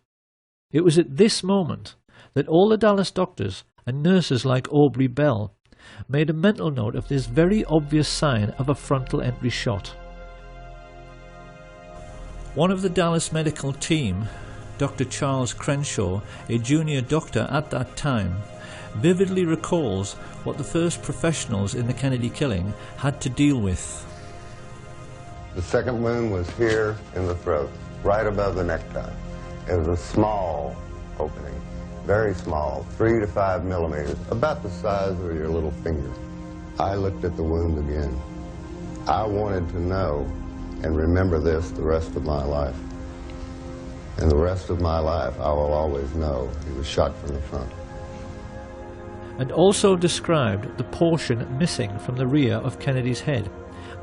It was at this moment that all the Dallas doctors and nurses like Aubrey Bell made a mental note of this very obvious sign of a frontal entry shot. One of the Dallas medical team, Dr. Charles Crenshaw, a junior doctor at that time, vividly recalls what the first professionals in the Kennedy killing had to deal with. The second wound was here in the throat, right above the necktie. It was a small opening, very small, 3 to 5 millimeters, about the size of your little finger. I looked at the wound again. I wanted to know and remember this the rest of my life. And the rest of my life, I will always know he was shot from the front. And also described the portion missing from the rear of Kennedy's head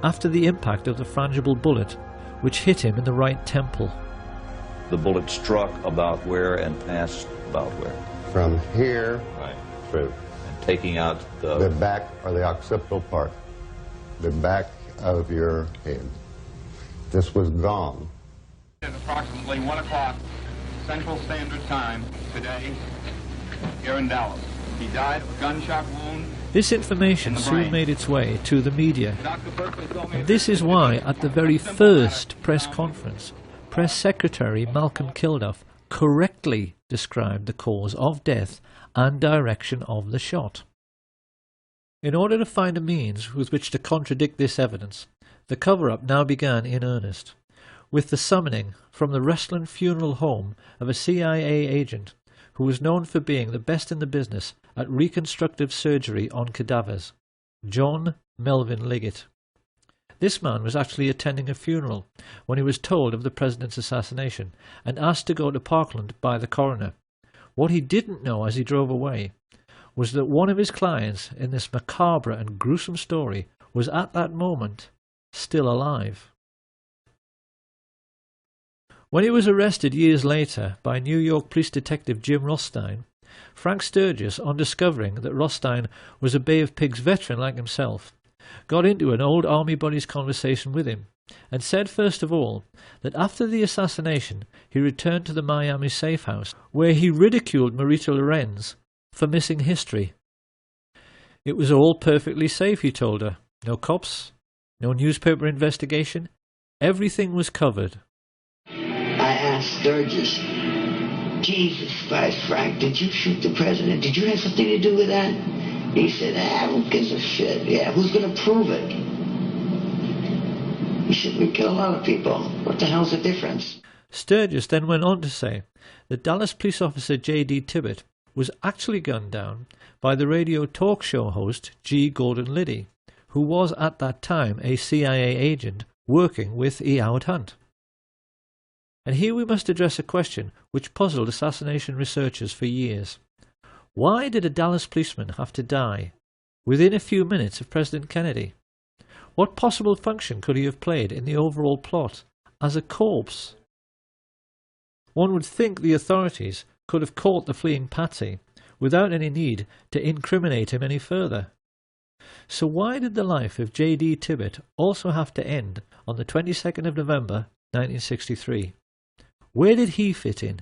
after the impact of the frangible bullet, which hit him in the right temple. The bullet struck about where and passed about where? From here right through. And taking out the back or the occipital part, the back of your head. This was gone. At approximately 1 o'clock Central Standard Time today here in Dallas. He died of a gunshot wound. This information soon made its way to the media. And this is why, at the very first press conference, Press Secretary Malcolm Kilduff correctly described the cause of death and direction of the shot. In order to find a means with which to contradict this evidence, the cover-up now began in earnest, with the summoning from the Restland Funeral Home of a CIA agent who was known for being the best in the business at reconstructive surgery on cadavers, John Melvin Liggett. This man was actually attending a funeral when he was told of the president's assassination and asked to go to Parkland by the coroner. What he didn't know as he drove away was that one of his clients in this macabre and gruesome story was at that moment still alive. When he was arrested years later by New York police detective Jim Rothstein, Frank Sturgis, on discovering that Rothstein was a Bay of Pigs veteran like himself, got into an old army buddy's conversation with him and said first of all that after the assassination he returned to the Miami safe house where he ridiculed Marita Lorenz for missing history. It was all perfectly safe, he told her. No cops, no newspaper investigation, everything was covered. I asked Sturgis, Jesus Christ, Frank, did you shoot the president? Did you have something to do with that? He said, who gives a shit? Yeah, who's going to prove it? He said, we kill a lot of people. What the hell's the difference? Sturgis then went on to say that Dallas police officer J.D. Tibbett was actually gunned down by the radio talk show host G. Gordon Liddy, who was at that time a CIA agent working with E. Howard Hunt. And here we must address a question which puzzled assassination researchers for years. Why did a Dallas policeman have to die within a few minutes of President Kennedy? What possible function could he have played in the overall plot as a corpse? One would think the authorities could have caught the fleeing patsy without any need to incriminate him any further. So why did the life of J.D. Tibbett also have to end on the 22nd of November 1963? Where did he fit in?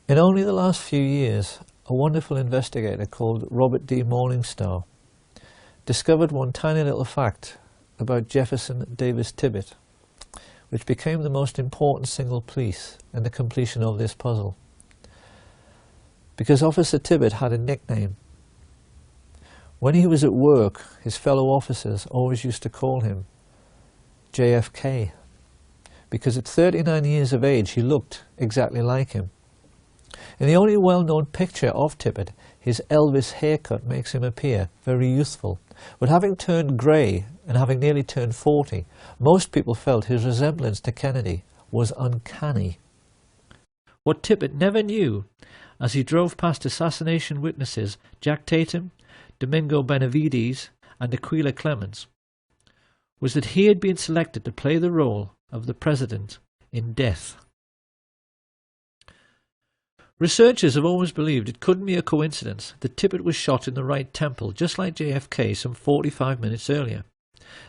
In only the last few years, a wonderful investigator called Robert D. Morningstar discovered one tiny little fact about Jefferson Davis Tibbett, which became the most important single piece in the completion of this puzzle. Because Officer Tibbett had a nickname. When he was at work, his fellow officers always used to call him JFK, because at 39 years of age he looked exactly like him. In the only well-known picture of Tippit, his Elvis haircut makes him appear very youthful, but having turned grey and having nearly turned 40, most people felt his resemblance to Kennedy was uncanny. What Tippit never knew, as he drove past assassination witnesses Jack Tatum, Domingo Benavides and Aquila Clemens, was that he had been selected to play the role of the president in death. Researchers have always believed it couldn't be a coincidence that Tippit was shot in the right temple, just like JFK some 45 minutes earlier.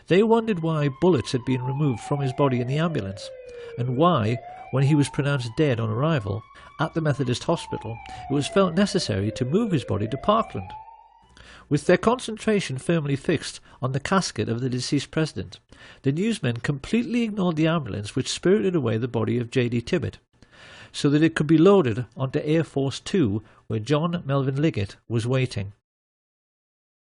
They wondered why bullets had been removed from his body in the ambulance, and why, when he was pronounced dead on arrival at the Methodist Hospital, it was felt necessary to move his body to Parkland. With their concentration firmly fixed on the casket of the deceased president, the newsmen completely ignored the ambulance which spirited away the body of J.D. Tippit, so that it could be loaded onto Air Force 2 where John Melvin Liggett was waiting.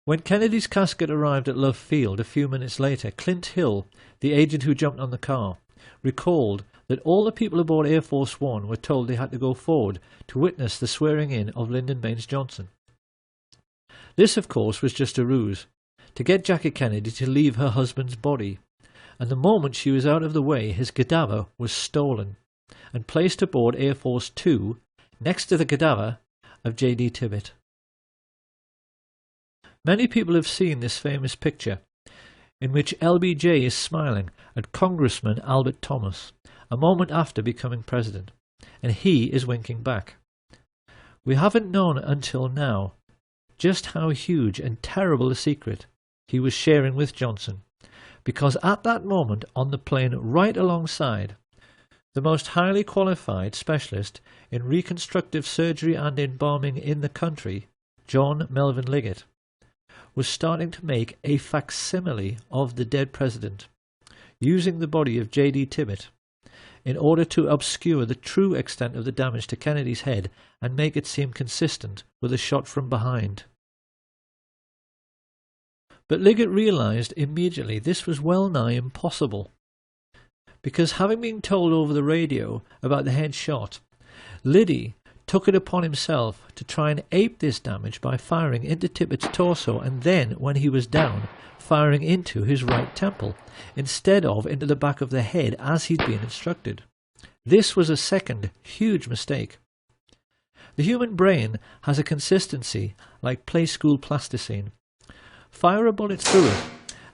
When Kennedy's casket arrived at Love Field a few minutes later, Clint Hill, the agent who jumped on the car, recalled that all the people aboard Air Force 1 were told they had to go forward to witness the swearing-in of Lyndon Baines Johnson. This, of course, was just a ruse, to get Jackie Kennedy to leave her husband's body, and the moment she was out of the way, his cadaver was stolen and placed aboard Air Force 2 next to the cadaver of J.D. Tippit. Many people have seen this famous picture in which LBJ is smiling at Congressman Albert Thomas a moment after becoming president, and he is winking back. We haven't known until now just how huge and terrible a secret he was sharing with Johnson, because at that moment on the plane right alongside, the most highly qualified specialist in reconstructive surgery and embalming in the country, John Melvin Liggett, was starting to make a facsimile of the dead president, using the body of J.D. Tippit in order to obscure the true extent of the damage to Kennedy's head and make it seem consistent with a shot from behind. But Liggett realized immediately this was well nigh impossible, because having been told over the radio about the head shot, Liddy took it upon himself to try and ape this damage by firing into Tippit's torso and then, when he was down, firing into his right temple, instead of into the back of the head as he'd been instructed. This was a second huge mistake. The human brain has a consistency like play school plasticine. Fire a bullet through it,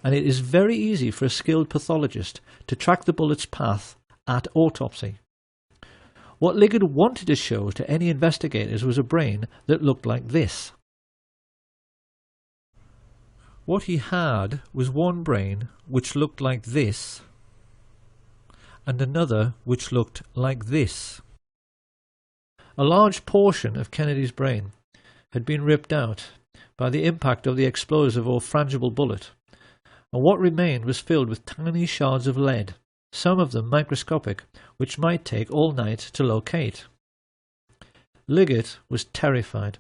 and it is very easy for a skilled pathologist to track the bullet's path at autopsy. What Liggett wanted to show to any investigators was a brain that looked like this. What he had was one brain which looked like this, and another which looked like this. A large portion of Kennedy's brain had been ripped out by the impact of the explosive or frangible bullet, and what remained was filled with tiny shards of lead, some of them microscopic, which might take all night to locate. Liggett was terrified.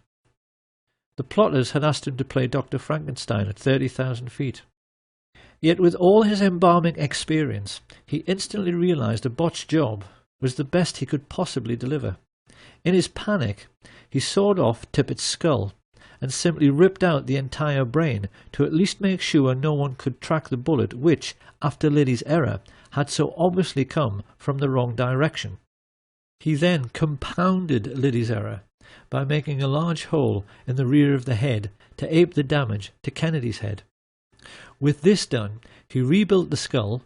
The plotters had asked him to play Dr. Frankenstein at 30,000 feet. Yet with all his embalming experience, he instantly realized a botched job was the best he could possibly deliver. In his panic, he sawed off Tippit's skull and simply ripped out the entire brain to at least make sure no one could track the bullet which, after Liddy's error, had so obviously come from the wrong direction. He then compounded Liddy's error by making a large hole in the rear of the head to ape the damage to Kennedy's head. With this done, he rebuilt the skull,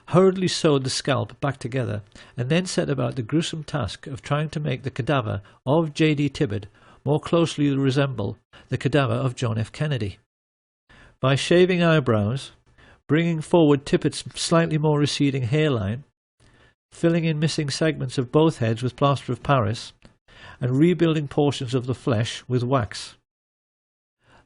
hurriedly sewed the scalp back together, and then set about the gruesome task of trying to make the cadaver of J.D. Tippit more closely resemble the cadaver of John F. Kennedy. By shaving eyebrows, bringing forward Tippit's slightly more receding hairline, filling in missing segments of both heads with plaster of Paris, and rebuilding portions of the flesh with wax.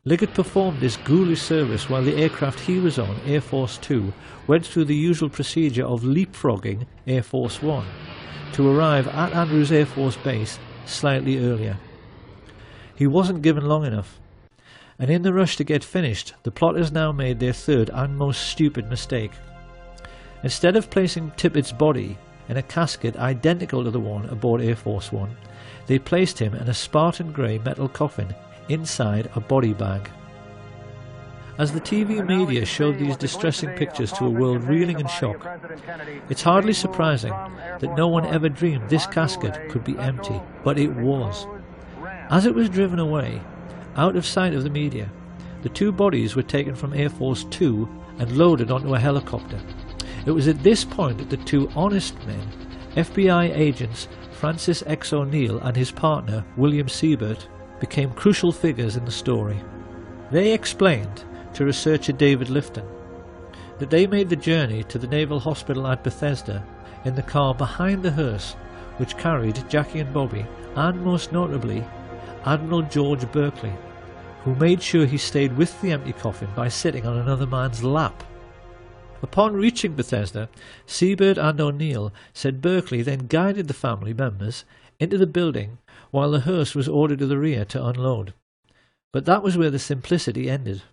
Liggett performed this ghoulish service while the aircraft he was on, Air Force 2, went through the usual procedure of leapfrogging Air Force 1 to arrive at Andrews Air Force Base slightly earlier. He wasn't given long enough, and in the rush to get finished, the plotters now made their third and most stupid mistake. Instead of placing Tippit's body in a casket identical to the one aboard Air Force 1, they placed him in a Spartan grey metal coffin inside a body bag. As the TV media showed these distressing pictures to a world reeling in shock, it's hardly surprising that no one ever dreamed this casket could be empty, but it was. As it was driven away, out of sight of the media, the two bodies were taken from Air Force 2 and loaded onto a helicopter. It was at this point that the two honest men, FBI agents Francis X. O'Neill and his partner William Siebert, became crucial figures in the story. They explained to researcher David Lifton that they made the journey to the Naval Hospital at Bethesda in the car behind the hearse which carried Jackie and Bobby, and most notably Admiral George Berkeley, who made sure he stayed with the empty coffin by sitting on another man's lap. Upon reaching Bethesda, Siebert and O'Neill said Berkeley then guided the family members into the building while the hearse was ordered to the rear to unload. But that was where the simplicity ended.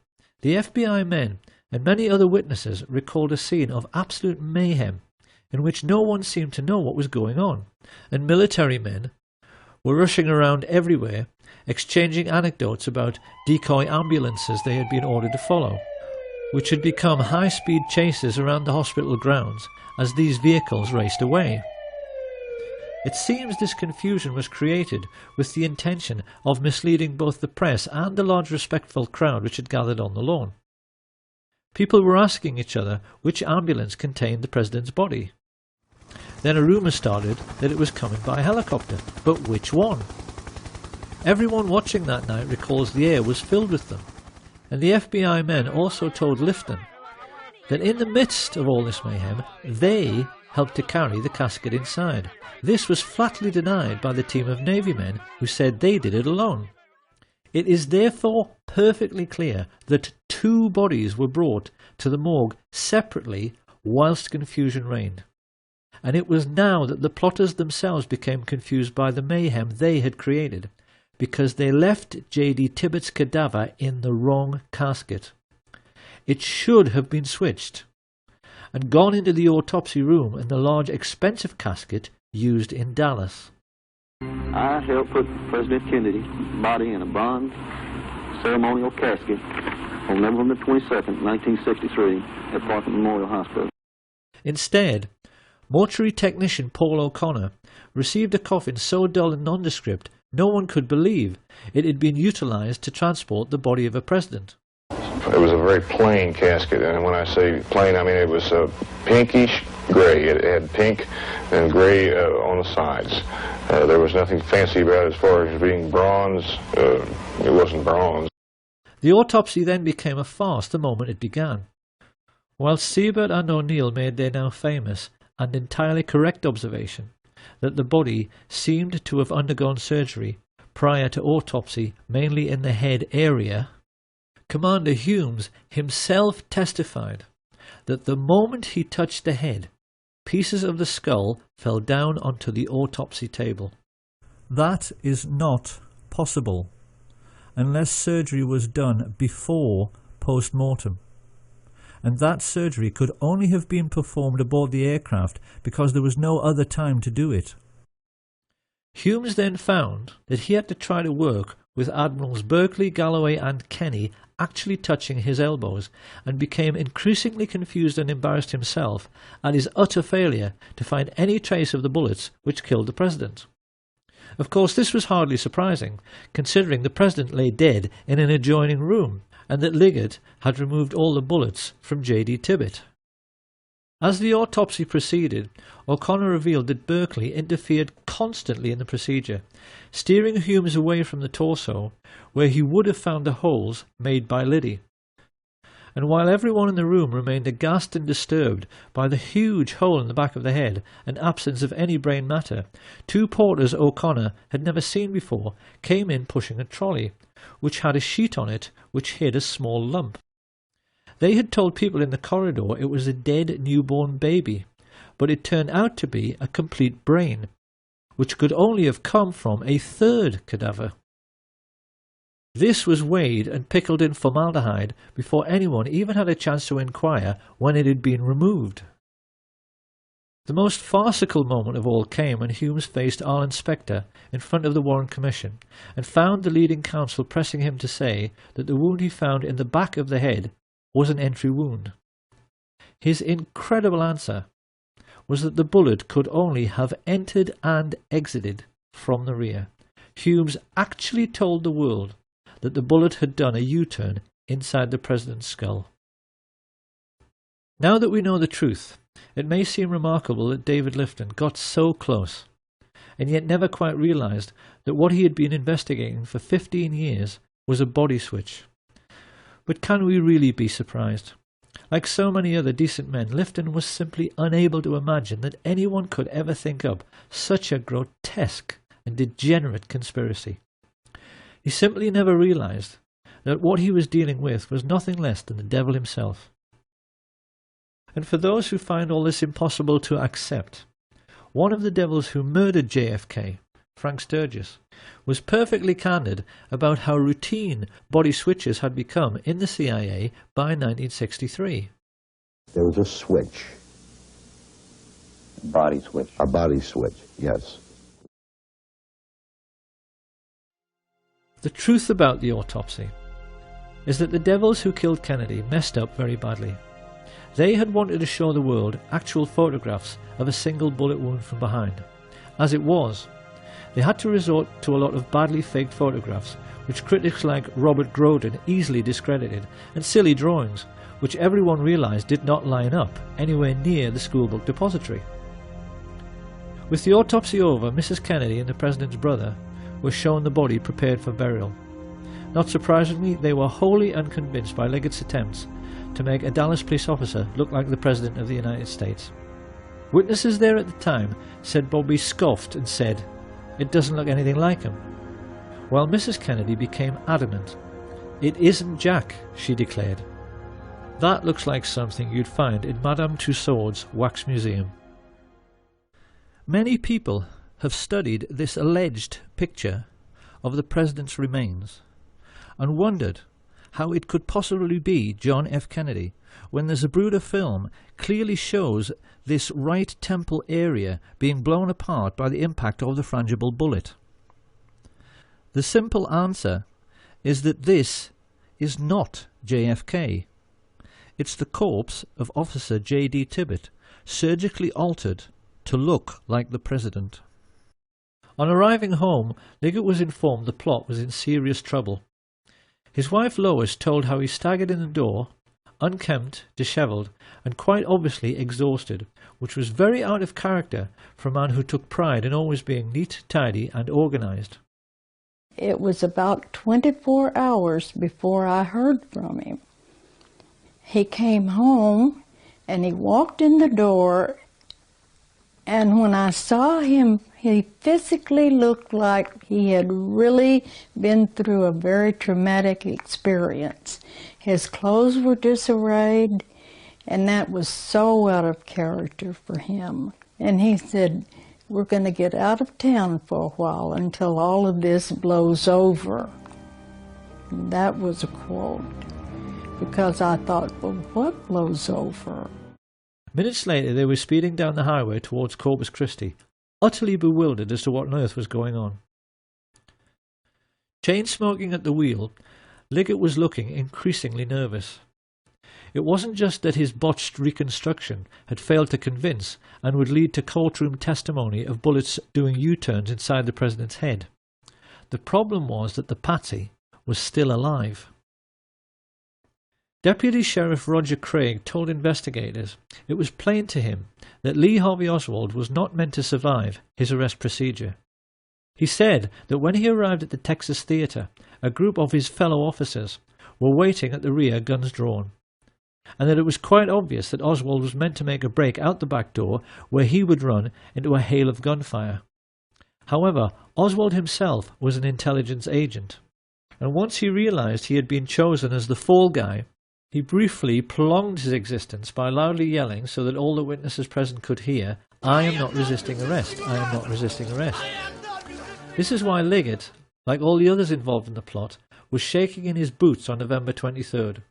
The FBI men and many other witnesses recalled a scene of absolute mayhem in which no one seemed to know what was going on, and military men were rushing around everywhere, exchanging anecdotes about decoy ambulances they had been ordered to follow, which had become high-speed chases around the hospital grounds as these vehicles raced away. It seems this confusion was created with the intention of misleading both the press and the large respectful crowd which had gathered on the lawn. People were asking each other which ambulance contained the president's body. Then a rumour started that it was coming by helicopter, but which one? Everyone watching that night recalls the air was filled with them, and the FBI men also told Lifton that in the midst of all this mayhem, they helped to carry the casket inside. This was flatly denied by the team of Navy men who said they did it alone. It is therefore perfectly clear that two bodies were brought to the morgue separately whilst confusion reigned. And it was now that the plotters themselves became confused by the mayhem they had created, because they left J.D. Tibbetts' cadaver in the wrong casket. It should have been switched and gone into the autopsy room in the large expensive casket used in Dallas. I helped put President Kennedy's body in a bronze ceremonial casket on November 22nd, 1963 at Parker Memorial Hospital. Instead, mortuary technician Paul O'Connor received a coffin so dull and nondescript no one could believe it had been utilized to transport the body of a president. It was a very plain casket, and when I say plain, I mean it was pinkish gray. It had pink and gray on the sides. There was nothing fancy about it as far as being bronze. It wasn't bronze. The autopsy then became a farce the moment it began. While Siebert and O'Neill made their now famous and entirely correct observation that the body seemed to have undergone surgery prior to autopsy mainly in the head area, Commander Humes himself testified that the moment he touched the head, pieces of the skull fell down onto the autopsy table. That is not possible unless surgery was done before post-mortem. And that surgery could only have been performed aboard the aircraft because there was no other time to do it. Humes then found that he had to try to work with Admirals Berkeley, Galloway and Kenny actually touching his elbows, and became increasingly confused and embarrassed himself at his utter failure to find any trace of the bullets which killed the president. Of course, this was hardly surprising, considering the president lay dead in an adjoining room, and that Liggett had removed all the bullets from J.D. Tibbett. As the autopsy proceeded, O'Connor revealed that Berkeley interfered constantly in the procedure, steering Humes away from the torso, where he would have found the holes made by Liddy. And while everyone in the room remained aghast and disturbed by the huge hole in the back of the head and absence of any brain matter, two porters O'Connor had never seen before came in pushing a trolley, which had a sheet on it which hid a small lump. They had told people in the corridor it was a dead newborn baby, but it turned out to be a complete brain, which could only have come from a third cadaver. This was weighed and pickled in formaldehyde before anyone even had a chance to inquire when it had been removed. The most farcical moment of all came when Humes faced Arlen Specter in front of the Warren Commission and found the leading counsel pressing him to say that the wound he found in the back of the head was an entry wound. His incredible answer was that the bullet could only have entered and exited from the rear. Humes actually told the world that the bullet had done a U-turn inside the president's skull. Now that we know the truth, it may seem remarkable that David Lifton got so close, and yet never quite realized that what he had been investigating for 15 years was a body switch. But can we really be surprised? Like so many other decent men, Lifton was simply unable to imagine that anyone could ever think up such a grotesque and degenerate conspiracy. He simply never realized that what he was dealing with was nothing less than the devil himself. And for those who find all this impossible to accept, one of the devils who murdered JFK, Frank Sturgis, was perfectly candid about how routine body switches had become in the CIA by 1963. There was a switch. A body switch? A body switch, yes. The truth about the autopsy is that the devils who killed Kennedy messed up very badly. They had wanted to show the world actual photographs of a single bullet wound from behind. As it was, they had to resort to a lot of badly faked photographs, which critics like Robert Groden easily discredited, and silly drawings, which everyone realized did not line up anywhere near the schoolbook depository. With the autopsy over, Mrs. Kennedy and the President's brother were shown the body prepared for burial. Not surprisingly, they were wholly unconvinced by Liggett's attempts to make a Dallas police officer look like the President of the United States. Witnesses there at the time said Bobby scoffed and said, "It doesn't look anything like him," while Mrs. Kennedy became adamant. "It isn't Jack," she declared. "That looks like something you'd find in Madame Tussauds wax museum." Many people have studied this alleged picture of the President's remains and wondered how it could possibly be John F. Kennedy when the Zapruder film clearly shows this right temple area being blown apart by the impact of the frangible bullet. The simple answer is that this is not JFK. It's the corpse of Officer J.D. Tibbett, surgically altered to look like the President. On arriving home, Liggett was informed the plot was in serious trouble. His wife Lois told how he staggered in the door, unkempt, dishevelled, and quite obviously exhausted, which was very out of character for a man who took pride in always being neat, tidy, and organised. It was about 24 hours before I heard from him. He came home and he walked in the door, and when I saw him, he physically looked like he had really been through a very traumatic experience. His clothes were disarrayed, and that was so out of character for him. And he said, "We're going to get out of town for a while until all of this blows over." And that was a quote, because I thought, well, what blows over? Minutes later, they were speeding down the highway towards Corpus Christi, utterly bewildered as to what on earth was going on. Chain-smoking at the wheel, Liggett was looking increasingly nervous. It wasn't just that his botched reconstruction had failed to convince and would lead to courtroom testimony of bullets doing U-turns inside the President's head. The problem was that the patsy was still alive. Deputy Sheriff Roger Craig told investigators it was plain to him that Lee Harvey Oswald was not meant to survive his arrest procedure. He said that when he arrived at the Texas Theater, a group of his fellow officers were waiting at the rear, guns drawn, and that it was quite obvious that Oswald was meant to make a break out the back door where he would run into a hail of gunfire. However, Oswald himself was an intelligence agent, and once he realized he had been chosen as the fall guy, he briefly prolonged his existence by loudly yelling so that all the witnesses present could hear, "I am not resisting arrest. I am not resisting arrest." This is why Liggett, like all the others involved in the plot, was shaking in his boots on November 23rd.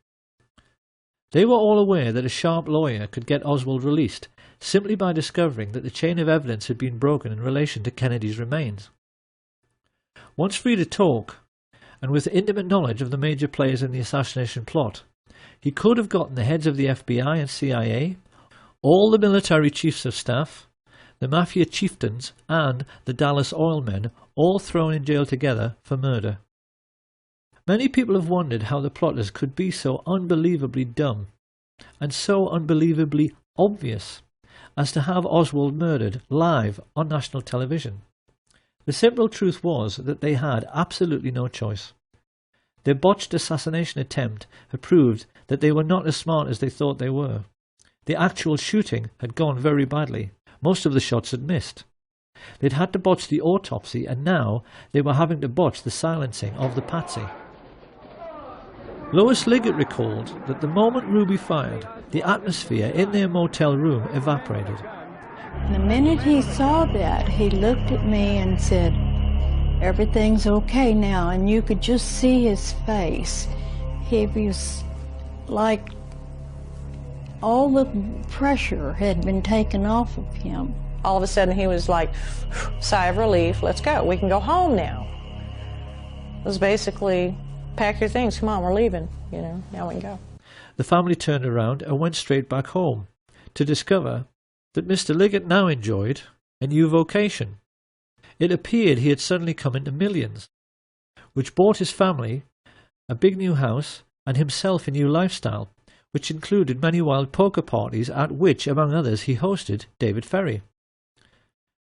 They were all aware that a sharp lawyer could get Oswald released simply by discovering that the chain of evidence had been broken in relation to Kennedy's remains. Once free to talk, and with intimate knowledge of the major players in the assassination plot, he could have gotten the heads of the FBI and CIA, all the military chiefs of staff, the mafia chieftains, and the Dallas oil men all thrown in jail together for murder. Many people have wondered how the plotters could be so unbelievably dumb and so unbelievably obvious as to have Oswald murdered live on national television. The simple truth was that they had absolutely no choice. Their botched assassination attempt had proved that they were not as smart as they thought they were. The actual shooting had gone very badly. Most of the shots had missed. They'd had to botch the autopsy, and now they were having to botch the silencing of the patsy. Lois Liggett recalled that the moment Ruby fired, the atmosphere in their motel room evaporated. The minute he saw that, he looked at me and said, "Everything's okay now," and you could just see his face. He was like all the pressure had been taken off of him. All of a sudden he was like, sigh of relief, let's go, we can go home now. It was basically, pack your things, come on, we're leaving, you know, now we can go. The family turned around and went straight back home to discover that Mr. Liggett now enjoyed a new vocation. It appeared he had suddenly come into millions, which bought his family a big new house and himself a new lifestyle, which included many wild poker parties at which, among others, he hosted David Ferry.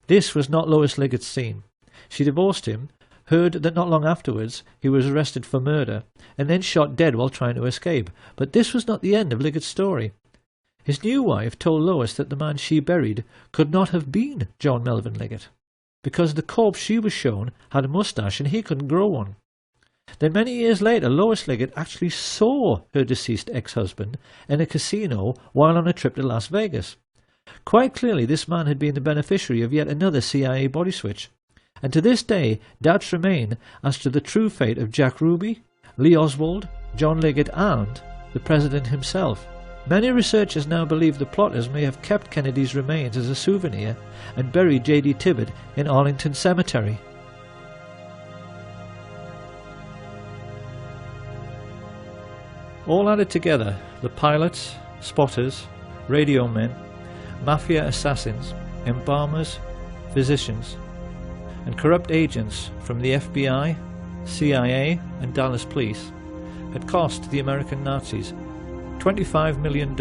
This was not Lois Liggett's scene. She divorced him, heard that not long afterwards he was arrested for murder, and then shot dead while trying to escape. But this was not the end of Liggett's story. His new wife told Lois that the man she buried could not have been John Melvin Liggett, because the corpse she was shown had a moustache and he couldn't grow one. Then many years later, Lois Liggett actually saw her deceased ex-husband in a casino while on a trip to Las Vegas. Quite clearly this man had been the beneficiary of yet another CIA body switch. And to this day, doubts remain as to the true fate of Jack Ruby, Lee Oswald, John Liggett, and the President himself. Many researchers now believe the plotters may have kept Kennedy's remains as a souvenir and buried J.D. Tibbett in Arlington Cemetery. All added together, the pilots, spotters, radio men, mafia assassins, embalmers, physicians, and corrupt agents from the FBI, CIA, and Dallas Police had cost the American Nazis $25 million,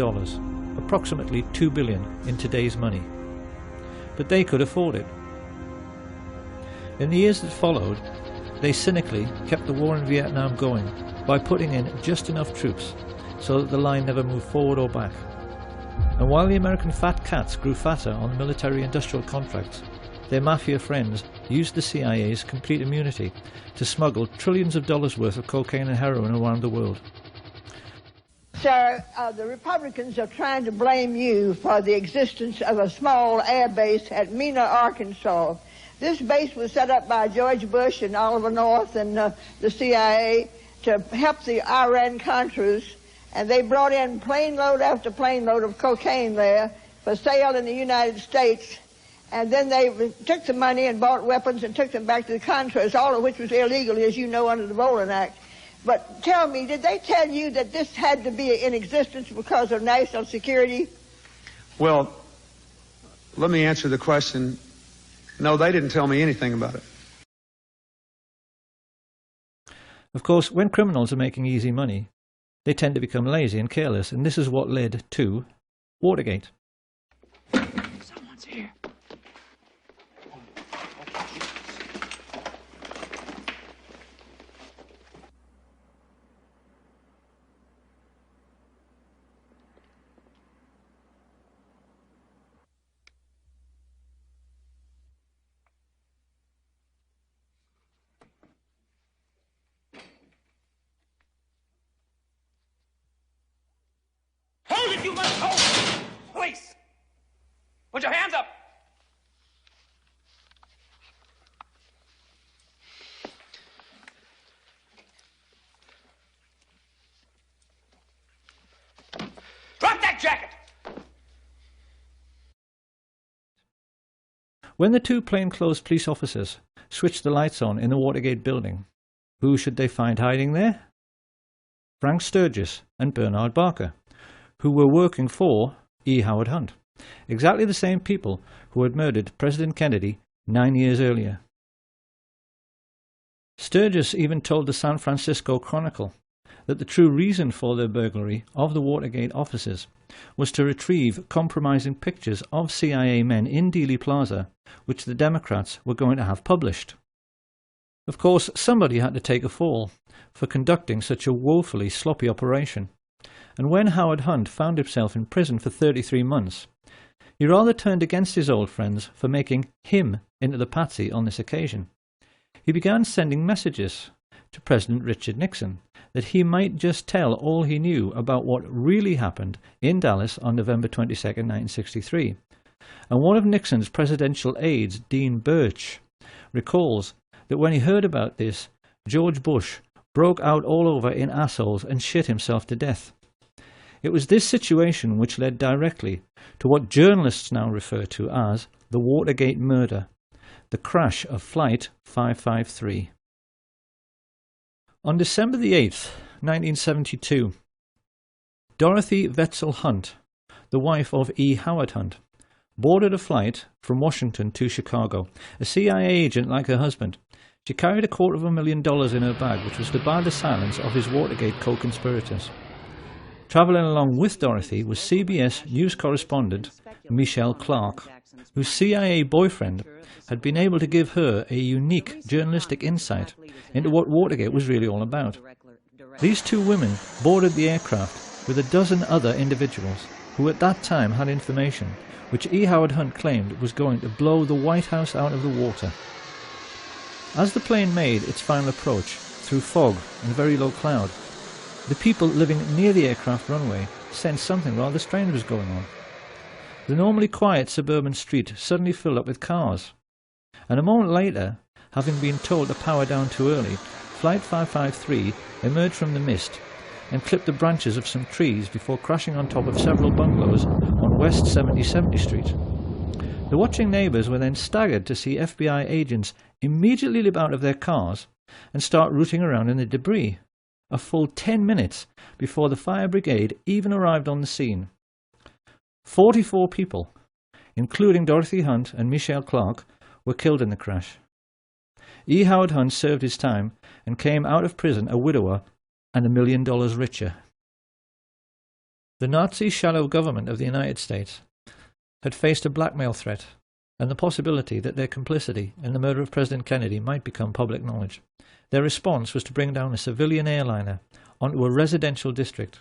approximately $2 billion in today's money. But they could afford it. In the years that followed, they cynically kept the war in Vietnam going by putting in just enough troops so that the line never moved forward or back. And while the American fat cats grew fatter on the military-industrial contracts, their mafia friends used the CIA's complete immunity to smuggle trillions of dollars worth of cocaine and heroin around the world. Sir, the Republicans are trying to blame you for the existence of a small air base at Mena, Arkansas. This base was set up by George Bush and Oliver North and the CIA to help the Iran-Contras, and they brought in plane load after plane load of cocaine there for sale in the United States, and then they took the money and bought weapons and took them back to the Contras, all of which was illegal, as you know, under the Bolin Act. But tell me, did they tell you that this had to be in existence because of national security? Well, let me answer the question. No, they didn't tell me anything about it. Of course, when criminals are making easy money, they tend to become lazy and careless, and this is what led to Watergate. Someone's here. Hold it, you must hold! Police! Put your hands up! Drop that jacket! When the two plainclothes police officers switched the lights on in the Watergate building, who should they find hiding there? Frank Sturgis and Bernard Barker, who were working for E. Howard Hunt, exactly the same people who had murdered President Kennedy 9 years earlier. Sturgis even told the San Francisco Chronicle that the true reason for their burglary of the Watergate offices was to retrieve compromising pictures of CIA men in Dealey Plaza, which the Democrats were going to have published. Of course, somebody had to take a fall for conducting such a woefully sloppy operation, and when Howard Hunt found himself in prison for 33 months, he rather turned against his old friends for making him into the patsy on this occasion. He began sending messages to President Richard Nixon that he might just tell all he knew about what really happened in Dallas on November 22, 1963. And one of Nixon's presidential aides, Dean Birch, recalls that when he heard about this, George Bush broke out all over in assholes and shit himself to death. It was this situation which led directly to what journalists now refer to as the Watergate murder, the crash of Flight 553. On December the 8th, 1972, Dorothy Wetzel Hunt, the wife of E. Howard Hunt, boarded a flight from Washington to Chicago. A CIA agent like her husband, she carried $250,000 in her bag, which was to buy the silence of his Watergate co-conspirators. Travelling along with Dorothy was CBS News correspondent Michelle Clark, whose CIA boyfriend had been able to give her a unique journalistic insight into what Watergate was really all about. These two women boarded the aircraft with a dozen other individuals who at that time had information which E. Howard Hunt claimed was going to blow the White House out of the water. As the plane made its final approach through fog and very low cloud, the people living near the aircraft runway sensed something rather strange was going on. The normally quiet suburban street suddenly filled up with cars, and a moment later, having been told to power down too early, Flight 553 emerged from the mist and clipped the branches of some trees before crashing on top of several bungalows on West 70th Street. The watching neighbours were then staggered to see FBI agents immediately leap out of their cars and start rooting around in the debris, a full 10 minutes before the fire brigade even arrived on the scene. 44 people, including Dorothy Hunt and Michelle Clark, were killed in the crash. E. Howard Hunt served his time and came out of prison a widower and $1 million richer. The Nazi shadow government of the United States had faced a blackmail threat and the possibility that their complicity in the murder of President Kennedy might become public knowledge. Their response was to bring down a civilian airliner onto a residential district.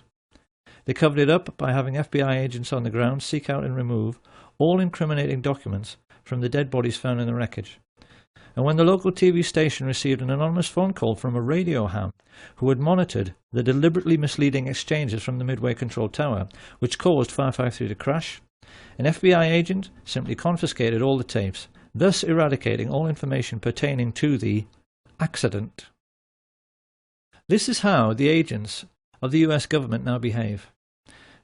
They covered it up by having FBI agents on the ground seek out and remove all incriminating documents from the dead bodies found in the wreckage. And when the local TV station received an anonymous phone call from a radio ham who had monitored the deliberately misleading exchanges from the Midway Control Tower, which caused 553 to crash, an FBI agent simply confiscated all the tapes, thus eradicating all information pertaining to the accident. This is how the agents of the US government now behave.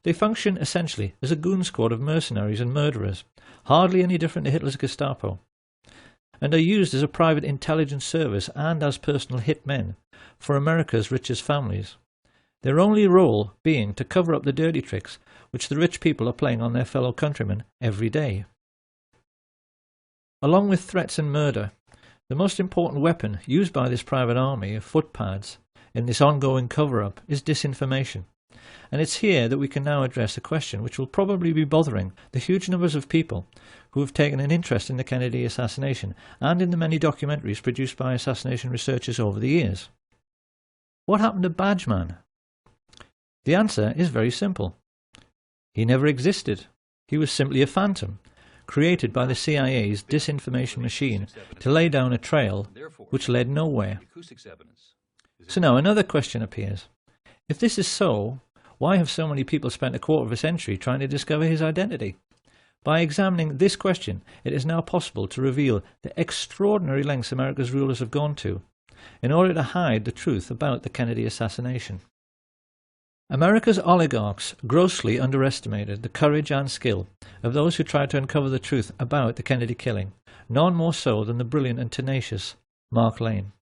They function essentially as a goon squad of mercenaries and murderers, hardly any different to Hitler's Gestapo, and are used as a private intelligence service and as personal hitmen for America's richest families, their only role being to cover up the dirty tricks which the rich people are playing on their fellow countrymen every day. Along with threats and murder, the most important weapon used by this private army of footpads in this ongoing cover-up is disinformation. And it's here that we can now address a question which will probably be bothering the huge numbers of people who have taken an interest in the Kennedy assassination and in the many documentaries produced by assassination researchers over the years. What happened to Badgeman? The answer is very simple. He never existed. He was simply a phantom, created by the CIA's disinformation machine to lay down a trail which led nowhere. So now another question appears. If this is so, why have so many people spent a quarter of a century trying to discover his identity? By examining this question, it is now possible to reveal the extraordinary lengths America's rulers have gone to in order to hide the truth about the Kennedy assassination. America's oligarchs grossly underestimated the courage and skill of those who tried to uncover the truth about the Kennedy killing, none more so than the brilliant and tenacious Mark Lane.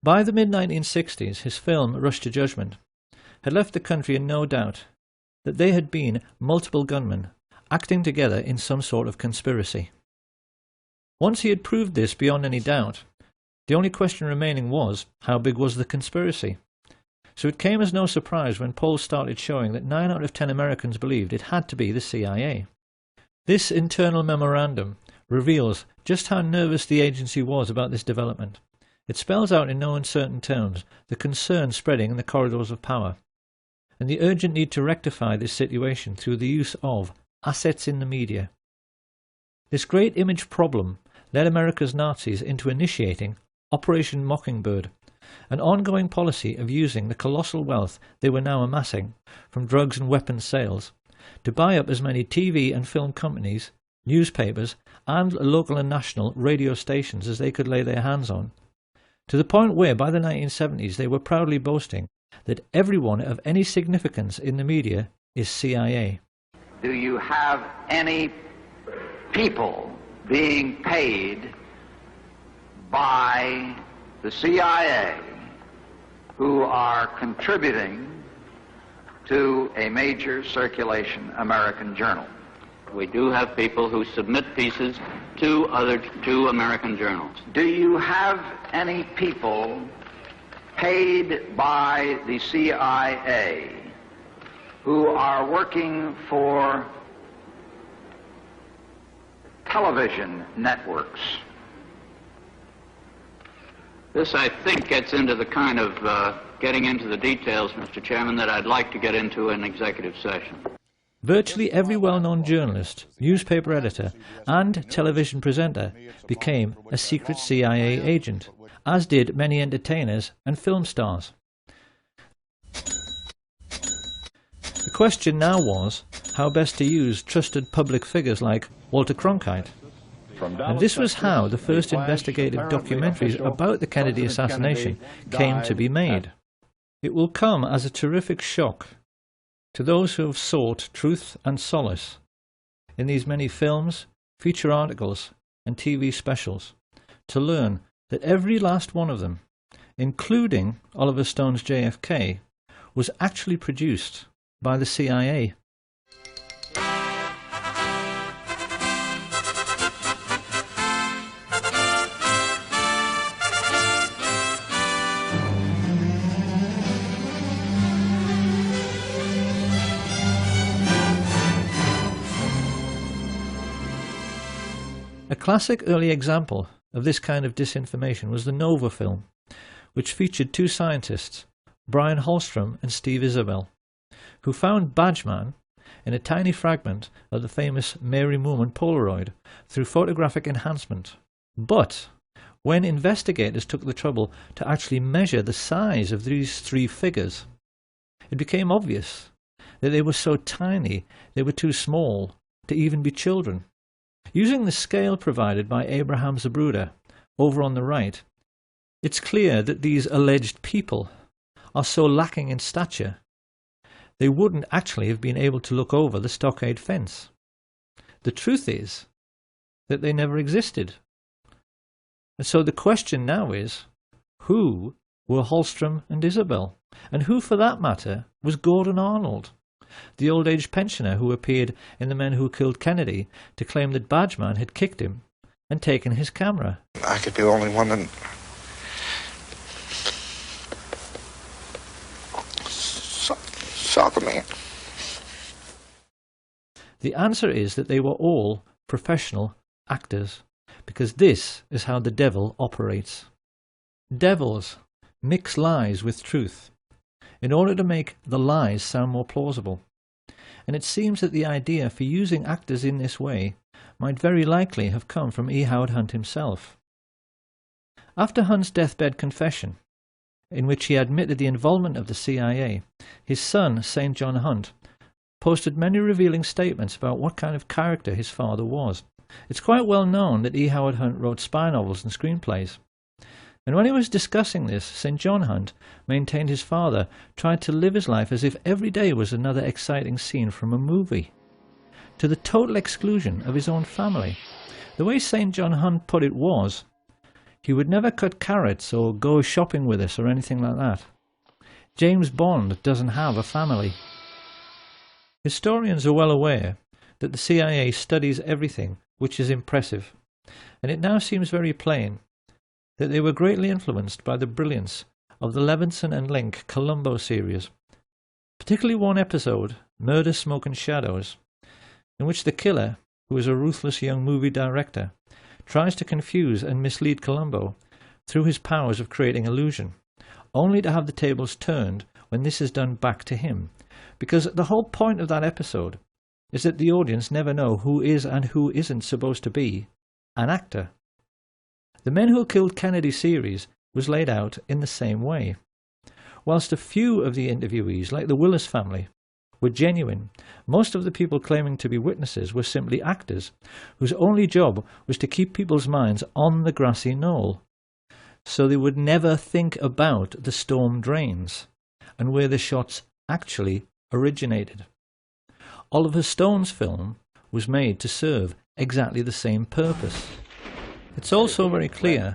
By the mid-1960s, his film Rush to Judgment had left the country in no doubt that they had been multiple gunmen acting together in some sort of conspiracy. Once he had proved this beyond any doubt, the only question remaining was, how big was the conspiracy? So it came as no surprise when polls started showing that 9 out of 10 Americans believed it had to be the CIA. This internal memorandum reveals just how nervous the agency was about this development. It spells out in no uncertain terms the concern spreading in the corridors of power, and the urgent need to rectify this situation through the use of assets in the media. This great image problem led America's Nazis into initiating Operation Mockingbird, an ongoing policy of using the colossal wealth they were now amassing from drugs and weapons sales to buy up as many TV and film companies, newspapers, and local and national radio stations as they could lay their hands on, to the point where by the 1970s they were proudly boasting that everyone of any significance in the media is CIA. Do you have any people being paid by the CIA who are contributing to a major circulation American journal? We do have people who submit pieces to American journals. Do you have any people paid by the CIA who are working for television networks? This, I think, gets into the kind of getting into the details, Mr. Chairman, that I'd like to get into in executive session. Virtually every well-known journalist, newspaper editor, and television presenter became a secret CIA agent, as did many entertainers and film stars. The question now was how best to use trusted public figures like Walter Cronkite. And this was how the first investigative documentaries about the Kennedy assassination came to be made. It will come as a terrific shock to those who have sought truth and solace in these many films, feature articles, and TV specials, to learn that every last one of them, including Oliver Stone's JFK, was actually produced by the CIA. A classic early example of this kind of disinformation was the Nova film, which featured two scientists, Brian Holstrom and Steve Isabel, who found Badgeman in a tiny fragment of the famous Mary Moorman Polaroid through photographic enhancement. But when investigators took the trouble to actually measure the size of these three figures, it became obvious that they were so tiny they were too small to even be children. Using the scale provided by Abraham Zabruda over on the right, it's clear that these alleged people are so lacking in stature they wouldn't actually have been able to look over the stockade fence. The truth is that they never existed. And so the question now is, who were Holstrom and Isabel? And who, for that matter, was Gordon Arnold, the old-age pensioner who appeared in The Men Who Killed Kennedy to claim that Badgeman had kicked him and taken his camera? I could be the only one that saw the man. The answer is that they were all professional actors, because this is how the devil operates. Devils mix lies with truth in order to make the lies sound more plausible. And it seems that the idea for using actors in this way might very likely have come from E. Howard Hunt himself. After Hunt's deathbed confession, in which he admitted the involvement of the CIA, his son, St. John Hunt, posted many revealing statements about what kind of character his father was. It's quite well known that E. Howard Hunt wrote spy novels and screenplays. And when he was discussing this, St. John Hunt maintained his father tried to live his life as if every day was another exciting scene from a movie, to the total exclusion of his own family. The way St. John Hunt put it was, he would never cut carrots or go shopping with us or anything like that. James Bond doesn't have a family. Historians are well aware that the CIA studies everything which is impressive, and it now seems very plain that they were greatly influenced by the brilliance of the Levinson and Link Columbo series, particularly one episode, Murder, Smoke and Shadows, in which the killer, who is a ruthless young movie director, tries to confuse and mislead Columbo through his powers of creating illusion, only to have the tables turned when this is done back to him, because the whole point of that episode is that the audience never know who is and who isn't supposed to be an actor. The Men Who Killed Kennedy series was laid out in the same way. Whilst a few of the interviewees, like the Willis family, were genuine, most of the people claiming to be witnesses were simply actors, whose only job was to keep people's minds on the grassy knoll, so they would never think about the storm drains and where the shots actually originated. Oliver Stone's film was made to serve exactly the same purpose. It's also very clear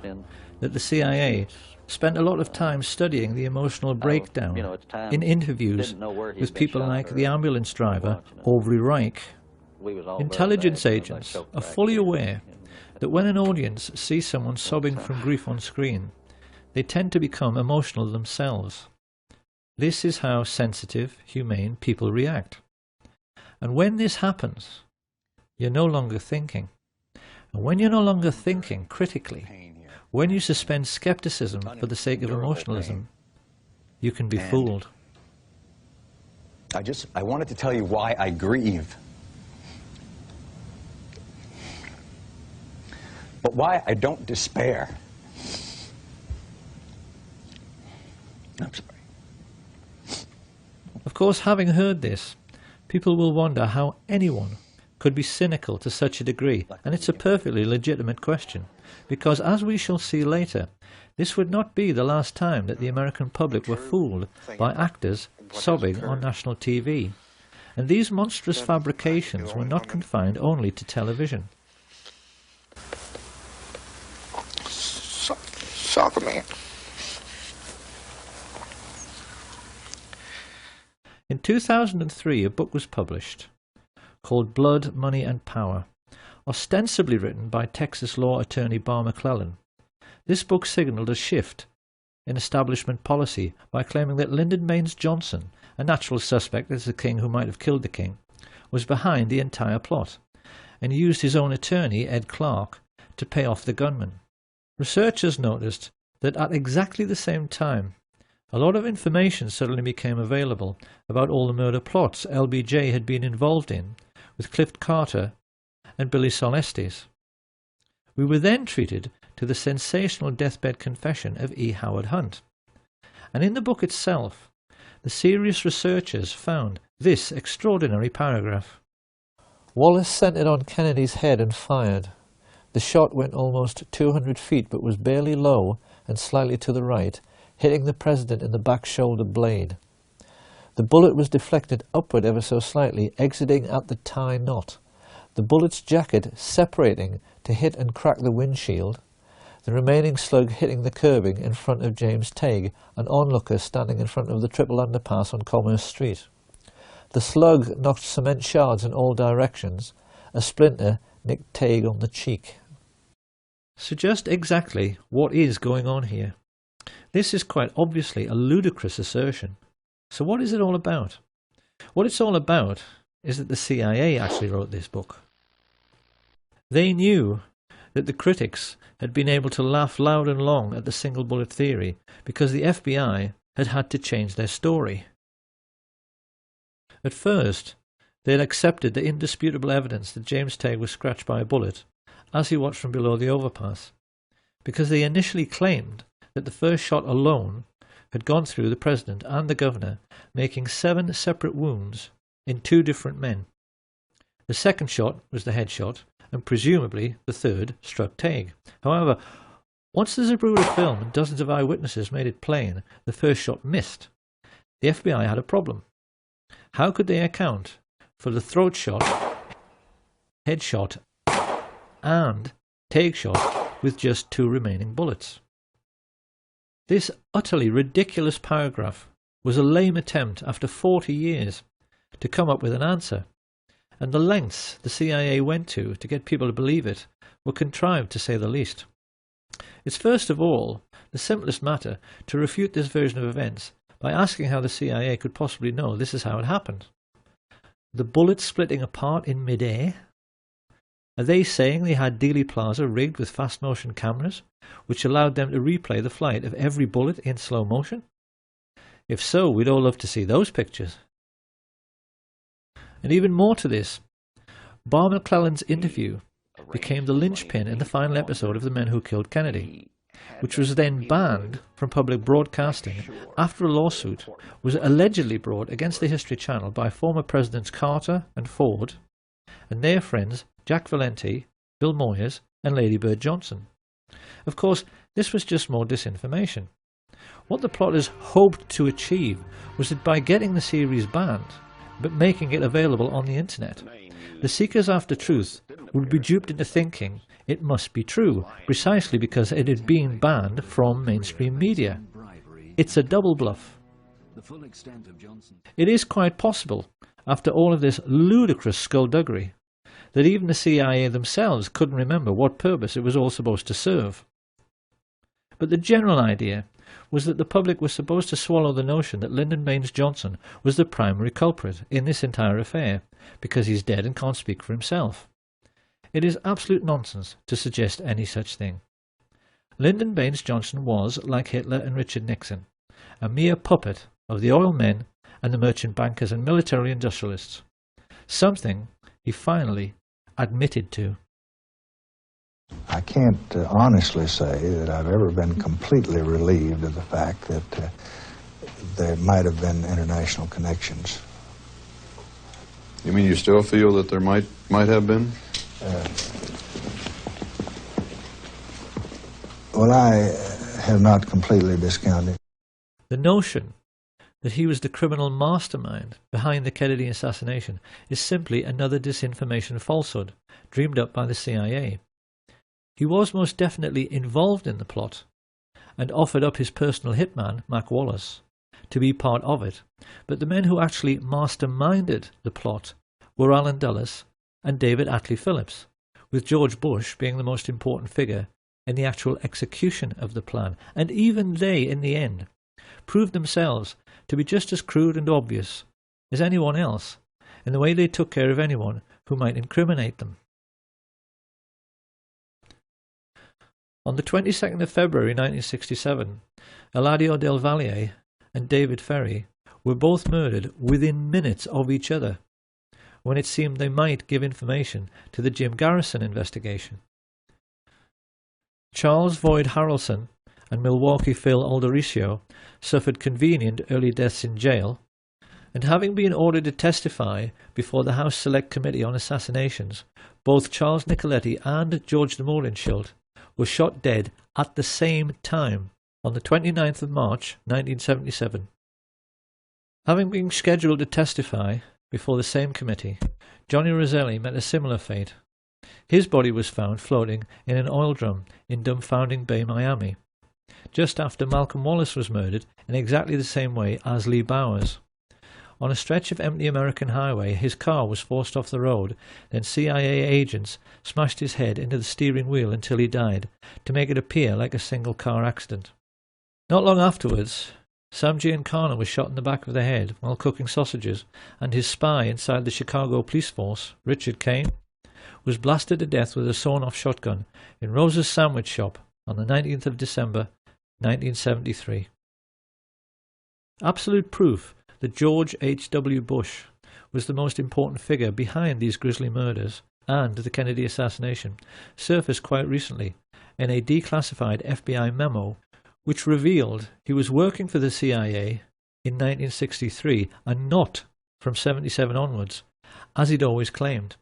that the CIA spent a lot of time studying the emotional breakdown in interviews with people like the ambulance driver, Aubrey Reich. Intelligence agents are fully aware that when an audience sees someone sobbing from grief on screen, they tend to become emotional themselves. This is how sensitive, humane people react. And when this happens, you're no longer thinking. And when you're no longer thinking critically, when you suspend skepticism for the sake of emotionalism, you can be fooled. I wanted to tell you why I grieve. But why I don't despair. I'm sorry. Of course, having heard this, people will wonder how anyone could be cynical to such a degree, and it's a perfectly legitimate question, because as we shall see later, this would not be the last time that the American public were fooled by actors sobbing on national TV. And these monstrous fabrications were not confined only to television. Soccer man. In 2003, a book was published called Blood, Money and Power, ostensibly written by Texas law attorney Bar McClellan. This book signalled a shift in establishment policy by claiming that Lyndon Baines Johnson, a natural suspect as the king who might have killed the king, was behind the entire plot, and used his own attorney, Ed Clark, to pay off the gunman. Researchers noticed that at exactly the same time, a lot of information suddenly became available about all the murder plots LBJ had been involved in with Clift Carter and Billy Solestes. We were then treated to the sensational deathbed confession of E. Howard Hunt. And in the book itself, the serious researchers found this extraordinary paragraph. Wallace centered on Kennedy's head and fired. The shot went almost 200 feet but was barely low and slightly to the right, hitting the president in the back shoulder blade. The bullet was deflected upward ever so slightly, exiting at the tie knot, the bullet's jacket separating to hit and crack the windshield, the remaining slug hitting the curbing in front of James Tague, an onlooker standing in front of the triple underpass on Commerce Street. The slug knocked cement shards in all directions. A splinter nicked Tague on the cheek. So just exactly what is going on here? This is quite obviously a ludicrous assertion. So what is it all about? What it's all about is that the CIA actually wrote this book. They knew that the critics had been able to laugh loud and long at the single bullet theory because the FBI had had to change their story. At first, they had accepted the indisputable evidence that James Tague was scratched by a bullet as he watched from below the overpass, because they initially claimed that the first shot alone had gone through the president and the governor, making 7 separate wounds in 2 different men. The second shot was the headshot, and presumably the third struck Tague. However, Once the Zapruder film and dozens of eyewitnesses made it plain the first shot missed, the FBI had a problem. How could they account for the throat shot, head shot, and take shot with just 2 remaining bullets? This utterly ridiculous paragraph was a lame attempt after 40 years to come up with an answer, and the lengths the CIA went to get people to believe it were contrived, to say the least. It's first of all the simplest matter to refute this version of events by asking how the CIA could possibly know this is how it happened. The bullets splitting apart in mid-air? Are they saying they had Dealey Plaza rigged with fast-motion cameras, which allowed them to replay the flight of every bullet in slow motion? If so, we'd all love to see those pictures. And even more to this, Barr McClellan's interview became the linchpin in the final episode of The Men Who Killed Kennedy, which was then banned from public broadcasting after a lawsuit was allegedly brought against the History Channel by former Presidents Carter and Ford and their friends Jack Valenti, Bill Moyers and Lady Bird Johnson. Of course, this was just more disinformation. What the plotters hoped to achieve was that by getting the series banned, but making it available on the internet, the seekers after truth would be duped into thinking it must be true, precisely because it had been banned from mainstream media. It's a double bluff. It is quite possible, after all of this ludicrous skullduggery, that even the CIA themselves couldn't remember what purpose it was all supposed to serve. But the general idea was that the public was supposed to swallow the notion that Lyndon Baines Johnson was the primary culprit in this entire affair, because he's dead and can't speak for himself. It is absolute nonsense to suggest any such thing. Lyndon Baines Johnson was, like Hitler and Richard Nixon, a mere puppet of the oil men and the merchant bankers and military industrialists, something he finally admitted to. I can't honestly say that I've ever been completely relieved of the fact that there might have been international connections. You mean you still feel that there might have been? Well, I have not completely discounted. The notion that he was the criminal mastermind behind the Kennedy assassination is simply another disinformation falsehood dreamed up by the CIA. He was most definitely involved in the plot and offered up his personal hitman, Mac Wallace, to be part of it, but the men who actually masterminded the plot were Allen Dulles and David Atlee Phillips, with George Bush being the most important figure in the actual execution of the plan, and even they, in the end, proved themselves to be just as crude and obvious as anyone else in the way they took care of anyone who might incriminate them. On the 22nd of February 1967, Eladio Del Valle and David Ferry were both murdered within minutes of each other, when it seemed they might give information to the Jim Garrison investigation. Charles Voigt Harrelson and Milwaukee Phil Aldericio suffered convenient early deaths in jail, and having been ordered to testify before the House Select Committee on Assassinations, both Charles Nicoletti and George de Mohrenschildt were shot dead at the same time on the 29th of March 1977. Having been scheduled to testify before the same committee, Johnny Roselli met a similar fate. His body was found floating in an oil drum in Dumbfounding Bay, Miami, just after Malcolm Wallace was murdered in exactly the same way as Lee Bowers. On a stretch of empty American highway, his car was forced off the road, then CIA agents smashed his head into the steering wheel until he died, to make it appear like a single-car accident. Not long afterwards, Sam Giancana was shot in the back of the head while cooking sausages, and his spy inside the Chicago police force, Richard Kane, was blasted to death with a sawn-off shotgun in Rose's Sandwich Shop on the 19th of December, 1973. Absolute proof that George H.W. Bush was the most important figure behind these grisly murders and the Kennedy assassination surfaced quite recently in a declassified FBI memo which revealed he was working for the CIA in 1963 and not from 77 onwards, as he'd always claimed.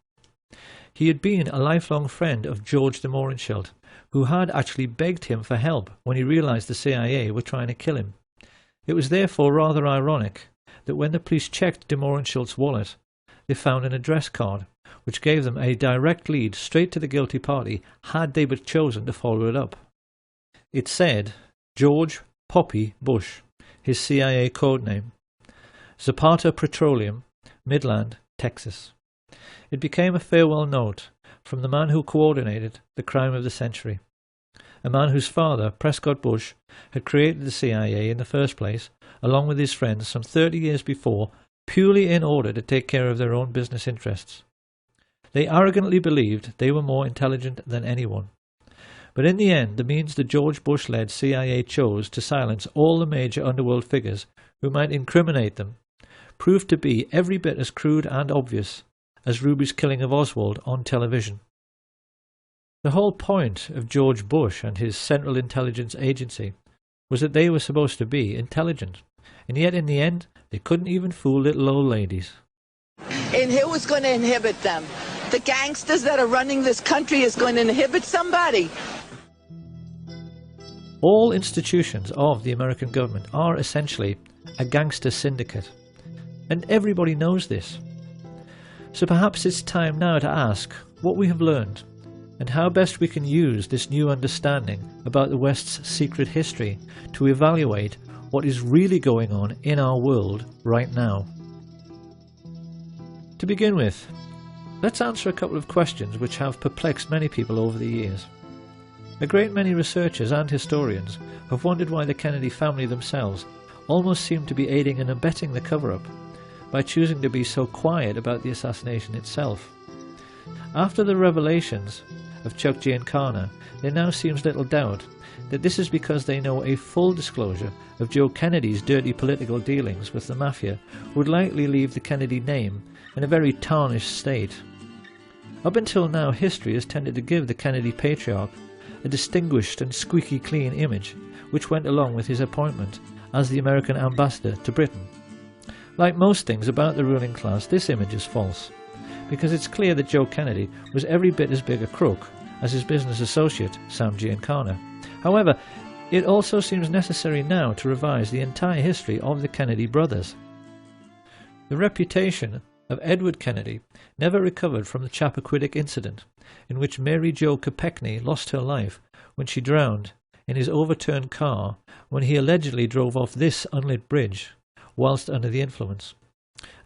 He had been a lifelong friend of George de Mohrenschildt, who had actually begged him for help when he realized the CIA were trying to kill him. It was therefore rather ironic that when the police checked de Mohrenschildt's wallet, they found an address card, which gave them a direct lead straight to the guilty party had they but chosen to follow it up. It said George Poppy Bush, his CIA code name, Zapata Petroleum, Midland, Texas. It became a farewell note from the man who coordinated the crime of the century, a man whose father, Prescott Bush, had created the CIA in the first place, along with his friends some 30 years before, purely in order to take care of their own business interests. They arrogantly believed they were more intelligent than anyone. But in the end, the means the George Bush-led CIA chose to silence all the major underworld figures who might incriminate them proved to be every bit as crude and obvious as Ruby's killing of Oswald on television. The whole point of George Bush and his Central Intelligence Agency was that they were supposed to be intelligent, and yet in the end they couldn't even fool little old ladies. And who is going to inhibit them? The gangsters that are running this country is going to inhibit somebody. All institutions of the American government are essentially a gangster syndicate, and everybody knows this. So perhaps it's time now to ask what we have learned and how best we can use this new understanding about the West's secret history to evaluate what is really going on in our world right now. To begin with, let's answer a couple of questions which have perplexed many people over the years. A great many researchers and historians have wondered why the Kennedy family themselves almost seemed to be aiding and abetting the cover-up by choosing to be so quiet about the assassination itself. After the revelations of Chuck Giancana, there now seems little doubt that this is because they know a full disclosure of Joe Kennedy's dirty political dealings with the mafia would likely leave the Kennedy name in a very tarnished state. Up until now, history has tended to give the Kennedy patriarch a distinguished and squeaky clean image which went along with his appointment as the American ambassador to Britain. Like most things about the ruling class, this image is false, because it's clear that Joe Kennedy was every bit as big a crook as his business associate, Sam Giancana. However, it also seems necessary now to revise the entire history of the Kennedy brothers. The reputation of Edward Kennedy never recovered from the Chappaquiddick incident, in which Mary Jo Kopechne lost her life when she drowned in his overturned car when he allegedly drove off this unlit bridge whilst under the influence.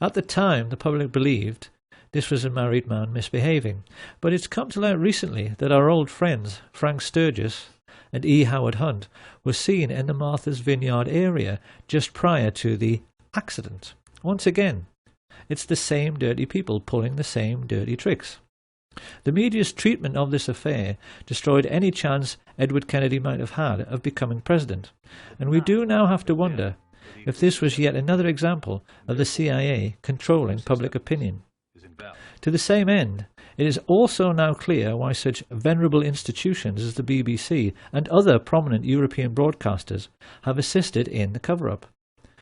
At the time, the public believed this was a married man misbehaving, but it's come to light recently that our old friends Frank Sturgis and E. Howard Hunt were seen in the Martha's Vineyard area just prior to the accident. Once again, it's the same dirty people pulling the same dirty tricks. The media's treatment of this affair destroyed any chance Edward Kennedy might have had of becoming president, and we do now have to wonder if this was yet another example of the CIA controlling public opinion. To the same end, it is also now clear why such venerable institutions as the BBC and other prominent European broadcasters have assisted in the cover-up.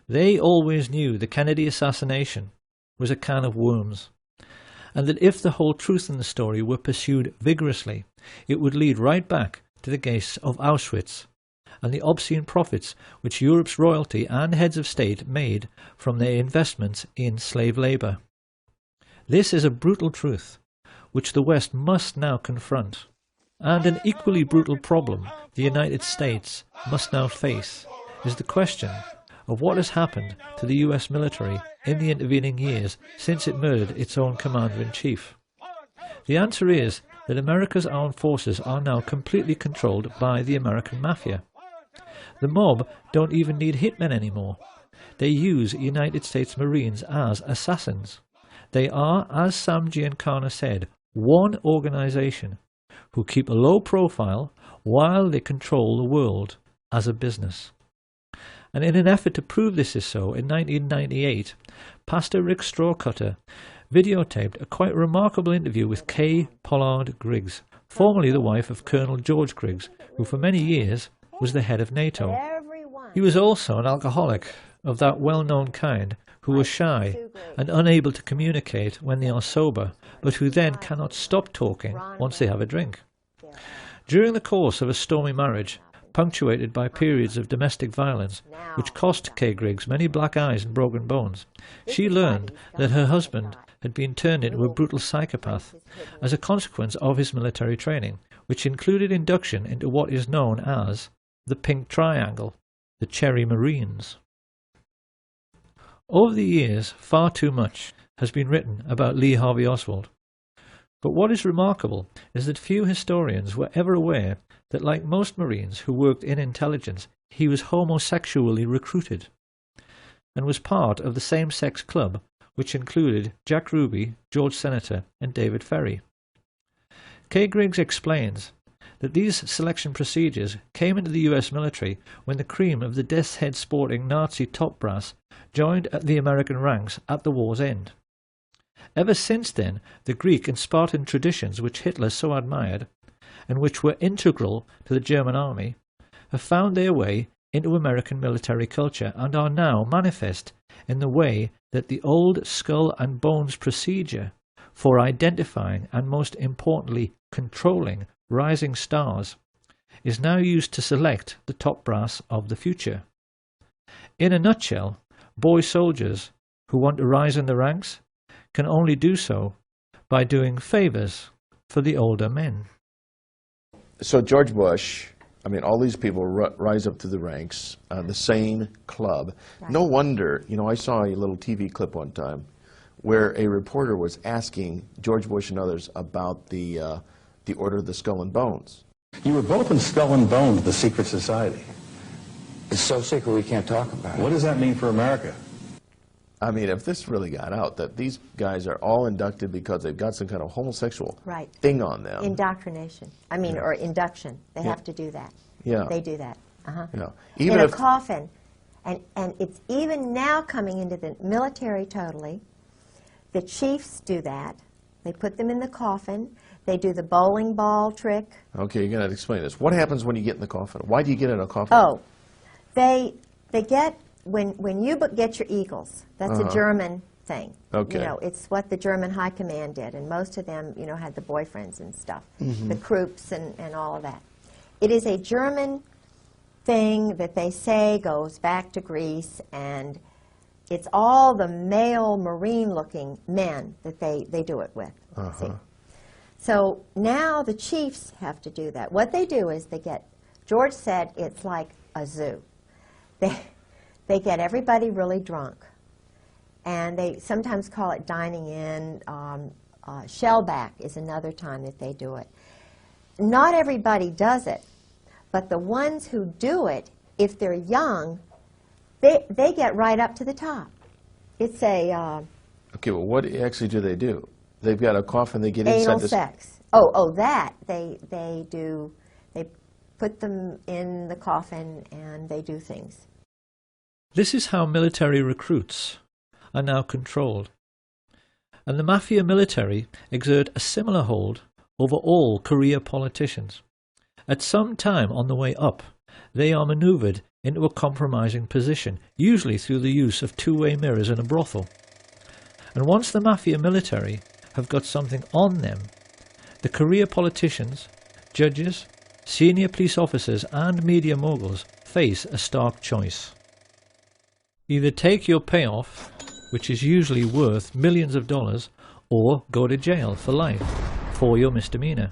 They always knew the Kennedy assassination was a can of worms, and that if the whole truth in the story were pursued vigorously, it would lead right back to the gates of Auschwitz and the obscene profits which Europe's royalty and heads of state made from their investments in slave labour. This is a brutal truth which the West must now confront, and an equally brutal problem the United States must now face is the question of what has happened to the US military in the intervening years since it murdered its own commander-in-chief. The answer is that America's armed forces are now completely controlled by the American mafia. The mob don't even need hitmen anymore. They use United States Marines as assassins. They are, as Sam Giancana said, one organization who keep a low profile while they control the world as a business. And in an effort to prove this is so, in 1998, Pastor Rick Strawcutter videotaped a quite remarkable interview with Kay Pollard Griggs, formerly the wife of Colonel George Griggs, who for many years was the head of NATO. He was also an alcoholic of that well-known kind who are shy and unable to communicate when they are sober, but who then cannot stop talking once they have a drink. During the course of a stormy marriage, punctuated by periods of domestic violence, which cost Kay Griggs many black eyes and broken bones, she learned that her husband had been turned into a brutal psychopath as a consequence of his military training, which included induction into what is known as the Pink Triangle, the Cherry Marines. Over the years, far too much has been written about Lee Harvey Oswald. But what is remarkable is that few historians were ever aware that, like most Marines who worked in intelligence, he was homosexually recruited and was part of the same-sex club which included Jack Ruby, George Senator and David Ferry. Kay Griggs explains that these selection procedures came into the US military when the cream of the death's head sporting Nazi top brass joined the American ranks at the war's end. Ever since then, the Greek and Spartan traditions which Hitler so admired, and which were integral to the German army, have found their way into American military culture and are now manifest in the way that the old skull and bones procedure for identifying and, most importantly, controlling rising stars is now used to select the top brass of the future. In a nutshell, boy soldiers who want to rise in the ranks can only do so by doing favors for the older men. So George Bush, I mean, all these people rise up to the ranks on the same club. Right. No wonder, you know, I saw a little TV clip one time where a reporter was asking George Bush and others about the Order of the Skull and Bones. You were both in Skull and Bones, the secret society. It's so secret we can't talk about it. What does that mean for America? I mean, if this really got out, that these guys are all inducted because they've got some kind of homosexual thing on them. Indoctrination. I mean, or induction. They have to do that. Yeah. They do that. Yeah. Even in a coffin. And it's even now coming into the military totally. The chiefs do that. They put them in the coffin. They do the bowling ball trick. Okay, you're going to explain this. What happens when you get in the coffin? Why do you get in a coffin? Oh, they get... When you get your eagles, that's a German thing. Okay. You know, it's what the German high command did, and most of them, you know, had the boyfriends and stuff, the Krupps and all of that. It is a German thing that they say goes back to Greece, and it's all the male Marine-looking men that they do it with. See? So now the chiefs have to do that. What they do is they get, George said it's like a zoo. They get everybody really drunk, and they sometimes call it dining in. Shellback is another time that they do it. Not everybody does it, but the ones who do it, if they're young, they get right up to the top. It's a... okay, well, what actually do they do? They've got a coffin, they get inside anal this... sex. Oh, that. They put them in the coffin, and they do things. This is how military recruits are now controlled, and the mafia military exert a similar hold over all career politicians. At some time on the way up, they are manoeuvred into a compromising position, usually through the use of two-way mirrors in a brothel. And once the mafia military have got something on them, the career politicians, judges, senior police officers and media moguls face a stark choice. Either take your payoff, which is usually worth millions of dollars, or go to jail for life for your misdemeanor.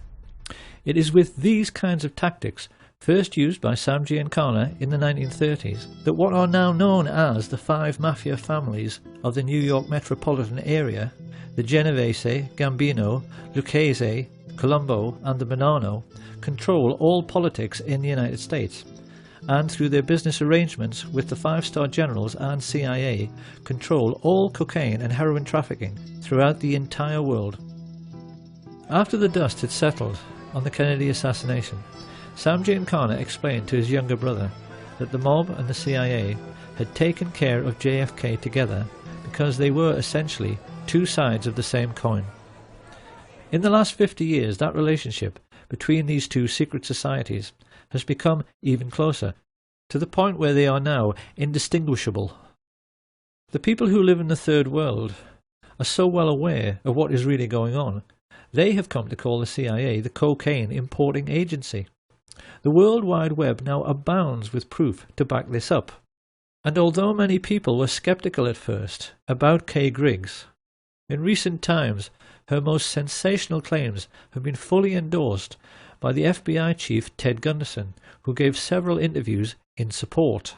It is with these kinds of tactics, first used by Sam Giancana in the 1930s, that what are now known as the 5 mafia families of the New York metropolitan area, the Genovese, Gambino, Lucchese, Colombo and the Bonanno, control all politics in the United States, and through their business arrangements with the 5-star generals and CIA, control all cocaine and heroin trafficking throughout the entire world. After the dust had settled on the Kennedy assassination, Sam Giancana explained to his younger brother that the mob and the CIA had taken care of JFK together because they were essentially two sides of the same coin. In the last 50 years, that relationship between these two secret societies has become even closer, to the point where they are now indistinguishable. The people who live in the third world are so well aware of what is really going on They have come to call the CIA the cocaine importing agency. The World Wide Web now abounds with proof to back this up. And although many people were skeptical at first about Kay Griggs, in recent times her most sensational claims have been fully endorsed by the FBI chief Ted Gunderson, who gave several interviews in support.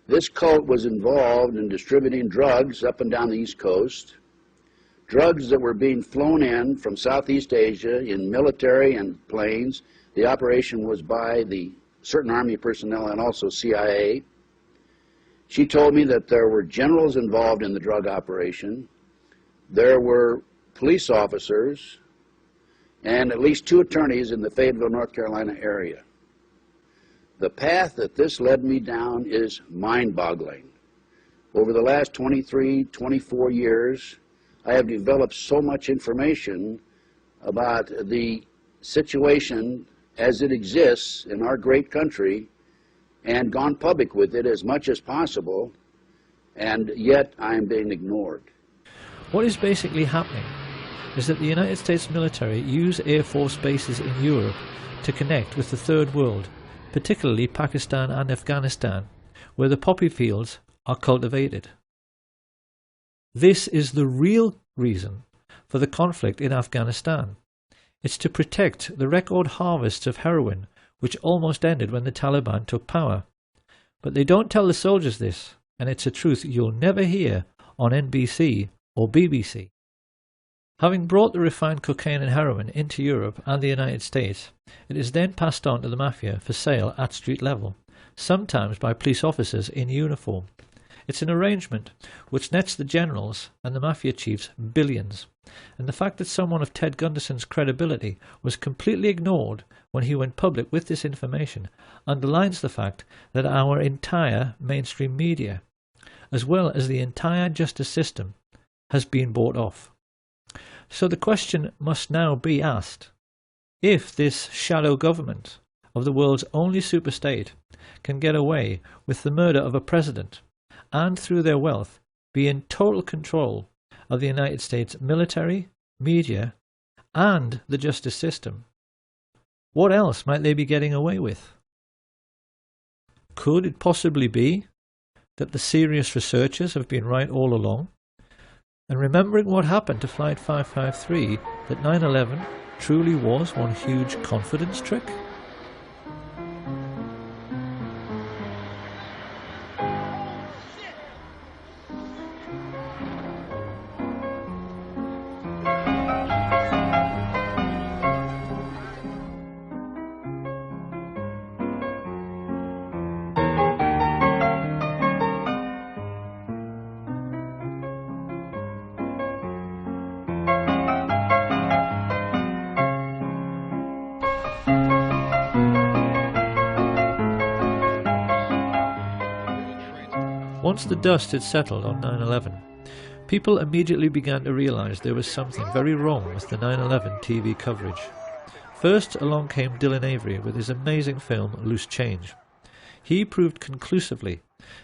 This cult was involved in distributing drugs up and down the East Coast, drugs that were being flown in from Southeast Asia in military and planes. The operation was by the certain Army personnel and also CIA. She told me that there were generals involved in the drug operation, there were police officers, and at least 2 attorneys in the Fayetteville, North Carolina area. The path that this led me down is mind-boggling. Over the last 23, 24 years, I have developed so much information about the situation as it exists in our great country and gone public with it as much as possible, and yet I am being ignored. What is basically happening is that the United States military use Air Force bases in Europe to connect with the Third World, particularly Pakistan and Afghanistan, where the poppy fields are cultivated. This is the real reason for the conflict in Afghanistan. It's to protect the record harvests of heroin which almost ended when the Taliban took power. But they don't tell the soldiers this, and it's a truth you'll never hear on NBC or BBC. Having brought the refined cocaine and heroin into Europe and the United States, it is then passed on to the mafia for sale at street level, sometimes by police officers in uniform. It's an arrangement which nets the generals and the mafia chiefs billions, and the fact that someone of Ted Gunderson's credibility was completely ignored when he went public with this information underlines the fact that our entire mainstream media, as well as the entire justice system, has been bought off. So the question must now be asked: if this shadow government of the world's only superstate can get away with the murder of a president and through their wealth be in total control of the United States military, media, and the justice system, what else might they be getting away with? Could it possibly be that the serious researchers have been right all along? And remembering what happened to Flight 553, that 9/11 truly was one huge confidence trick? Once the dust had settled on 9/11, people immediately began to realise there was something very wrong with the 9/11 TV coverage. First along came Dylan Avery with his amazing film Loose Change. He proved conclusively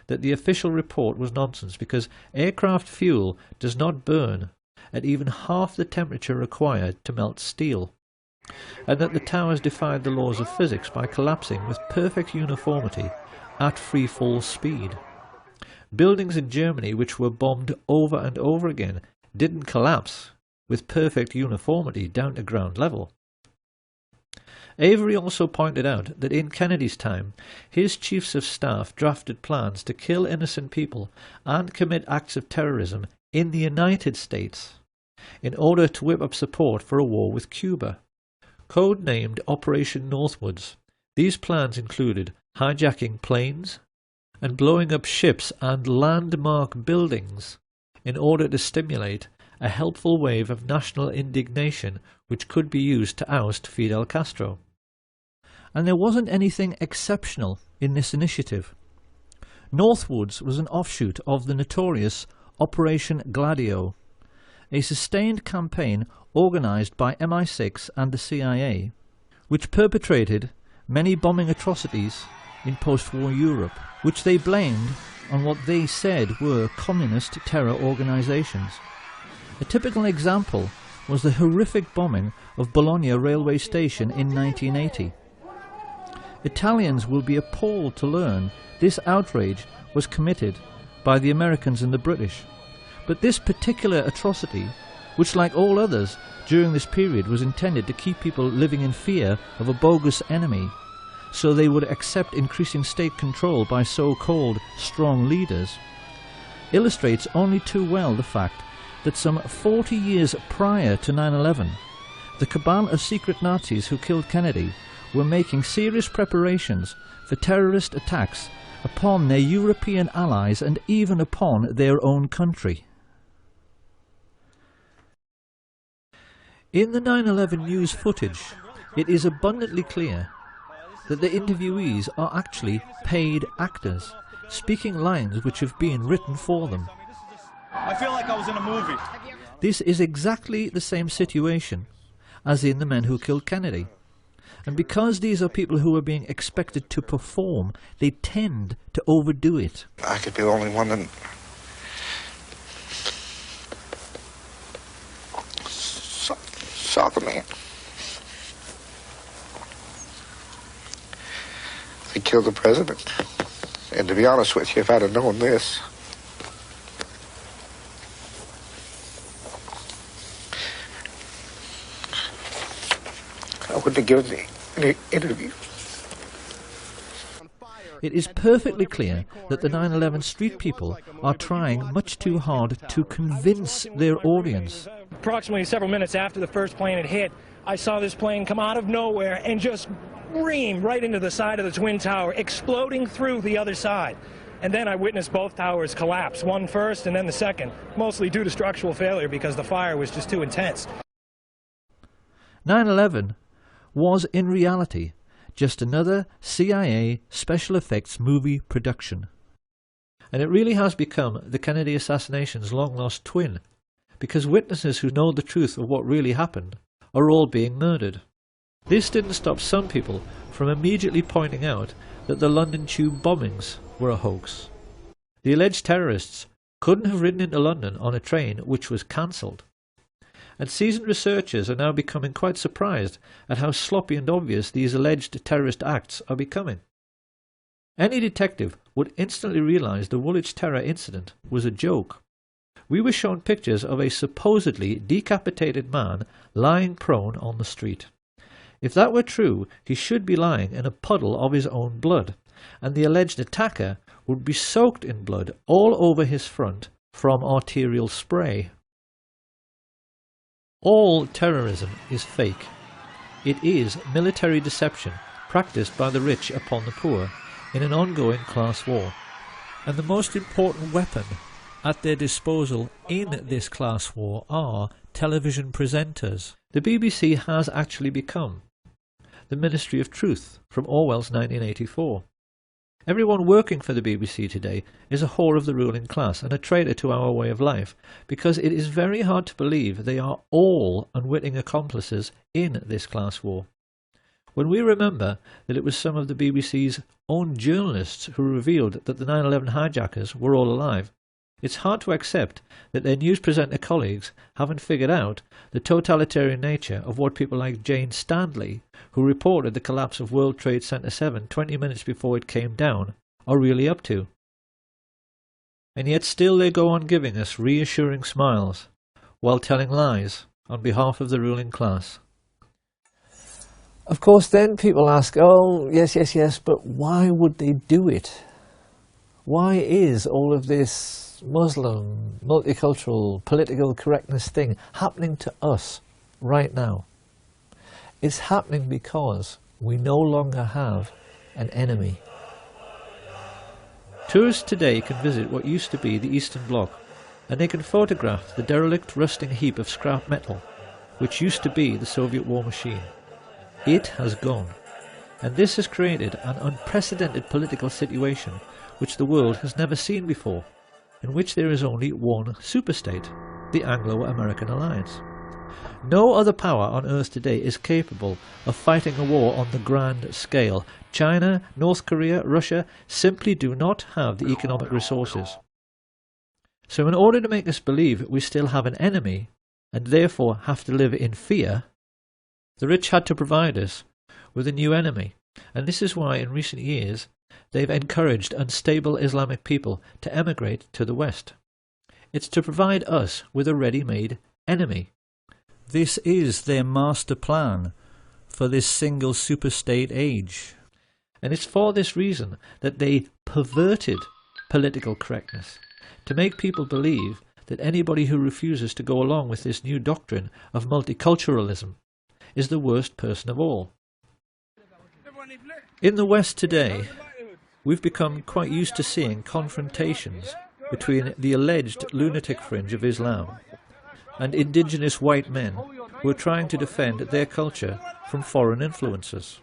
that the official report was nonsense because aircraft fuel does not burn at even half the temperature required to melt steel, and that the towers defied the laws of physics by collapsing with perfect uniformity at free fall speed. Buildings in Germany which were bombed over and over again didn't collapse with perfect uniformity down to ground level. Avery also pointed out that in Kennedy's time, his chiefs of staff drafted plans to kill innocent people and commit acts of terrorism in the United States in order to whip up support for a war with Cuba. Codenamed Operation Northwoods, these plans included hijacking planes and blowing up ships and landmark buildings in order to stimulate a helpful wave of national indignation which could be used to oust Fidel Castro. And there wasn't anything exceptional in this initiative. Northwoods was an offshoot of the notorious Operation Gladio, a sustained campaign organised by MI6 and the CIA, which perpetrated many bombing atrocities in post-war Europe, which they blamed on what they said were communist terror organisations. A typical example was the horrific bombing of Bologna railway station in 1980. Italians will be appalled to learn this outrage was committed by the Americans and the British. But this particular atrocity, which like all others during this period was intended to keep people living in fear of a bogus enemy, so they would accept increasing state control by so-called strong leaders, illustrates only too well the fact that some 40 years prior to 9/11, the cabal of secret Nazis who killed Kennedy were making serious preparations for terrorist attacks upon their European allies and even upon their own country. In the 9/11 news footage, it is abundantly clear that the interviewees are actually paid actors, speaking lines which have been written for them. I feel like I was in a movie. This is exactly the same situation as in The Men Who Killed Kennedy. And because these are people who are being expected to perform, they tend to overdo it. I could be the only one that... saw the man. They killed the president. And to be honest with you, if I'd have known this, I wouldn't have given any interview. It is perfectly clear that the 9/11 street people are trying much too hard to convince their audience. Approximately several minutes after the first plane had hit, I saw this plane come out of nowhere and just ream right into the side of the Twin Tower, exploding through the other side. And then I witnessed both towers collapse, one first and then the second, mostly due to structural failure because the fire was just too intense. 9/11 was in reality just another CIA special effects movie production. And it really has become the Kennedy assassination's long-lost twin, because witnesses who know the truth of what really happened are all being murdered. This didn't stop some people from immediately pointing out that the London Tube bombings were a hoax. The alleged terrorists couldn't have ridden into London on a train which was cancelled. And seasoned researchers are now becoming quite surprised at how sloppy and obvious these alleged terrorist acts are becoming. Any detective would instantly realise the Woolwich terror incident was a joke. We were shown pictures of a supposedly decapitated man lying prone on the street. If that were true, he should be lying in a puddle of his own blood, and the alleged attacker would be soaked in blood all over his front from arterial spray. All terrorism is fake. It is military deception practiced by the rich upon the poor in an ongoing class war. And the most important weapon at their disposal in this class war are television presenters. The BBC has actually become the Ministry of Truth from Orwell's 1984. Everyone working for the BBC today is a whore of the ruling class and a traitor to our way of life, because it is very hard to believe they are all unwitting accomplices in this class war. When we remember that it was some of the BBC's own journalists who revealed that the 9/11 hijackers were all alive, it's hard to accept that their news presenter colleagues haven't figured out the totalitarian nature of what people like Jane Stanley, who reported the collapse of World Trade Center 7 20 minutes before it came down, are really up to. And yet still they go on giving us reassuring smiles, while telling lies on behalf of the ruling class. Of course then people ask, oh yes, but why would they do it? Why is all of this Muslim, multicultural, political correctness thing happening to us right now? It's happening because we no longer have an enemy. Tourists today can visit what used to be the Eastern Bloc, and they can photograph the derelict, rusting heap of scrap metal, which used to be the Soviet war machine. It has gone, and this has created an unprecedented political situation which the world has never seen before, in which there is only one superstate, the Anglo-American alliance. No other power on Earth today is capable of fighting a war on the grand scale. China, North Korea, Russia simply do not have the economic resources. So in order to make us believe we still have an enemy, and therefore have to live in fear, the rich had to provide us with a new enemy. And this is why in recent years they've encouraged unstable Islamic people to emigrate to the West. It's to provide us with a ready-made enemy. This is their master plan for this single superstate age. And it's for this reason that they perverted political correctness, to make people believe that anybody who refuses to go along with this new doctrine of multiculturalism is the worst person of all. In the West today, we've become quite used to seeing confrontations between the alleged lunatic fringe of Islam and indigenous white men who are trying to defend their culture from foreign influences.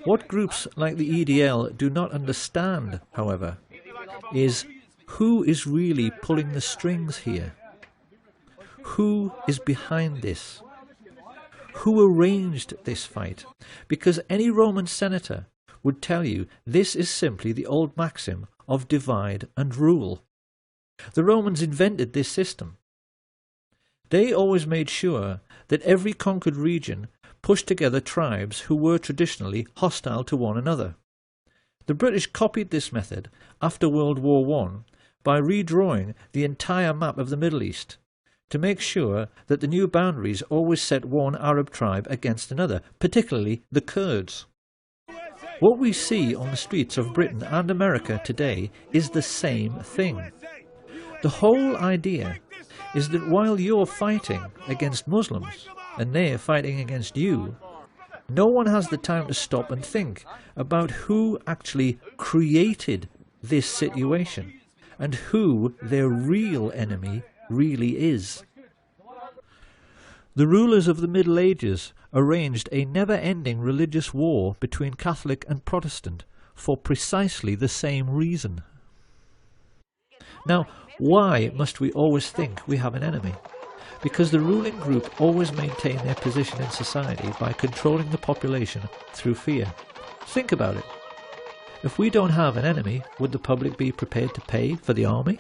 What groups like the EDL do not understand, however, is who is really pulling the strings here? Who is behind this? Who arranged this fight? Because any Roman senator would tell you this is simply the old maxim of divide and rule. The Romans invented this system. They always made sure that every conquered region pushed together tribes who were traditionally hostile to one another. The British copied this method after World War I by redrawing the entire map of the Middle East to make sure that the new boundaries always set one Arab tribe against another, particularly the Kurds. What we see on the streets of Britain and America today is the same thing. The whole idea is that while you're fighting against Muslims and they're fighting against you, no one has the time to stop and think about who actually created this situation and who their real enemy really is. The rulers of the Middle Ages arranged a never-ending religious war between Catholic and Protestant for precisely the same reason. Now, why must we always think we have an enemy? Because the ruling group always maintain their position in society by controlling the population through fear. Think about it. If we don't have an enemy, would the public be prepared to pay for the army?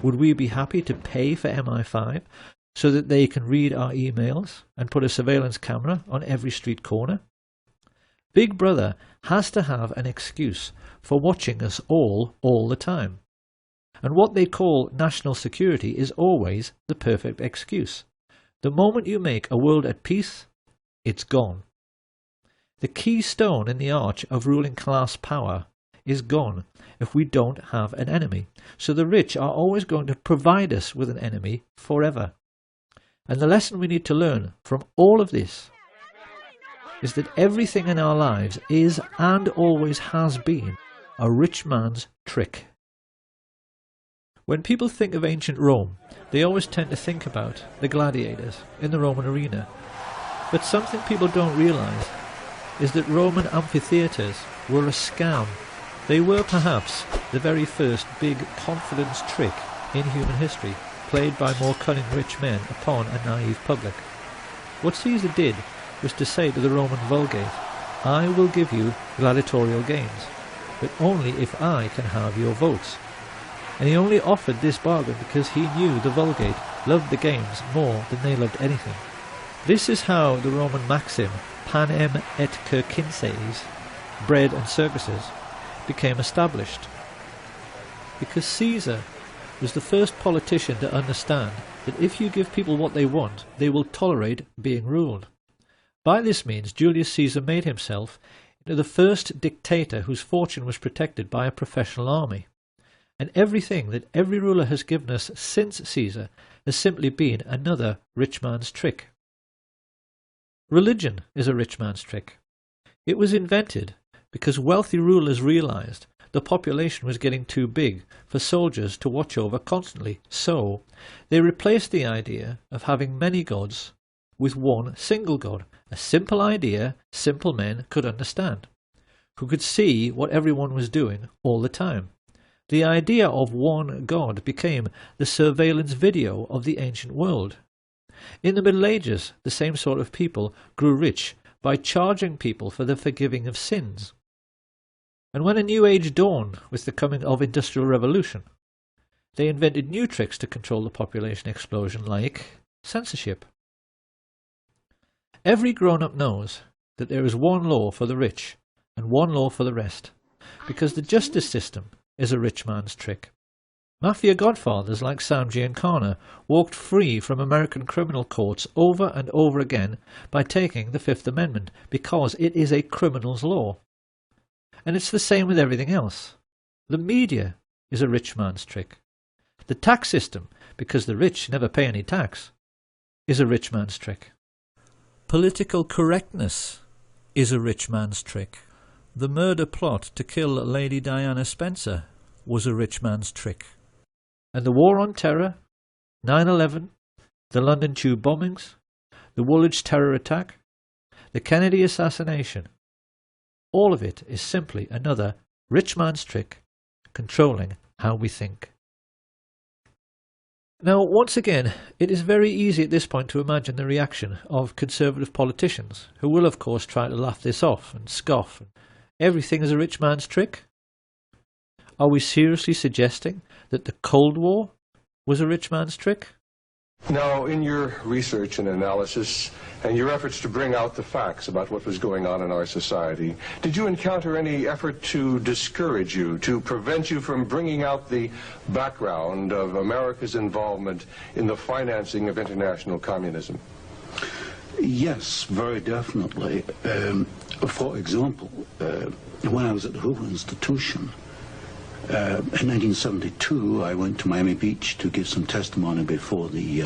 Would we be happy to pay for MI5 so that they can read our emails and put a surveillance camera on every street corner? Big Brother has to have an excuse for watching us all the time. And what they call national security is always the perfect excuse. The moment you make a world at peace, it's gone. The keystone in the arch of ruling class power is gone if we don't have an enemy. So the rich are always going to provide us with an enemy forever. And the lesson we need to learn from all of this is that everything in our lives is and always has been a rich man's trick. When people think of ancient Rome, they always tend to think about the gladiators in the Roman arena. But something people don't realize is that Roman amphitheaters were a scam. They were perhaps the very first big confidence trick in human history, played by more cunning rich men upon a naive public. What Caesar did was to say to the Roman Vulgate, I will give you gladiatorial games, but only if I can have your votes. And he only offered this bargain because he knew the Vulgate loved the games more than they loved anything. This is how the Roman maxim, panem et circenses, bread and circuses, became established. Because Caesar was the first politician to understand that if you give people what they want, they will tolerate being ruled. By this means, Julius Caesar made himself into the first dictator whose fortune was protected by a professional army. And everything that every ruler has given us since Caesar has simply been another rich man's trick. Religion is a rich man's trick. It was invented because wealthy rulers realized the population was getting too big for soldiers to watch over constantly, so they replaced the idea of having many gods with one single god, a simple idea simple men could understand, who could see what everyone was doing all the time. The idea of one god became the surveillance video of the ancient world. In the Middle Ages, the same sort of people grew rich by charging people for the forgiving of sins. And when a new age dawned with the coming of Industrial Revolution, they invented new tricks to control the population explosion, like censorship. Every grown-up knows that there is one law for the rich and one law for the rest, because the justice system is a rich man's trick. Mafia godfathers like Sam Giancana walked free from American criminal courts over and over again by taking the Fifth Amendment, because it is a criminal's law. And it's the same with everything else. The media is a rich man's trick. The tax system, because the rich never pay any tax, is a rich man's trick. Political correctness is a rich man's trick. The murder plot to kill Lady Diana Spencer was a rich man's trick. And the War on Terror, 9/11, the London Tube bombings, the Woolwich terror attack, the Kennedy assassination, all of it is simply another rich man's trick controlling how we think. Now, once again, it is very easy at this point to imagine the reaction of conservative politicians, who will of course try to laugh this off and scoff. Everything is a rich man's trick? Are we seriously suggesting that the Cold War was a rich man's trick? Now, in your research and analysis, and your efforts to bring out the facts about what was going on in our society, did you encounter any effort to discourage you, to prevent you from bringing out the background of America's involvement in the financing of international communism? Yes, very definitely. For example, when I was at the Hoover Institution, in 1972, I went to Miami Beach to give some testimony before the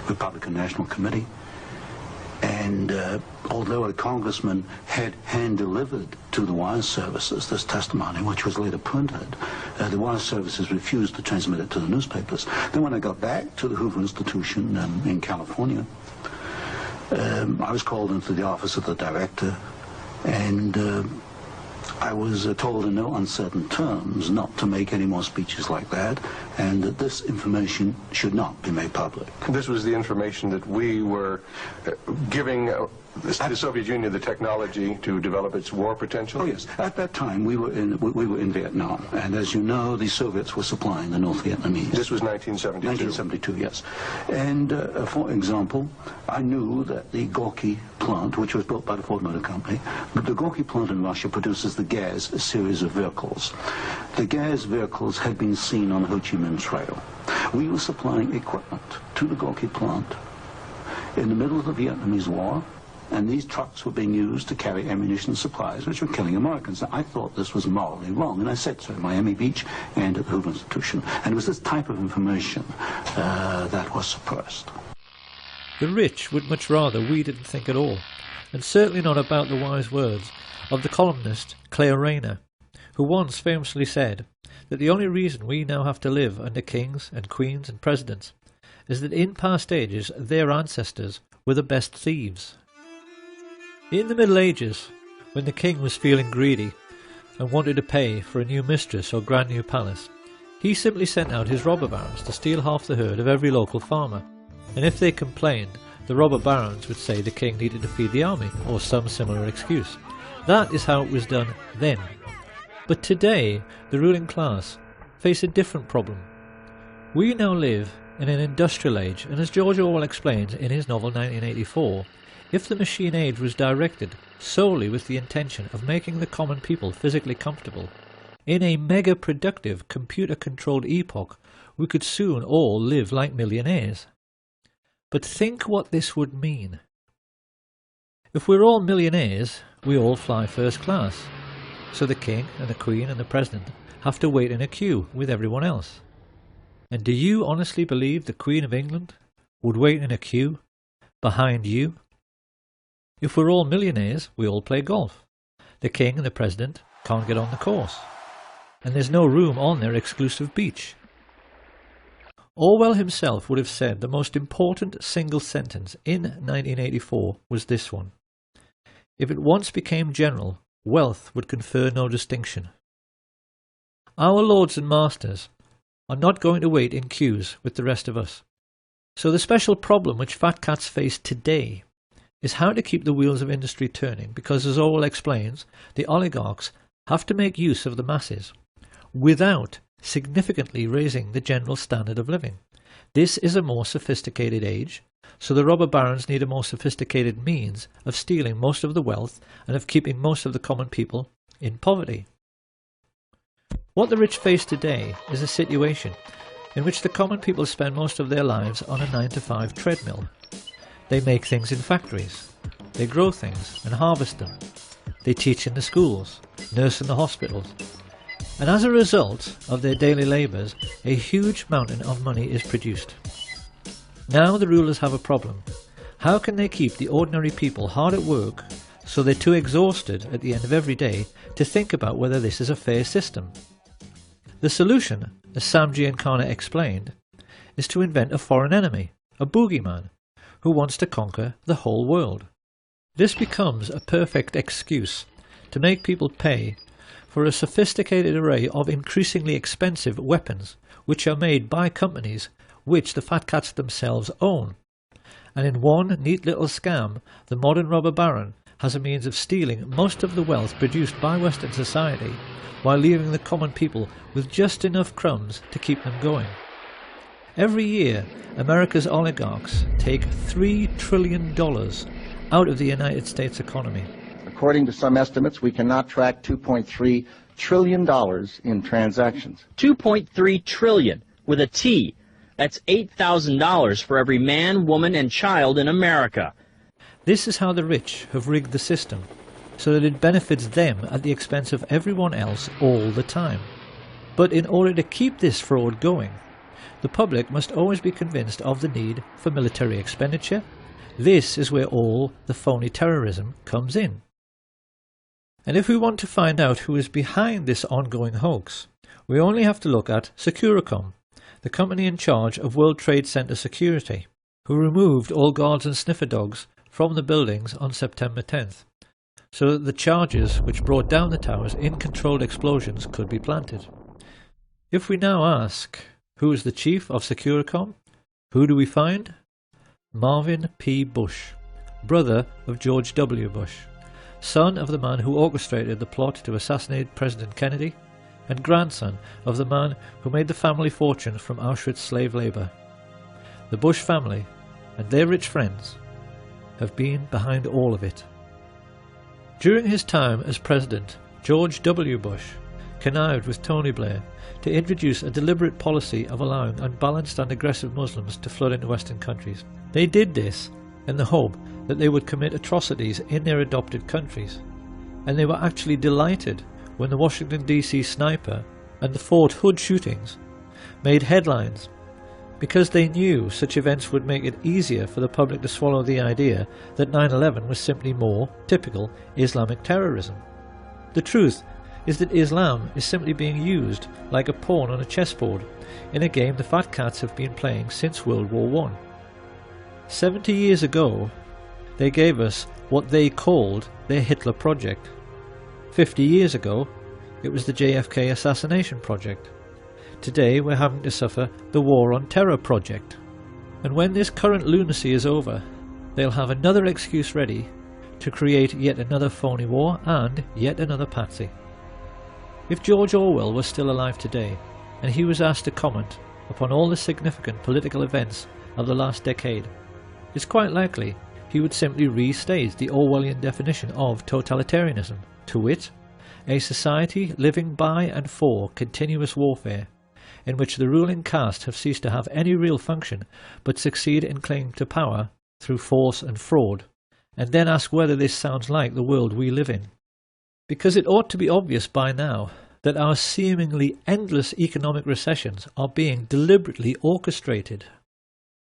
Republican National Committee. And although a congressman had hand-delivered to the wire services this testimony, which was later printed, the wire services refused to transmit it to the newspapers. Then when I got back to the Hoover Institution in California, I was called into the office of the director, and I was told in no uncertain terms not to make any more speeches like that, and that this information should not be made public. This was the information that we were giving the Soviet Union the technology to develop its war potential? Oh yes, at that time we were in Vietnam, and as you know, the Soviets were supplying the North Vietnamese. This was 1972. 1972, yes. And for example, I knew that the Gorky plant, which was built by the Ford Motor Company, but the Gorky plant in Russia produces the Gaz series of vehicles. The Gaz vehicles had been seen on the Ho Chi Minh Trail. We were supplying equipment to the Gorky plant in the middle of the Vietnamese War, and these trucks were being used to carry ammunition supplies, which were killing Americans. Now, I thought this was morally wrong, and I said so at Miami Beach and at the Hoover Institution. And it was this type of information that was suppressed. The rich would much rather we didn't think at all, and certainly not about the wise words of the columnist Claire Rayner, who once famously said that the only reason we now have to live under kings and queens and presidents is that in past ages their ancestors were the best thieves. In the Middle Ages, when the king was feeling greedy and wanted to pay for a new mistress or grand new palace, he simply sent out his robber barons to steal half the herd of every local farmer, and if they complained, the robber barons would say the king needed to feed the army, or some similar excuse. That is how it was done then. But today, the ruling class face a different problem. We now live in an industrial age, and as George Orwell explains in his novel 1984, if the machine age was directed solely with the intention of making the common people physically comfortable, in a mega-productive, computer-controlled epoch, we could soon all live like millionaires. But think what this would mean. If we're all millionaires, we all fly first class. So the king and the queen and the president have to wait in a queue with everyone else. And do you honestly believe the Queen of England would wait in a queue behind you? If we're all millionaires, we all play golf. The king and the president can't get on the course, and there's no room on their exclusive beach. Orwell himself would have said the most important single sentence in 1984 was this one: if it once became general, wealth would confer no distinction. Our lords and masters are not going to wait in queues with the rest of us. So the special problem which fat cats face today is how to keep the wheels of industry turning, because as Orwell explains, the oligarchs have to make use of the masses without significantly raising the general standard of living. This is a more sophisticated age, so the robber barons need a more sophisticated means of stealing most of the wealth and of keeping most of the common people in poverty. What the rich face today is a situation in which the common people spend most of their lives on a 9-to-5 treadmill. They make things in factories, they grow things and harvest them, they teach in the schools, nurse in the hospitals, and as a result of their daily labours, a huge mountain of money is produced. Now the rulers have a problem. How can they keep the ordinary people hard at work so they're too exhausted at the end of every day to think about whether this is a fair system? The solution, as Sam Giancana explained, is to invent a foreign enemy, a boogeyman, who wants to conquer the whole world. This becomes a perfect excuse to make people pay for a sophisticated array of increasingly expensive weapons which are made by companies which the fat cats themselves own. And in one neat little scam, the modern robber baron has a means of stealing most of the wealth produced by Western society while leaving the common people with just enough crumbs to keep them going. Every year, America's oligarchs take $3 trillion out of the United States economy. According to some estimates, we cannot track $2.3 trillion in transactions. $2.3 trillion with a T. That's $8,000 for every man, woman, and child in America. This is how the rich have rigged the system, so that it benefits them at the expense of everyone else all the time. But in order to keep this fraud going, the public must always be convinced of the need for military expenditure. This is where all the phony terrorism comes in. And if we want to find out who is behind this ongoing hoax, we only have to look at Securicom, the company in charge of World Trade Center security, who removed all guards and sniffer dogs from the buildings on September 10th, so that the charges which brought down the towers in controlled explosions could be planted. If we now ask, who is the chief of Securicom, who do we find? Marvin P. Bush, brother of George W. Bush, son of the man who orchestrated the plot to assassinate President Kennedy, and grandson of the man who made the family fortune from Auschwitz slave labour. The Bush family and their rich friends have been behind all of it. During his time as president, George W. Bush connived with Tony Blair to introduce a deliberate policy of allowing unbalanced and aggressive Muslims to flood into Western countries. They did this in the hope that they would commit atrocities in their adopted countries, and they were actually delighted when the Washington DC sniper and the Fort Hood shootings made headlines, because they knew such events would make it easier for the public to swallow the idea that 9/11 was simply more typical Islamic terrorism. The truth is that Islam is simply being used like a pawn on a chessboard in a game the fat cats have been playing since World War I. 70 years ago, they gave us what they called their Hitler Project. 50 years ago, it was the JFK assassination project. Today we're having to suffer the War on Terror project. And when this current lunacy is over, they'll have another excuse ready to create yet another phony war and yet another patsy. If George Orwell was still alive today, and he was asked to comment upon all the significant political events of the last decade, it's quite likely he would simply restate the Orwellian definition of totalitarianism, to wit, a society living by and for continuous warfare, in which the ruling caste have ceased to have any real function but succeed in clinging to power through force and fraud, and then ask whether this sounds like the world we live in. Because it ought to be obvious by now that our seemingly endless economic recessions are being deliberately orchestrated.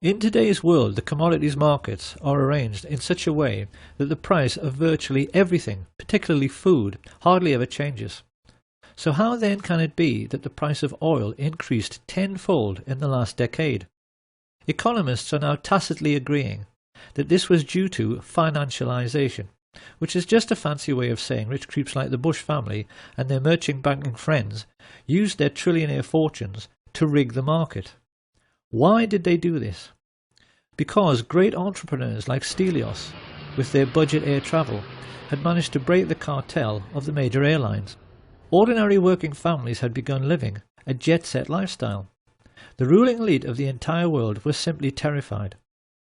In today's world, the commodities markets are arranged in such a way that the price of virtually everything, particularly food, hardly ever changes. So how then can it be that the price of oil increased tenfold in the last decade? Economists are now tacitly agreeing that this was due to financialization, which is just a fancy way of saying rich creeps like the Bush family and their merchant banking friends used their trillionaire fortunes to rig the market. Why did they do this? Because great entrepreneurs like Stelios, with their budget air travel, had managed to break the cartel of the major airlines. Ordinary working families had begun living a jet-set lifestyle. The ruling elite of the entire world was simply terrified.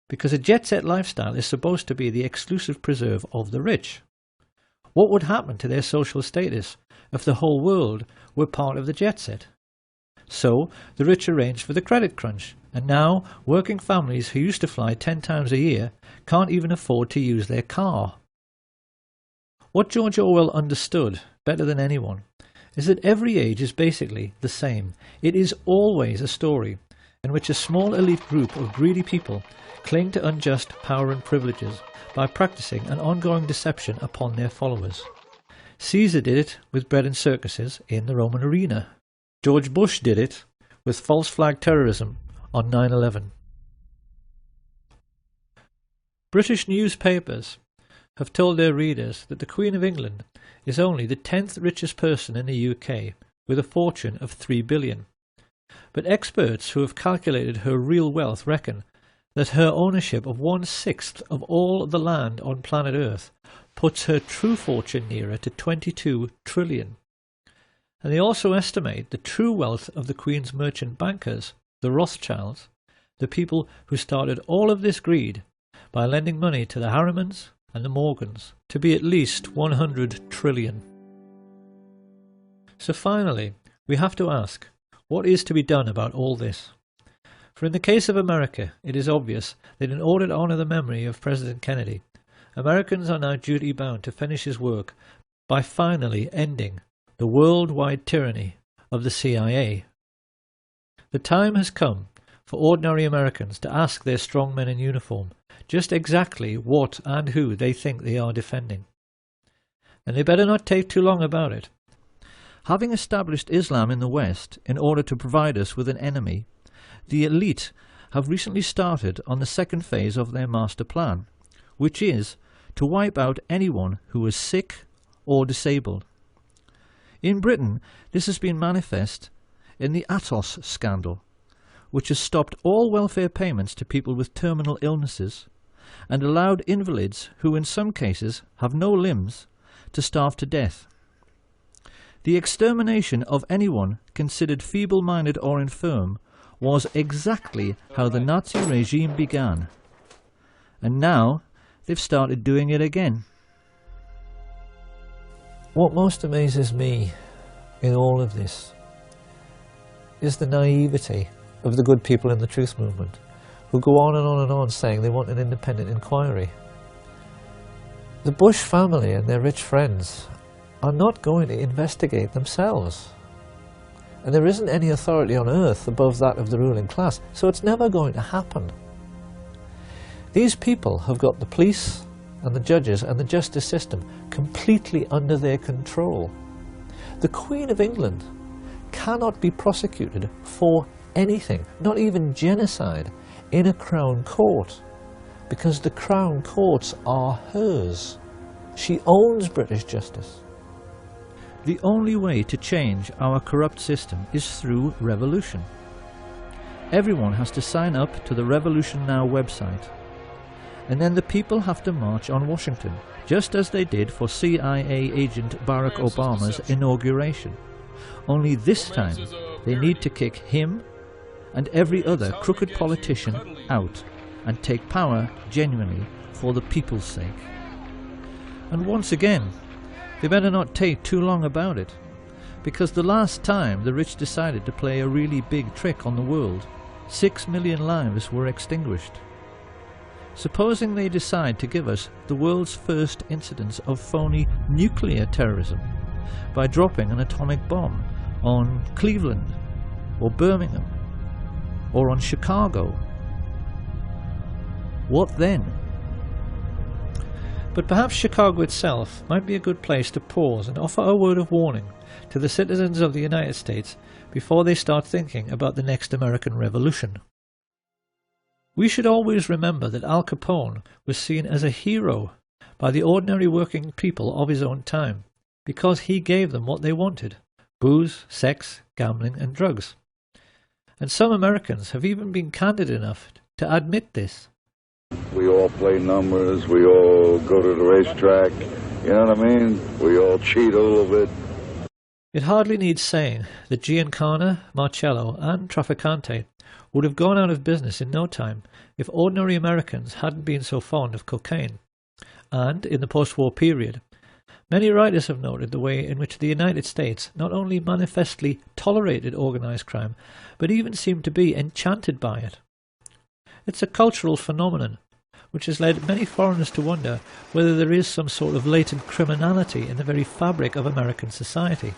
because a jet-set lifestyle is supposed to be the exclusive preserve of the rich. What would happen to their social status if the whole world were part of the jet-set? So the rich arranged for the credit crunch, and now working families who used to fly 10 times a year can't even afford to use their car. What George Orwell understood better than anyone is that every age is basically the same. It is always a story in which a small elite group of greedy people cling to unjust power and privileges by practicing an ongoing deception upon their followers. Caesar did it with bread and circuses in the Roman arena. George Bush did it with false flag terrorism on 9/11. British newspapers have told their readers that the Queen of England is only the 10th richest person in the UK with a fortune of £3 billion. But experts who have calculated her real wealth reckon that her ownership of 1/6 of all the land on planet Earth puts her true fortune nearer to 22 trillion. And they also estimate the true wealth of the Queen's merchant bankers, the Rothschilds, the people who started all of this greed by lending money to the Harrimans and the Morgans, to be at least 100 trillion. So finally, we have to ask, what is to be done about all this? For in the case of America, it is obvious that in order to honour the memory of President Kennedy, Americans are now duty-bound to finish his work by finally ending the worldwide tyranny of the CIA. The time has come for ordinary Americans to ask their strong men in uniform just exactly what and who they think they are defending. And they better not take too long about it. Having established Islam in the West in order to provide us with an enemy, the elite have recently started on the second phase of their master plan, which is to wipe out anyone who is sick or disabled. In Britain, this has been manifest in the Atos scandal, which has stopped all welfare payments to people with terminal illnesses and allowed invalids who in some cases have no limbs to starve to death. The extermination of anyone considered feeble-minded or infirm was exactly how the Nazi regime began, and now they've started doing it again. What most amazes me in all of this is the naivety of the good people in the truth movement, who go on and on and on saying they want an independent inquiry. The Bush family and their rich friends are not going to investigate themselves. And there isn't any authority on earth above that of the ruling class, so it's never going to happen. These people have got the police and the judges and the justice system completely under their control. The Queen of England cannot be prosecuted for anything, not even genocide, in a Crown Court, because the Crown Courts are hers. She owns British justice. The only way to change our corrupt system is through revolution. Everyone has to sign up to the Revolution Now website, and then the people have to march on Washington, just as they did for CIA agent Barack Obama's inauguration. Only this time they need to kick him and every other crooked politician out and take power genuinely for the people's sake. And once again, they better not take too long about it, because the last time the rich decided to play a really big trick on the world, 6 million lives were extinguished. Supposing they decide to give us the world's first incidence of phony nuclear terrorism by dropping an atomic bomb on Cleveland or Birmingham or on Chicago, what then? But perhaps Chicago itself might be a good place to pause and offer a word of warning to the citizens of the United States before they start thinking about the next American Revolution. We should always remember that Al Capone was seen as a hero by the ordinary working people of his own time because he gave them what they wanted: booze, sex, gambling and drugs. And some Americans have even been candid enough to admit this. We all play numbers, we all go to the racetrack, you know what I mean? We all cheat a little bit. It hardly needs saying that Giancana, Marcello and Trafficante would have gone out of business in no time if ordinary Americans hadn't been so fond of cocaine. And, in the post-war period, many writers have noted the way in which the United States not only manifestly tolerated organised crime, but even seemed to be enchanted by it. It's a cultural phenomenon which has led many foreigners to wonder whether there is some sort of latent criminality in the very fabric of American society,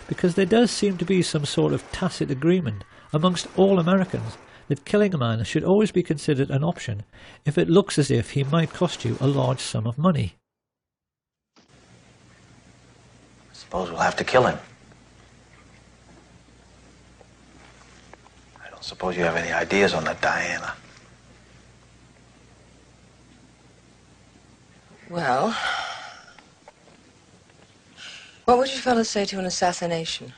because there does seem to be some sort of tacit agreement amongst all Americans that killing a man should always be considered an option if it looks as if he might cost you a large sum of money. Suppose we'll have to kill him. I don't suppose you have any ideas on that, Diana. Well, what would you fellas say to an assassination?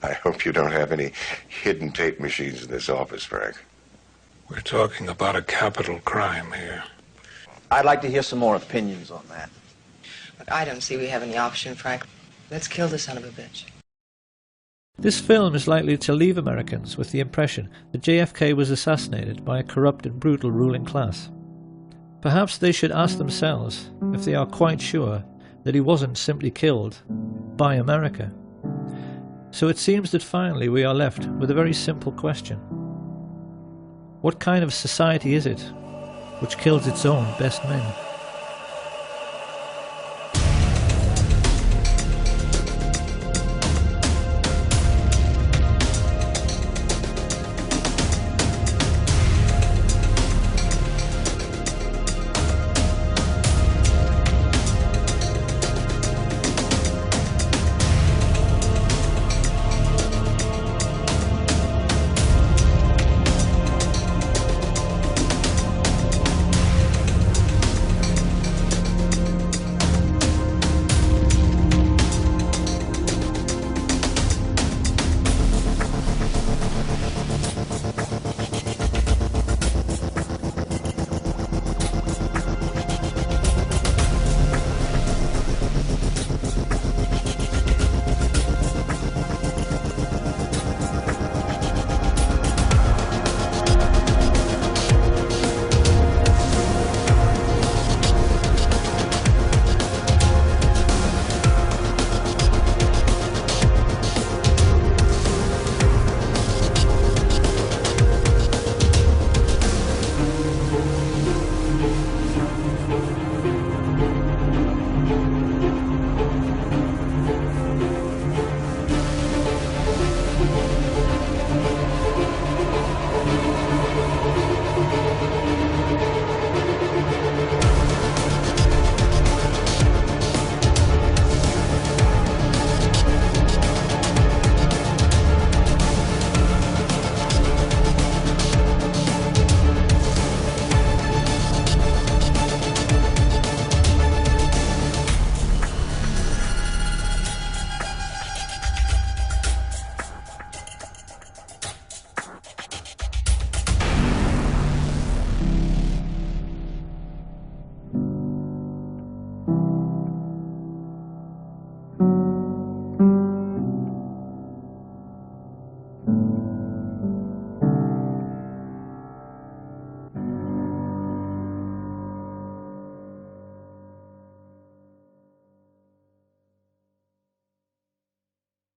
I hope you don't have any hidden tape machines in this office, Frank. We're talking about a capital crime here. I'd like to hear some more opinions on that. Look, I don't see we have any option, Frank. Let's kill the son of a bitch. This film is likely to leave Americans with the impression that JFK was assassinated by a corrupt and brutal ruling class. Perhaps they should ask themselves if they are quite sure that he wasn't simply killed by America. So it seems that finally we are left with a very simple question. What kind of society is it which kills its own best men?